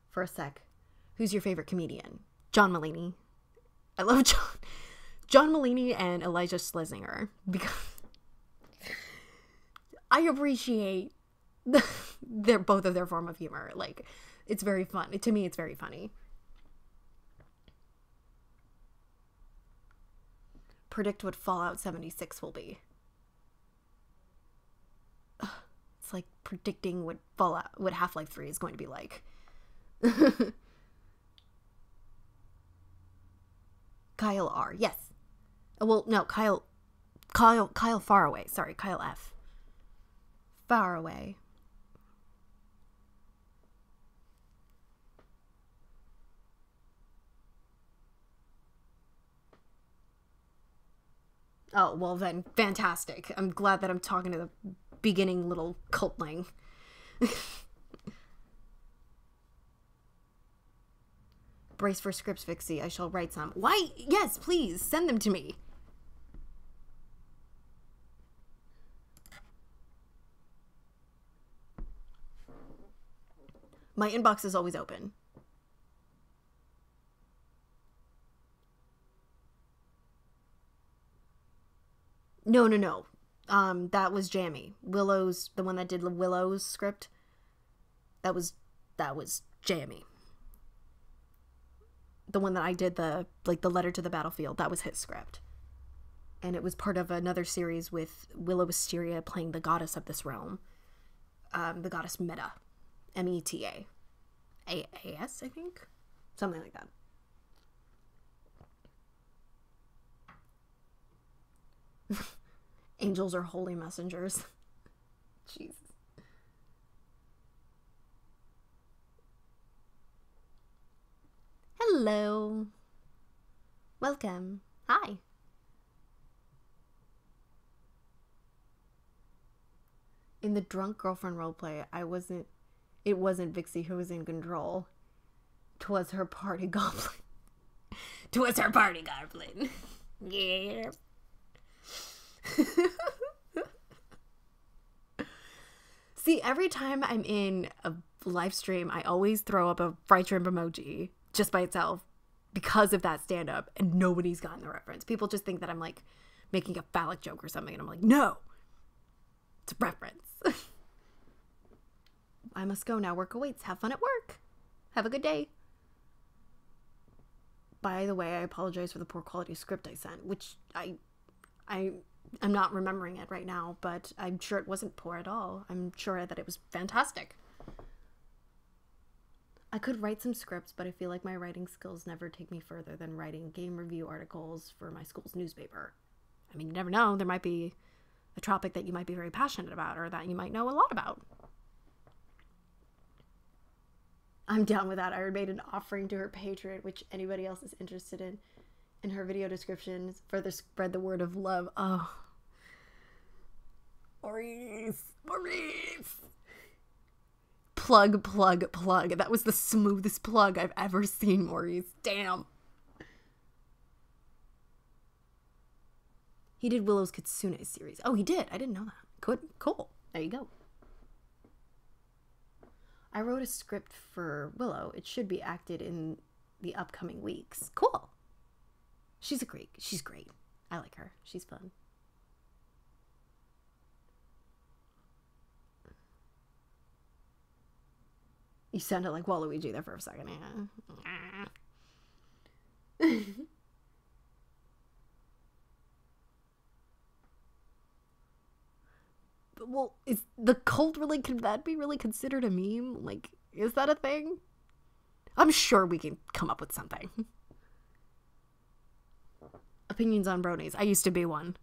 for a sec. Who's your favorite comedian? John Mulaney. I love John Mulaney and Elijah Schlesinger because I appreciate both of their form of humor. Like, it's very fun. To me, it's very funny. Predict what Fallout 76 will be. It's like predicting what Half-Life 3 is going to be like. Kyle R. Yes. Well, no, Kyle Faraway. Sorry, Kyle F. Faraway. Oh, well then, fantastic. I'm glad that I'm talking to the beginning little cultling. Brace for scripts, Vixie. I shall write some. Why? Yes, please. Send them to me. My inbox is always open. No. That was Jamie. Willow's, the one that did Willow's script. That was Jamie. The one that I did the letter to the battlefield, that was his script. And it was part of another series with Willow Wisteria playing the goddess of this realm. The goddess Meta. Meta. AAS, I think? Something like that. Angels are holy messengers. Jesus. Hello. Welcome. Hi. In the drunk girlfriend roleplay, it wasn't Vixie who was in control. 'Twas her party goblin. 'Twas her party goblin. Yeah. See, every time I'm in a live stream, I always throw up a fried shrimp emoji just by itself because of that stand-up, and nobody's gotten the reference. People just think that I'm like making a phallic joke or something, and I'm like, no, it's a reference. I must go now. Work awaits. Have fun at work. Have a good day. By the way, I apologize for the poor quality script I sent, which I'm not remembering it right now, but I'm sure it wasn't poor at all. I'm sure that it was fantastic. I could write some scripts, but I feel like my writing skills never take me further than writing game review articles for my school's newspaper. I mean, you never know. There might be a topic that you might be very passionate about or that you might know a lot about. I'm down with that. I made an offering to her Patreon, which anybody else is interested in her video descriptions, further spread the word of love. Oh. Maurice. Plug. That was the smoothest plug I've ever seen, Maurice. Damn. He did Willow's Kitsune series. Oh, he did. I didn't know that. Good. Cool. There you go. I wrote a script for Willow. It should be acted in the upcoming weeks. Cool. She's great. I like her. She's fun. You sounded like Waluigi there for a second. Yeah. Well, is the cult really, could that be really considered a meme? Like, is that a thing? I'm sure we can come up with something. Opinions on bronies. I used to be one.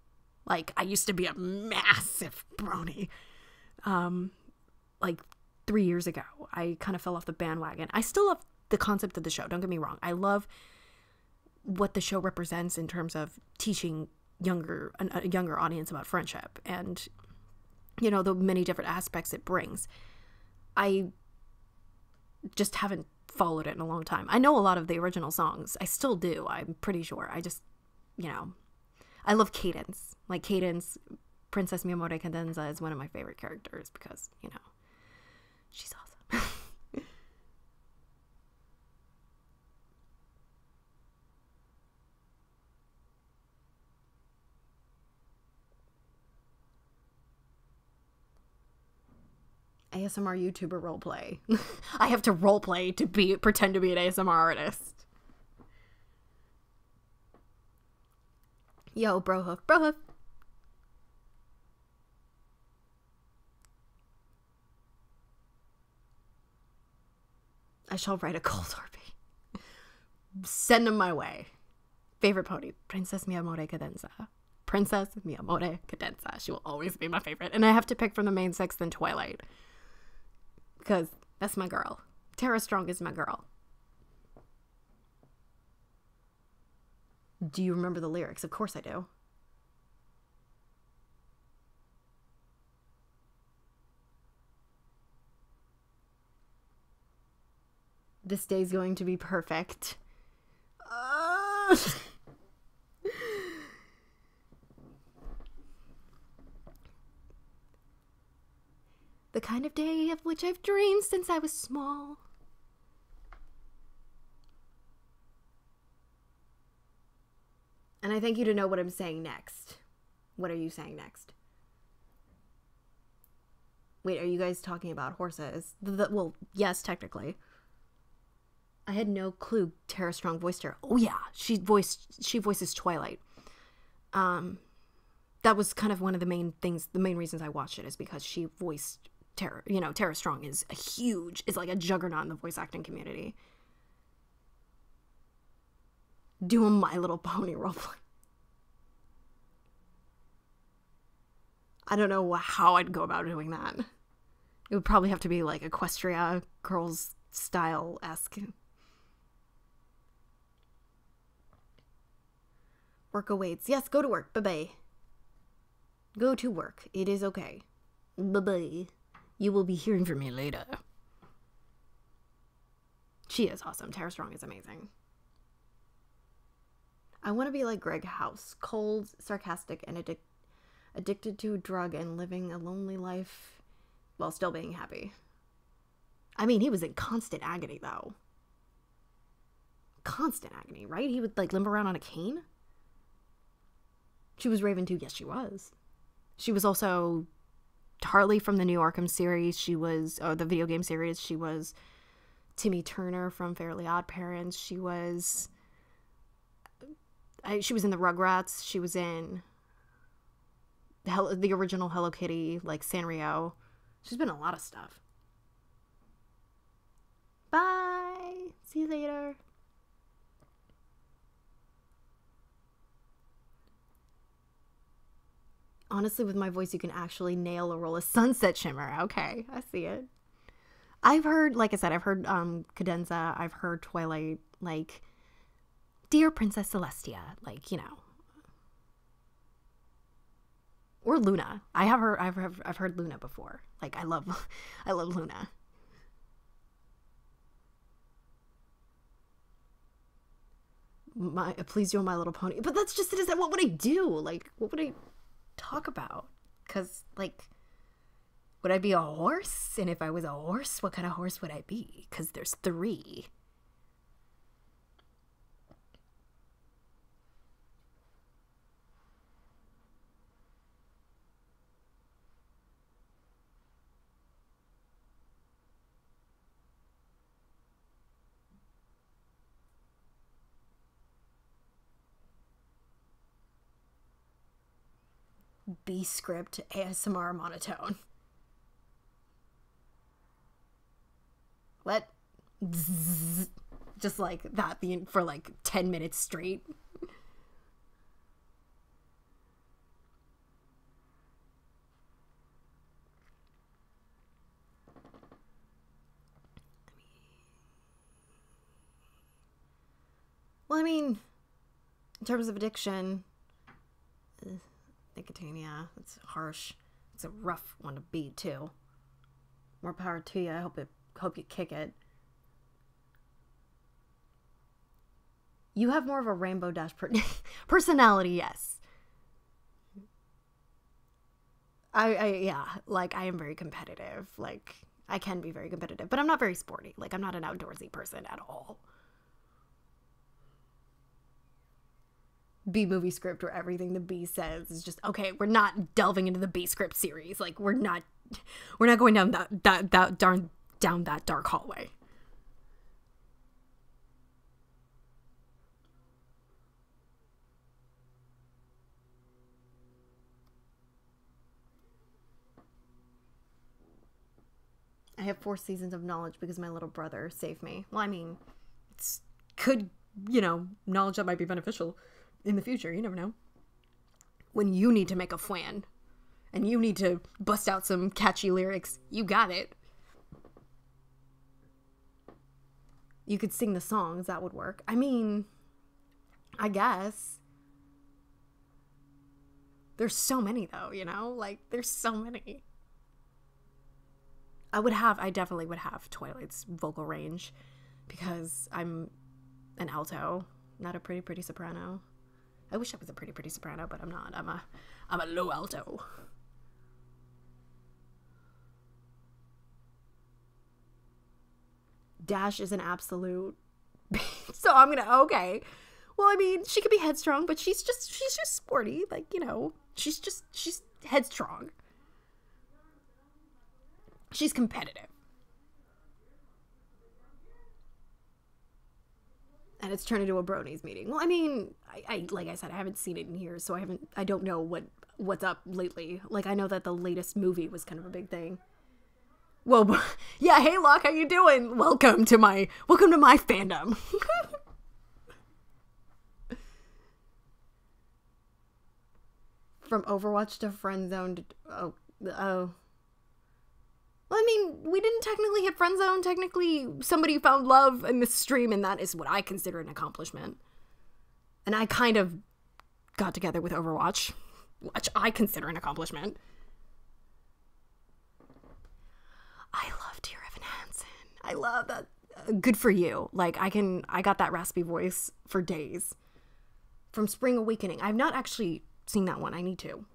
Like, I used to be a massive brony. Like 3 years ago, I kind of fell off the bandwagon. I still love the concept of the show. Don't get me wrong. I love what the show represents in terms of teaching a younger audience about friendship and, you know, the many different aspects it brings. I just haven't followed it in a long time. I know a lot of the original songs. I still do. I'm pretty sure. I just, you know, I love Cadence. Like Cadence, Princess Mi Amore Cadenza is one of my favorite characters because, you know, she's awesome. ASMR YouTuber roleplay. I have to roleplay to pretend to be an ASMR artist. Yo, Brohoof. Brohoof. I shall write a cold Orby. Send them my way. Favorite pony. Princess Mi Amore Cadenza. Princess Mi Amore Cadenza. She will always be my favorite. And I have to pick from the main six then Twilight. Because that's my girl. Tara Strong is my girl. Do you remember the lyrics? Of course I do. This day's going to be perfect. The kind of day of which I've dreamed since I was small. And I thank you to know what I'm saying next. What are you saying next? Wait, are you guys talking about horses? Well, yes, technically. I had no clue Tara Strong voiced her. Oh yeah, she voices Twilight. That was kind of one of the main reasons I watched it is because she voiced Tara. You know, Tara Strong is like a juggernaut in the voice acting community. Do a My Little Pony roleplay. I don't know how I'd go about doing that. It would probably have to be like Equestria Girls style-esque. Work awaits. Yes, go to work. Bye-bye. Go to work. It is okay. Bye-bye. You will be hearing from me later. She is awesome. Tara Strong is amazing. I want to be like Greg House. Cold, sarcastic, and addicted to a drug and living a lonely life while still being happy. I mean, he was in constant agony, though. Constant agony, right? He would, like, limp around on a cane? She was Raven too. Yes, she was. She was also Harley from the new Arkham series. She was, the video game series. She was Timmy Turner from Fairly Odd Parents. She was in the Rugrats. She was in the original Hello Kitty, like Sanrio. She's been in a lot of stuff. Bye. See you later. Honestly, with my voice, you can actually nail a roll of Sunset Shimmer. Okay, I see it. I've heard, like I said, I've heard Cadenza. I've heard Twilight, like Dear Princess Celestia, like, you know, or Luna. I've heard Luna before. Like, I love Luna. Please do My Little Pony. But that's just it. Is that what would I do? Like, what would I talk about? Because, like, would I be a horse? And if I was a horse, what kind of horse would I be? Because there's 3. B script ASMR monotone. What? Zzz. Just like that for like 10 minutes straight. Well, I mean, in terms of addiction, nicotine, yeah, it's harsh. It's a rough one to beat, too. More power to you. I hope you kick it. You have more of a Rainbow Dash personality, yes. Yeah, like, I am very competitive. Like, I can be very competitive, but I'm not very sporty. Like, I'm not an outdoorsy person at all. B movie script where everything the B says is just, okay, we're not delving into the B script series. Like, we're not going down that dark hallway. I have 4 seasons of knowledge because my little brother saved me. Well, I mean, it's could, knowledge that might be beneficial in the future. You never know. When you need to make a flan and you need to bust out some catchy lyrics, you got it. You could sing the songs. That would work. I mean, I guess. There's so many, though, Like, there's so many. I definitely would have Twilight's vocal range because I'm an alto, not a pretty soprano. I wish I was a pretty soprano, but I'm not. I'm a low alto. Dash is an absolute so I'm gonna okay. Well, I mean, she could be headstrong, but she's just sporty, like, she's headstrong. She's competitive. And it's turned into a bronies meeting. Well, I mean, I like I said, I haven't seen it in years, so I don't know what's up lately. Like, I know that the latest movie was kind of a big thing. Well, yeah, hey Locke, how you doing? Welcome to my fandom. From Overwatch to Friendzone to oh. Well, I mean, we didn't technically hit friend zone. Technically, somebody found love in this stream, and that is what I consider an accomplishment. And I kind of got together with Overwatch, which I consider an accomplishment. I love Dear Evan Hansen. I love that. Good for you. Like, I got that raspy voice for days. From Spring Awakening. I've not actually seen that one. I need to.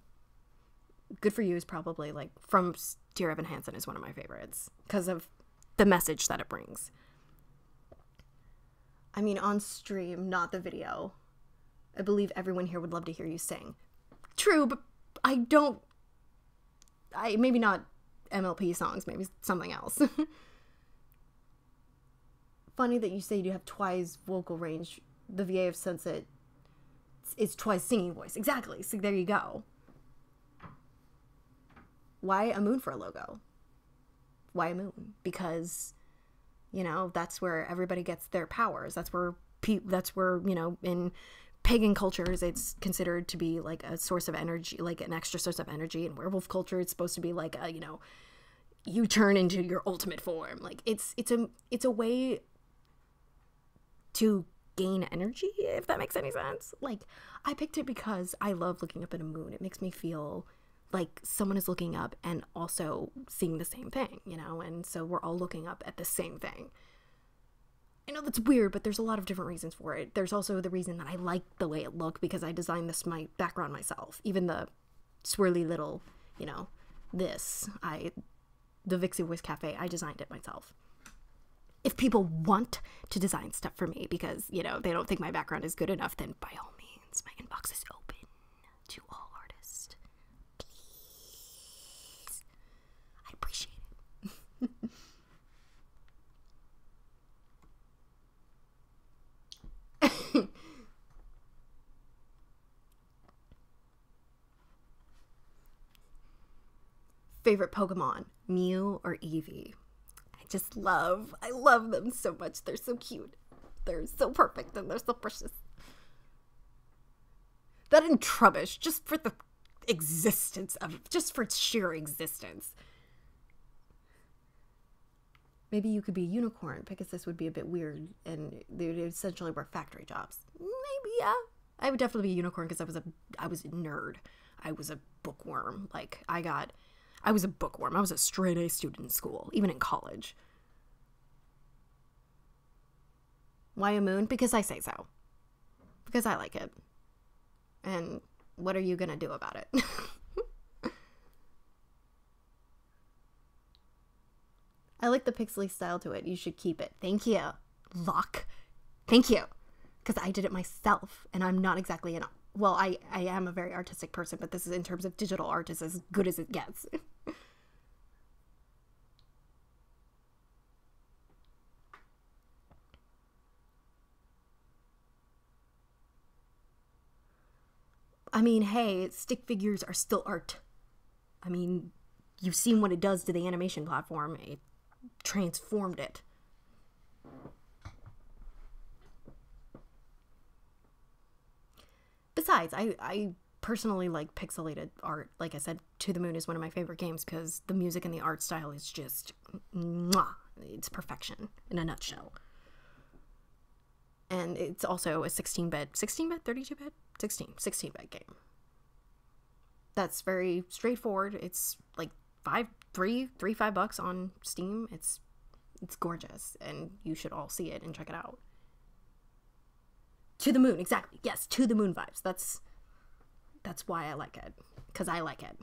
Good for You is probably, like, from Dear Evan Hansen is one of my favorites because of the message that it brings. I mean, on stream, not the video. I believe everyone here would love to hear you sing. True, but maybe not MLP songs, maybe something else. Funny that you say you have Twi's vocal range. The VA of Sunset is Twi's singing voice. Exactly. So there you go. Why a moon for a logo? Why a moon? Because, that's where everybody gets their powers. That's where, in pagan cultures, it's considered to be like a source of energy, like an extra source of energy. In werewolf culture, it's supposed to be like you turn into your ultimate form. Like, it's a way to gain energy, if that makes any sense. Like, I picked it because I love looking up at a moon. It makes me feel like someone is looking up and also seeing the same thing, and so we're all looking up at the same thing. I know that's weird, but there's a lot of different reasons for it. There's also the reason that I like the way it looked because I designed my background myself. Even the swirly little, the Vixie Voice Cafe, I designed it myself. If people want to design stuff for me because, they don't think my background is good enough, then by all means, my inbox is open to all artists. Please. I appreciate it. Favorite Pokemon, Mew or Eevee? I love them so much. They're so cute. They're so perfect and they're so precious. That and Trubbish, just for the existence of it, just for its sheer existence. Maybe you could be a unicorn. Pegasus would be a bit weird and they would essentially work factory jobs. maybe, yeah. I would definitely be a unicorn because I was a nerd. I was a bookworm. Like, I was a bookworm. I was a straight A student in school, even in college. Why a moon? Because I say so. Because I like it. And what are you gonna do about it? I like the pixely style to it. You should keep it. Thank you. Luck. Thank you. Because I did it myself, and I'm not exactly I am a very artistic person, but this is, in terms of digital art, is as good as it gets. I mean, hey, stick figures are still art. I mean, you've seen what it does to the animation platform. It transformed it. Besides, I personally like pixelated art. Like I said, To the Moon is one of my favorite games because the music and the art style is just mwah. It's perfection in a nutshell. And it's also a 16-bit, 32-bit? 16-bit game. That's very straightforward. It's like $5 on Steam. It's gorgeous, and you should all see it and check it out. To the Moon, exactly. Yes, To the Moon vibes. That's why I like it, because I like it.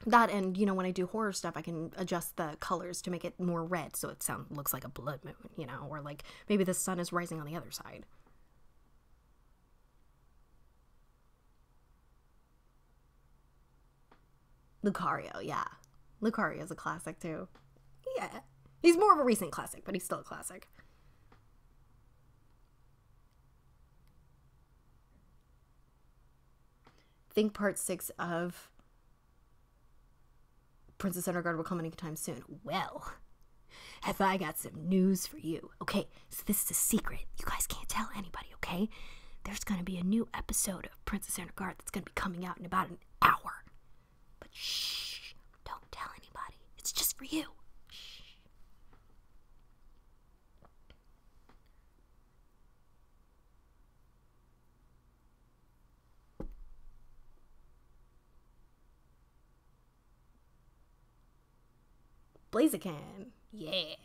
That, and you know, when I do horror stuff, I can adjust the colors to make it more red, so it looks like a blood moon, you know, or like maybe the sun is rising on the other side. Lucario, yeah. Lucario is a classic too. Yeah. He's more of a recent classic, but he's still a classic. Think part 6 of Princess Underguard will come anytime soon. Well, have I got some news for you. Okay, so this is a secret. You guys can't tell anybody, okay? There's going to be a new episode of Princess Underguard that's going to be coming out in about an hour. But shh, don't tell anybody. It's just for you. Shh. Blaziken. Yeah.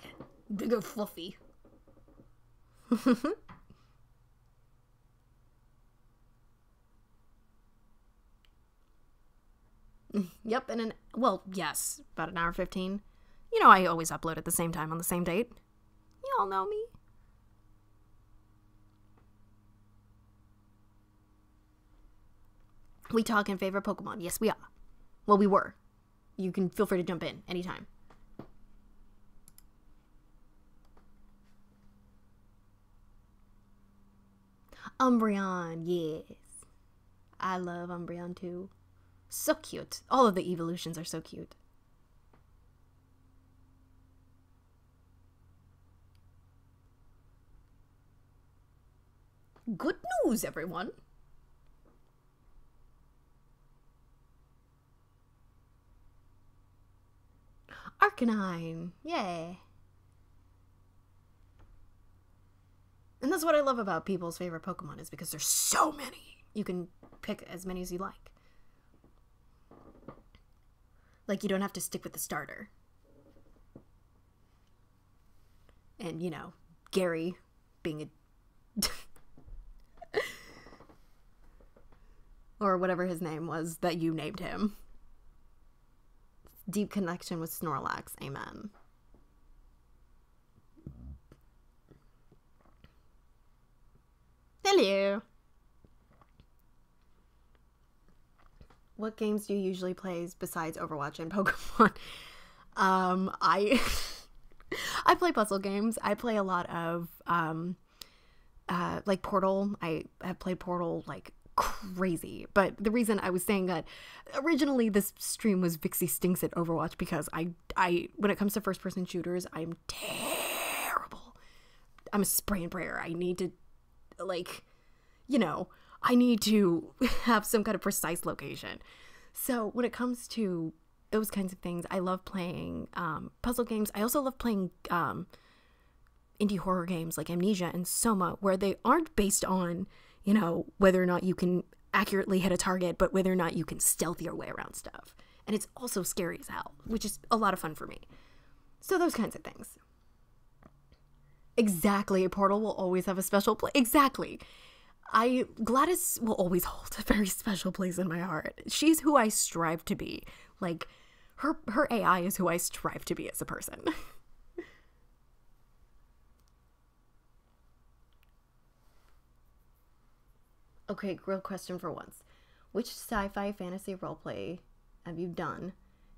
Bigger fluffy. Yep, and yes, about an hour 15. You know, I always upload at the same time on the same date. You all know me. We talk in favorite Pokemon. Yes, we are. Well, we were. You can feel free to jump in anytime. Umbreon, yes. I love Umbreon too. So cute. All of the evolutions are so cute. Good news, everyone. Arcanine. Yay. And that's what I love about people's favorite Pokemon, is because there's so many. You can pick as many as you like. Like, you don't have to stick with the starter. And, you know, Gary being a... or whatever his name was that you named him. Deep connection with Snorlax. Amen. Hello. What games do you usually play besides Overwatch and Pokemon? I play puzzle games. I play a lot of like Portal. I have played Portal like crazy. But the reason I was saying that originally this stream was Vixie stinks at Overwatch, because I when it comes to first person shooters, I'm terrible. I'm a spray and prayer. I need to, like, you know, I need to have some kind of precise location. So when it comes to those kinds of things, I love playing puzzle games. I also love playing indie horror games like Amnesia and Soma, where they aren't based on, you know, whether or not you can accurately hit a target, but whether or not you can stealth your way around stuff. And it's also scary as hell, which is a lot of fun for me. So those kinds of things. Exactly. A Portal will always have a special place. Exactly. Gladys will always hold a very special place in my heart. She's who I strive to be. Like, her AI is who I strive to be as a person. Okay, real question for once. Which sci-fi fantasy roleplay have you done?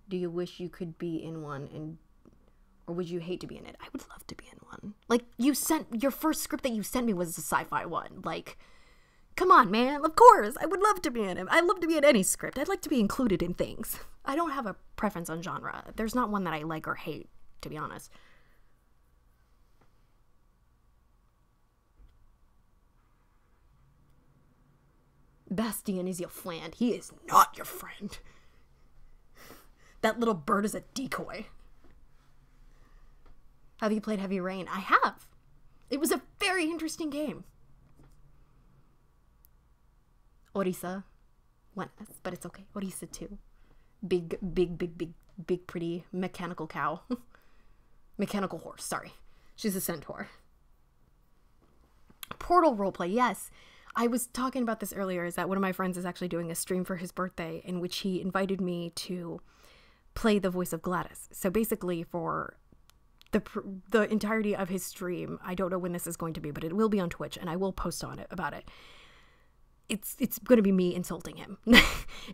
Do you wish you could be in one, or would you hate to be in it? I would love to be in one. Like, your first script that you sent me was a sci-fi one. Like, come on, man. Of course, I would love to be in it. I'd love to be in any script. I'd like to be included in things. I don't have a preference on genre. There's not one that I like or hate, to be honest. Bastian is your friend. He is not your friend. That little bird is a decoy. Have you played Heavy Rain? I have. It was a very interesting game. Orisa. One S, but it's okay. Orisa 2. Big, pretty mechanical cow. Mechanical horse, sorry. She's a centaur. Portal roleplay, yes. I was talking about this earlier, is that one of my friends is actually doing a stream for his birthday in which he invited me to play the voice of Gladys. So basically for the entirety of his stream, I don't know when this is going to be, but it will be on Twitch and I will post on it about it. It's going to be me insulting him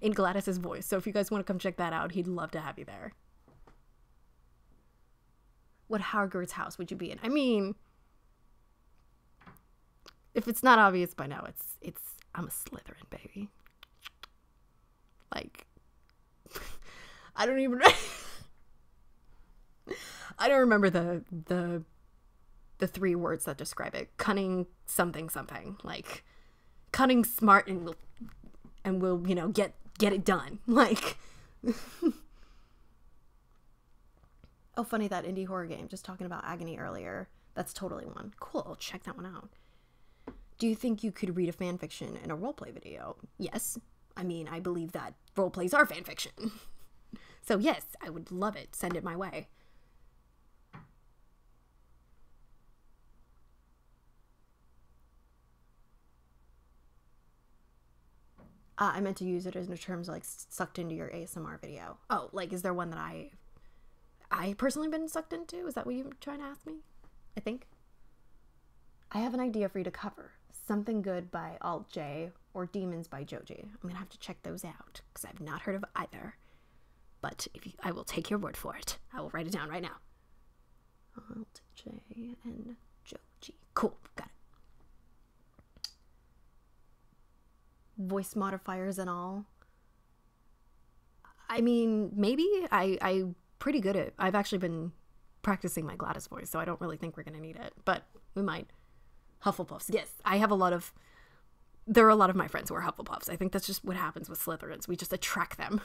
in Gladys's voice. So if you guys want to come check that out, he'd love to have you there. What Hagrid's house would you be in? I mean, if it's not obvious by now, I'm a Slytherin, baby. Like, I don't remember the 3 words that describe it. Cunning something. Like, cunning, smart, and we'll you know, get it done. Like, oh, funny, that indie horror game. Just talking about Agony earlier. That's totally one. Cool, I'll check that one out. Do you think you could read a fanfiction in a roleplay video? Yes. I mean, I believe that roleplays are fanfiction. So yes, I would love it. Send it my way. I meant to use it in terms of, like, sucked into your ASMR video. Oh, like, is there one that I personally been sucked into? Is that what you're trying to ask me? I think. I have an idea for you to cover. Something Good by Alt J or Demons by Joji. I'm going to have to check those out because I've not heard of either. But I will take your word for it. I will write it down right now. Alt J and Joji. Cool. Got it. Voice modifiers and all. I mean, maybe. I'm pretty good at it. I've actually been practicing my Gladys voice, so I don't really think we're going to need it. But we might. Hufflepuffs. Yes, there are a lot of my friends who are Hufflepuffs. I think that's just what happens with Slytherins. We just attract them.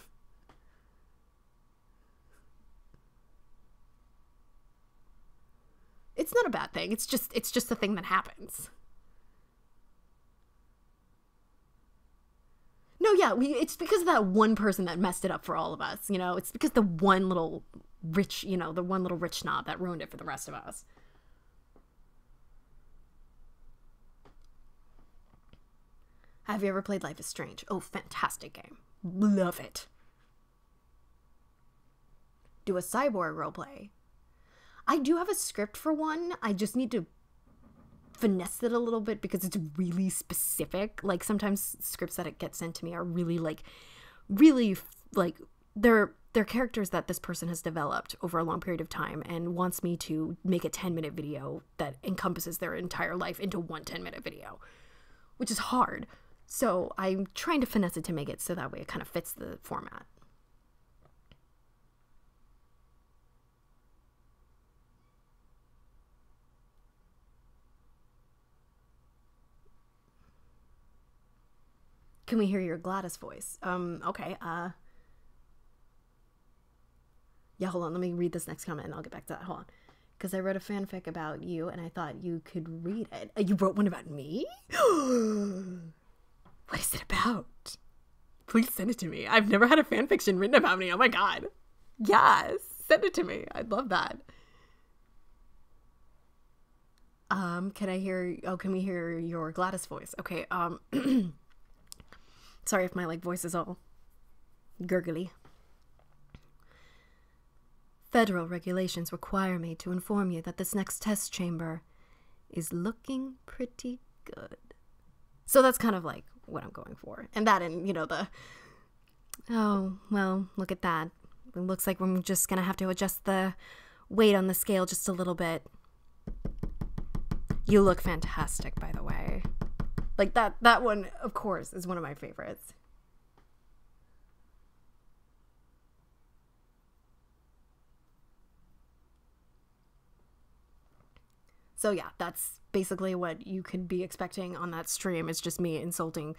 It's not a bad thing. It's just a thing that happens. No, yeah, it's because of that one person that messed it up for all of us, you know? It's because the one little rich snob that ruined it for the rest of us. Have you ever played Life is Strange? Oh, fantastic game. Love it. Do a cyborg roleplay. I do have a script for one. I just need to finesse it a little bit because it's really specific. Like, sometimes scripts that get sent to me are really they're characters that this person has developed over a long period of time and wants me to make a 10-minute video that encompasses their entire life into one 10-minute video, which is hard. So I'm trying to finesse it to make it so that way it kind of fits the format. Can we hear your Gladys voice? Okay. Yeah, hold on. Let me read this next comment and I'll get back to that. Hold on. because I wrote a fanfic about you and I thought you could read it. You wrote one about me? What is it about? Please send it to me. I've never had a fanfiction written about me. Oh my god. Yes. Send it to me. I'd love that. Can we hear your Gladys voice? Okay, sorry if my voice is all gurgly. Federal regulations require me to inform you that this next test chamber is looking pretty good. So that's kind of what I'm going for. And that, and oh, well, look at that. It looks like we're just gonna have to adjust the weight on the scale just a little bit. You look fantastic, by the way. That one, of course, is one of my favorites. So yeah, that's basically what you could be expecting on that stream. It's just me insulting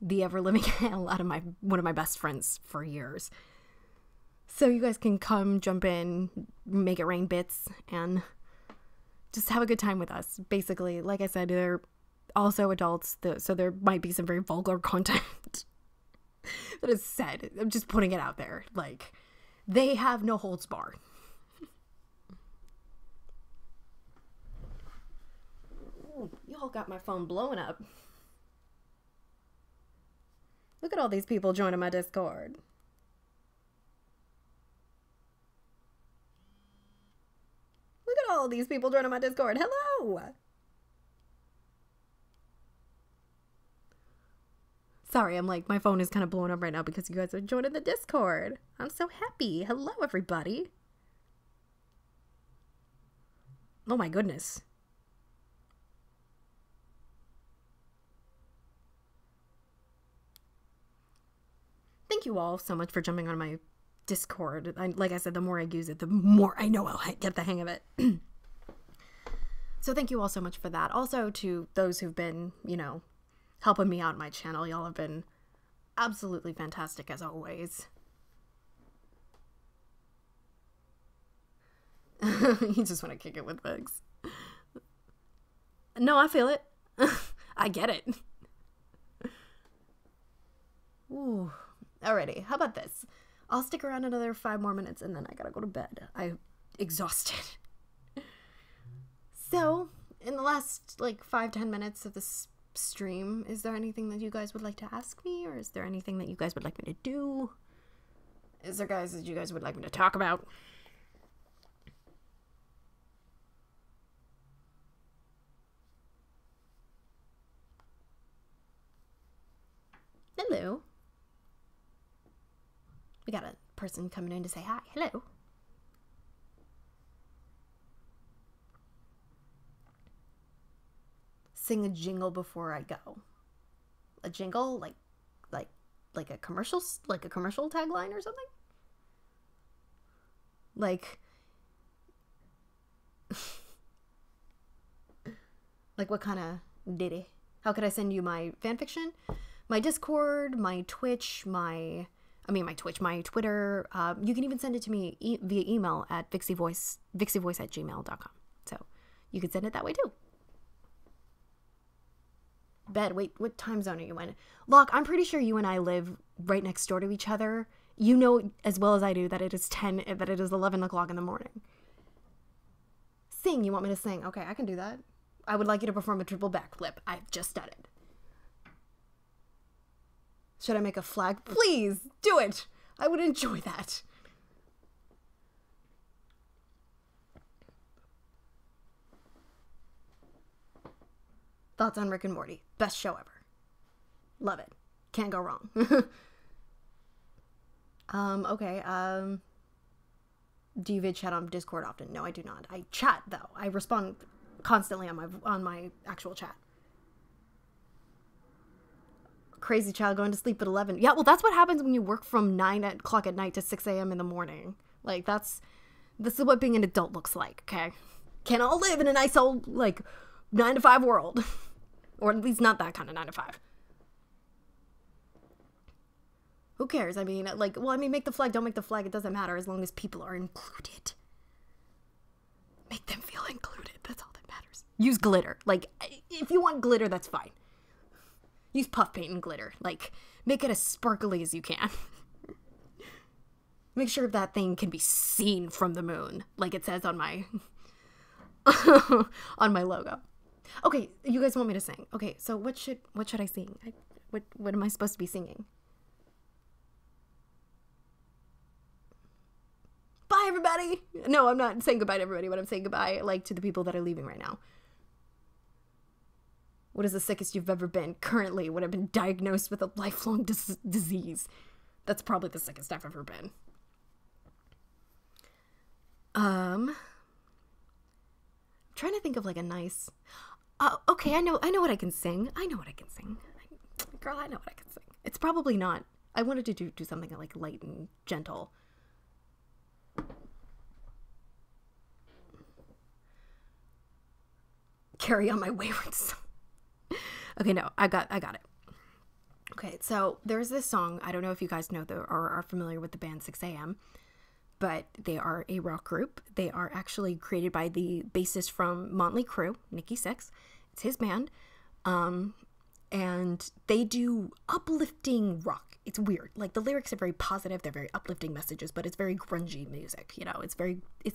the ever-living hell out of one of my best friends for years. So you guys can come, jump in, make it rain bits, and just have a good time with us. Basically, like I said, they're also adults, so there might be some very vulgar content that is said. I'm just putting it out there. They have no holds barred. Y'all got my phone blowing up. Look at all these people joining my Discord. Look at all these people joining my Discord. Hello! Sorry, my phone is kind of blowing up right now because you guys are joining the Discord. I'm so happy. Hello, everybody. Oh my goodness. Thank you all so much for jumping on my Discord. Like I said, the more I use it, the more I know I'll get the hang of it. So thank you all so much for that. Also to those who've been, helping me out on my channel. Y'all have been absolutely fantastic as always. You just want to kick it with Vix. No, I feel it. I get it. Ooh. Alrighty, how about this? I'll stick around another 5 more minutes and then I gotta go to bed. I'm exhausted. So, in the last 5-10 minutes of this stream, is there anything that you guys would like to ask me? Or is there anything that you guys would like me to do? Is there guys that you guys would like me to talk about? Hello. We got a person coming in to say hi. Hello. Sing a jingle before I go. A jingle like a commercial tagline or something? What kind of ditty? How could I send you my fanfiction? My Discord, my Twitch, my Twitter. You can even send it to me via email at vixievoice@gmail.com. So you can send it that way too. Bed, wait, what time zone are you in? Locke, I'm pretty sure you and I live right next door to each other. You know as well as I do that it is 11 o'clock in the morning. Sing, you want me to sing? Okay, I can do that. I would like you to perform a triple backflip. I've just done it. Should I make a flag? Please, do it. I would enjoy that. Thoughts on Rick and Morty? Best show ever. Love it. Can't go wrong. Okay. Do you vid chat on Discord often? No, I do not. I chat though. I respond constantly on my actual chat. Crazy child going to sleep at 11. Yeah, well, that's what happens when you work from 9 o'clock at night to 6 a.m. in the morning. This is what being an adult looks like, okay? Can't all live in a nice old, 9 to 5 world. Or at least not that kind of 9 to 5. Who cares? Make the flag, don't make the flag. It doesn't matter as long as people are included. Make them feel included. That's all that matters. Use glitter. Like, if you want glitter, that's fine. Use puff paint and glitter. Like, make it as sparkly as you can. Make sure that thing can be seen from the moon, like it says on my on my logo. Okay, you guys want me to sing? Okay, so what should I sing? What am I supposed to be singing? Bye, everybody. No, I'm not saying goodbye to everybody, but I'm saying goodbye, like, to the people that are leaving right now. What is the sickest you've ever been? Currently, when I've been diagnosed with a lifelong disease. That's probably the sickest I've ever been. Trying to think of like a nice. Okay, I know what I can sing. Girl, I know what I can sing. It's probably not. I wanted to do something like light and gentle. Carry on my wayward son. Okay, no, I got it. Okay, so there's this song. I don't know if you guys know or are familiar with the band 6 a.m., but they are a rock group. They are actually created by the bassist from Motley Crue, Nikki Sixx. It's his band. And they do uplifting rock. It's weird. Like, the lyrics are very positive. They're very uplifting messages, but it's very grungy music. You know, it's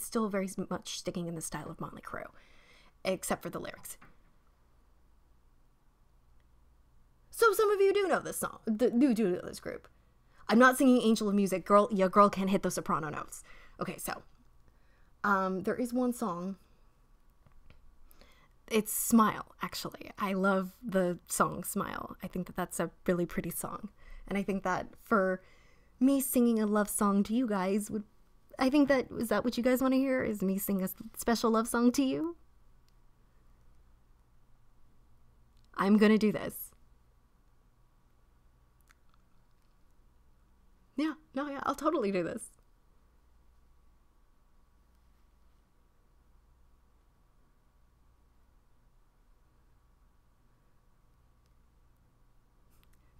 still very much sticking in the style of Motley Crue, except for the lyrics. So some of you do know this song. Do know this group. I'm not singing Angel of Music. Girl, your girl can't hit those soprano notes. Okay, so there is one song. It's Smile, actually. I love the song Smile. I think that that's a really pretty song. And I think that for me singing a love song to you guys would... I think that... Is that what you guys want to hear? Is me sing a special love song to you? I'm gonna do this. Yeah, I'll totally do this.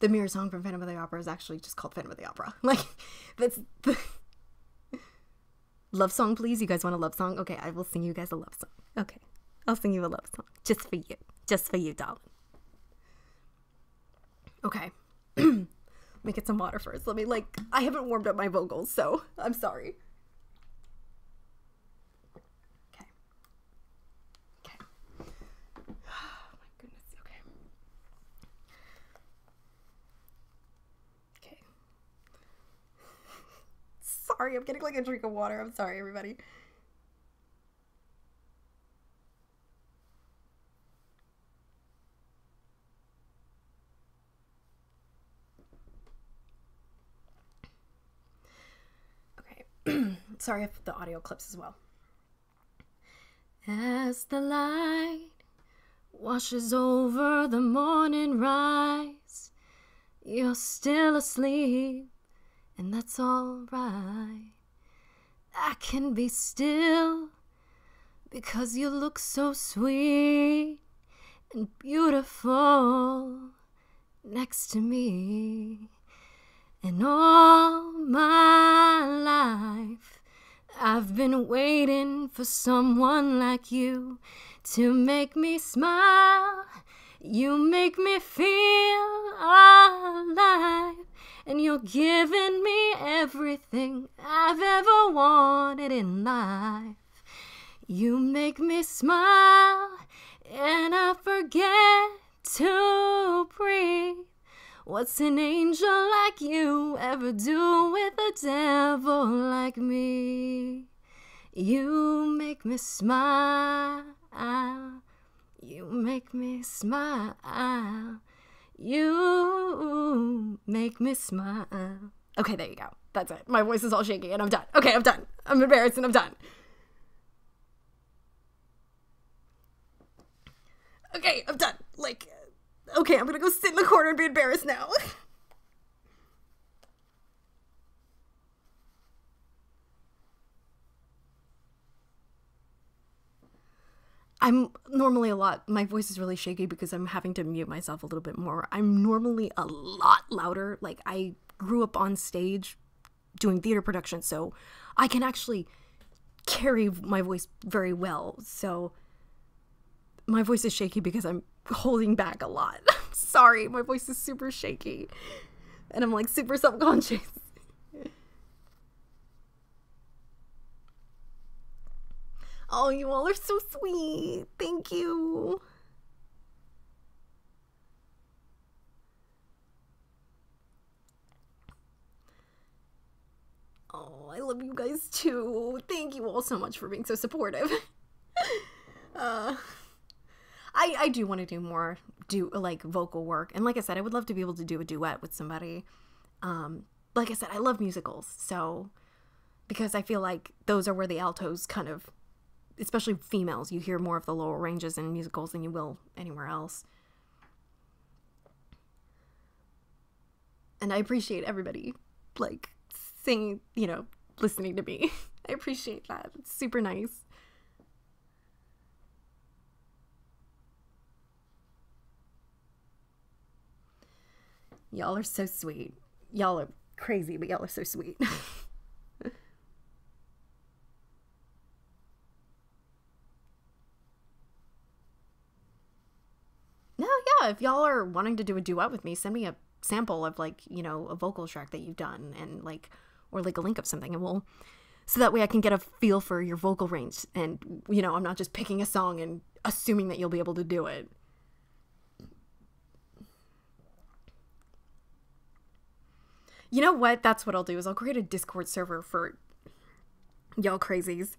The mirror song from Phantom of the Opera is actually just called Phantom of the Opera. Like, that's the... Love song, please? You guys want a love song? Okay, I will sing you guys a love song. Okay, I'll sing you a love song. Just for you. Just for you, darling. Okay. Let me get some water first. I haven't warmed up my vocals, so I'm sorry. Okay. Oh, my goodness. Okay. Sorry, I'm getting like a drink of water. I'm sorry, everybody. Sorry if the audio clips as well. As the light washes over the morning rise, you're still asleep, and that's all right. I can be still because you look so sweet and beautiful next to me. And all my life, I've been waiting for someone like you to make me smile. You make me feel alive. And you're giving me everything I've ever wanted in life. You make me smile, and I forget to breathe. What's an angel like you ever do with a devil like me? You make me smile. You make me smile. You make me smile. Okay, there you go. That's it. My voice is all shaky and I'm done. Okay, I'm done. I'm embarrassed and I'm done. Okay, I'm done. Okay, I'm gonna go sit in the corner and be embarrassed now. I'm normally my voice is really shaky because I'm having to mute myself a little bit more. I'm normally a lot louder. Like, I grew up on stage doing theater production, so I can actually carry my voice very well. So my voice is shaky because I'm holding back a lot. I'm sorry, my voice is super shaky. And I'm like super self-conscious. Oh, you all are so sweet. Thank you. Oh, I love you guys too. Thank you all so much for being so supportive. I do want to do more like vocal work. And like I said, I would love to be able to do a duet with somebody. Like I said, I love musicals. So, because I feel like those are where the altos kind of, especially females, you hear more of the lower ranges in musicals than you will anywhere else. And I appreciate everybody, like, singing, you know, listening to me. I appreciate that. It's super nice. Y'all are so sweet. Y'all are crazy, but y'all are so sweet. No, yeah, if y'all are wanting to do a duet with me, send me a sample of, like, you know, a vocal track that you've done, and like, or like a link of something, and we'll, so that way I can get a feel for your vocal range, and, you know, I'm not just picking a song and assuming that you'll be able to do it. You know what? That's what I'll do, is I'll create a Discord server for y'all crazies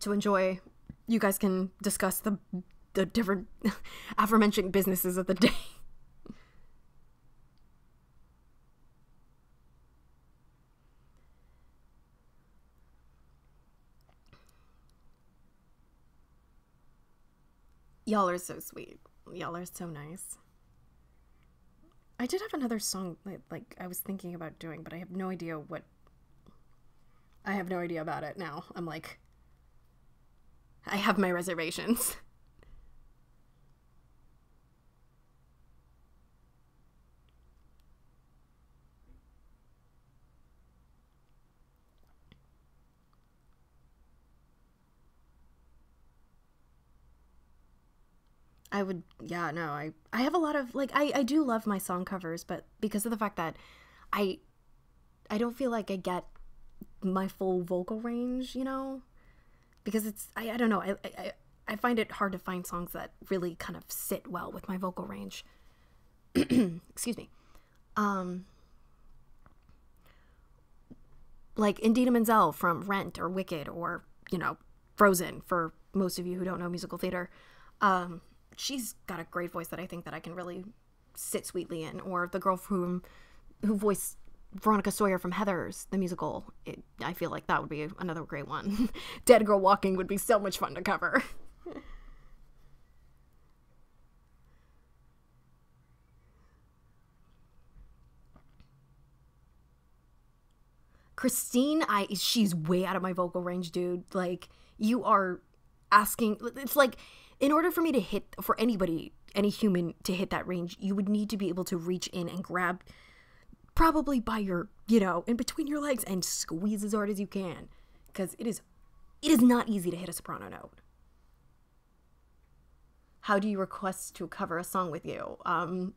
to enjoy. You guys can discuss the different aforementioned businesses of the day. Y'all are so sweet. Y'all are so nice. I did have another song like I was thinking about doing, but I have no idea what. I have no idea about it now. I'm like, I have my reservations. I would, yeah, no, I have a lot of, like, I do love my song covers, but because of the fact that I don't feel like I get my full vocal range, you know, because it's, I don't know, I find it hard to find songs that really kind of sit well with my vocal range. Excuse me. Like Indina Menzel from Rent or Wicked, or, you know, Frozen, for most of you who don't know musical theater. She's got a great voice that I think that I can really sit sweetly in. Or the girl who voiced Veronica Sawyer from Heathers, the musical. I feel like that would be another great one. Dead Girl Walking would be so much fun to cover. Christine, she's way out of my vocal range, dude. Like, you are asking, it's like, in order for me to hit, for anybody, any human to hit that range, you would need to be able to reach in and grab, probably by your, you know, in between your legs, and squeeze as hard as you can. Because it is not easy to hit a soprano note. How do you request to cover a song with you?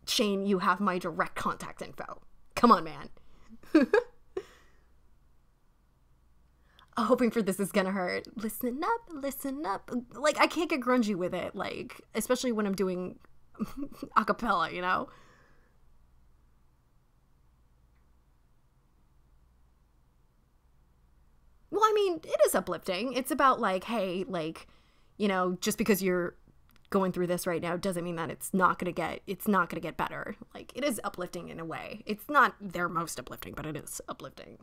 Shane, you have my direct contact info. Come on, man. Hoping for this is gonna hurt. Listen up, listen up. Like, I can't get grungy with it, like, especially when I'm doing a cappella, you know? Well, I mean, it is uplifting. It's about, like, hey, like, you know, just because you're going through this right now doesn't mean that it's not gonna get better. Like, it is uplifting in a way. It's not their most uplifting, but it is uplifting.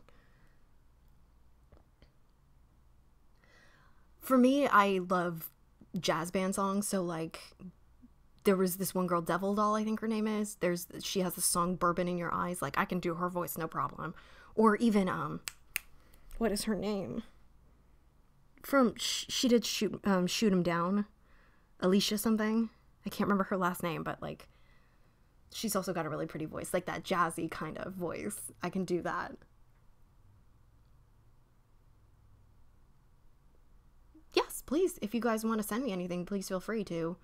For me, I love jazz band songs, so, like, there was this one girl, Devil Doll, I think her name is. She has the song Bourbon in Your Eyes. Like, I can do her voice, no problem. Or even, what is her name? She did Shoot 'Em Down. Alicia something. I can't remember her last name, but, like, she's also got a really pretty voice. Like, that jazzy kind of voice. I can do that. please, if you guys want to send me anything, please feel free to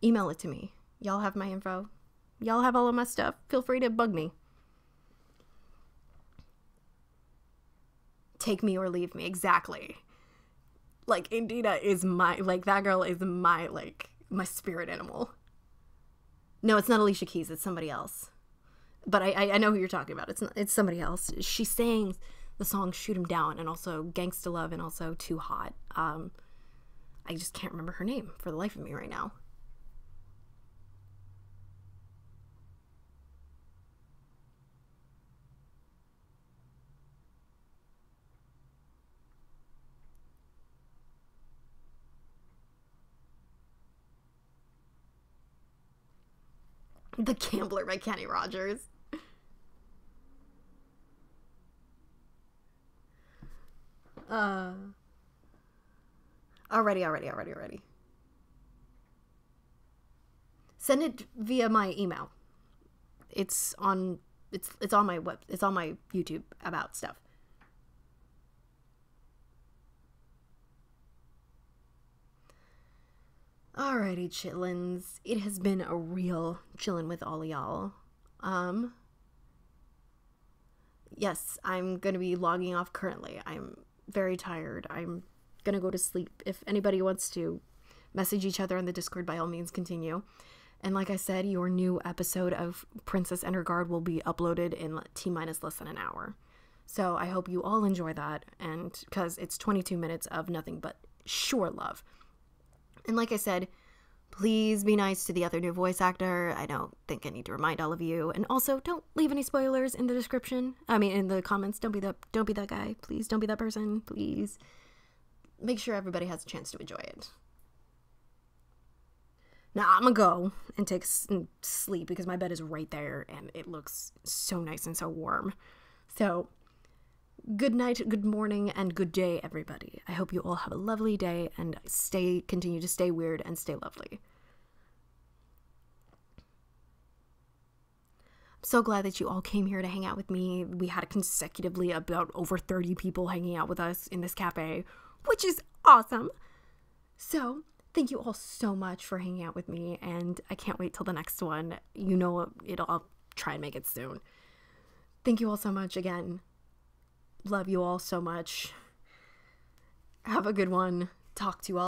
email it to me. Y'all have my info. Y'all have all of my stuff. Feel free to bug me. Take me or leave me. Exactly. Like, Indina is my, like, that girl is my, like, my spirit animal. No, it's not Alicia Keys. It's somebody else. But I know who you're talking about. It's somebody else. She sang the song Shoot 'Em Down and also Gangsta Love and also Too Hot. I just can't remember her name for the life of me right now. The Gambler by Kenny Rogers. Already. Send it via my email. It's on my YouTube about stuff. Alrighty, chitlins. It has been a real chillin' with all of y'all. Yes, I'm gonna be logging off currently. I'm very tired. I'm gonna go to sleep. If anybody wants to message each other on the Discord, by all means, continue. And like I said, your new episode of Princess and Her Guard will be uploaded in T-minus less than an hour. So I hope you all enjoy that, and because it's 22 minutes of nothing but sure love. And like I said, please be nice to the other new voice actor. I don't think I need to remind all of you. And also, don't leave any spoilers in the description. I mean, in the comments. Don't be that guy. Please don't be that person. Please. Make sure everybody has a chance to enjoy it. Now, I'm gonna go and take sleep because my bed is right there and it looks so nice and so warm. So, good night, good morning, and good day, everybody. I hope you all have a lovely day and continue to stay weird and stay lovely. I'm so glad that you all came here to hang out with me. We had consecutively about over 30 people hanging out with us in this cafe, which is awesome. So, thank you all so much for hanging out with me, and I can't wait till the next one. You know, I'll try and make it soon. Thank you all so much again. Love you all so much. Have a good one. Talk to you all.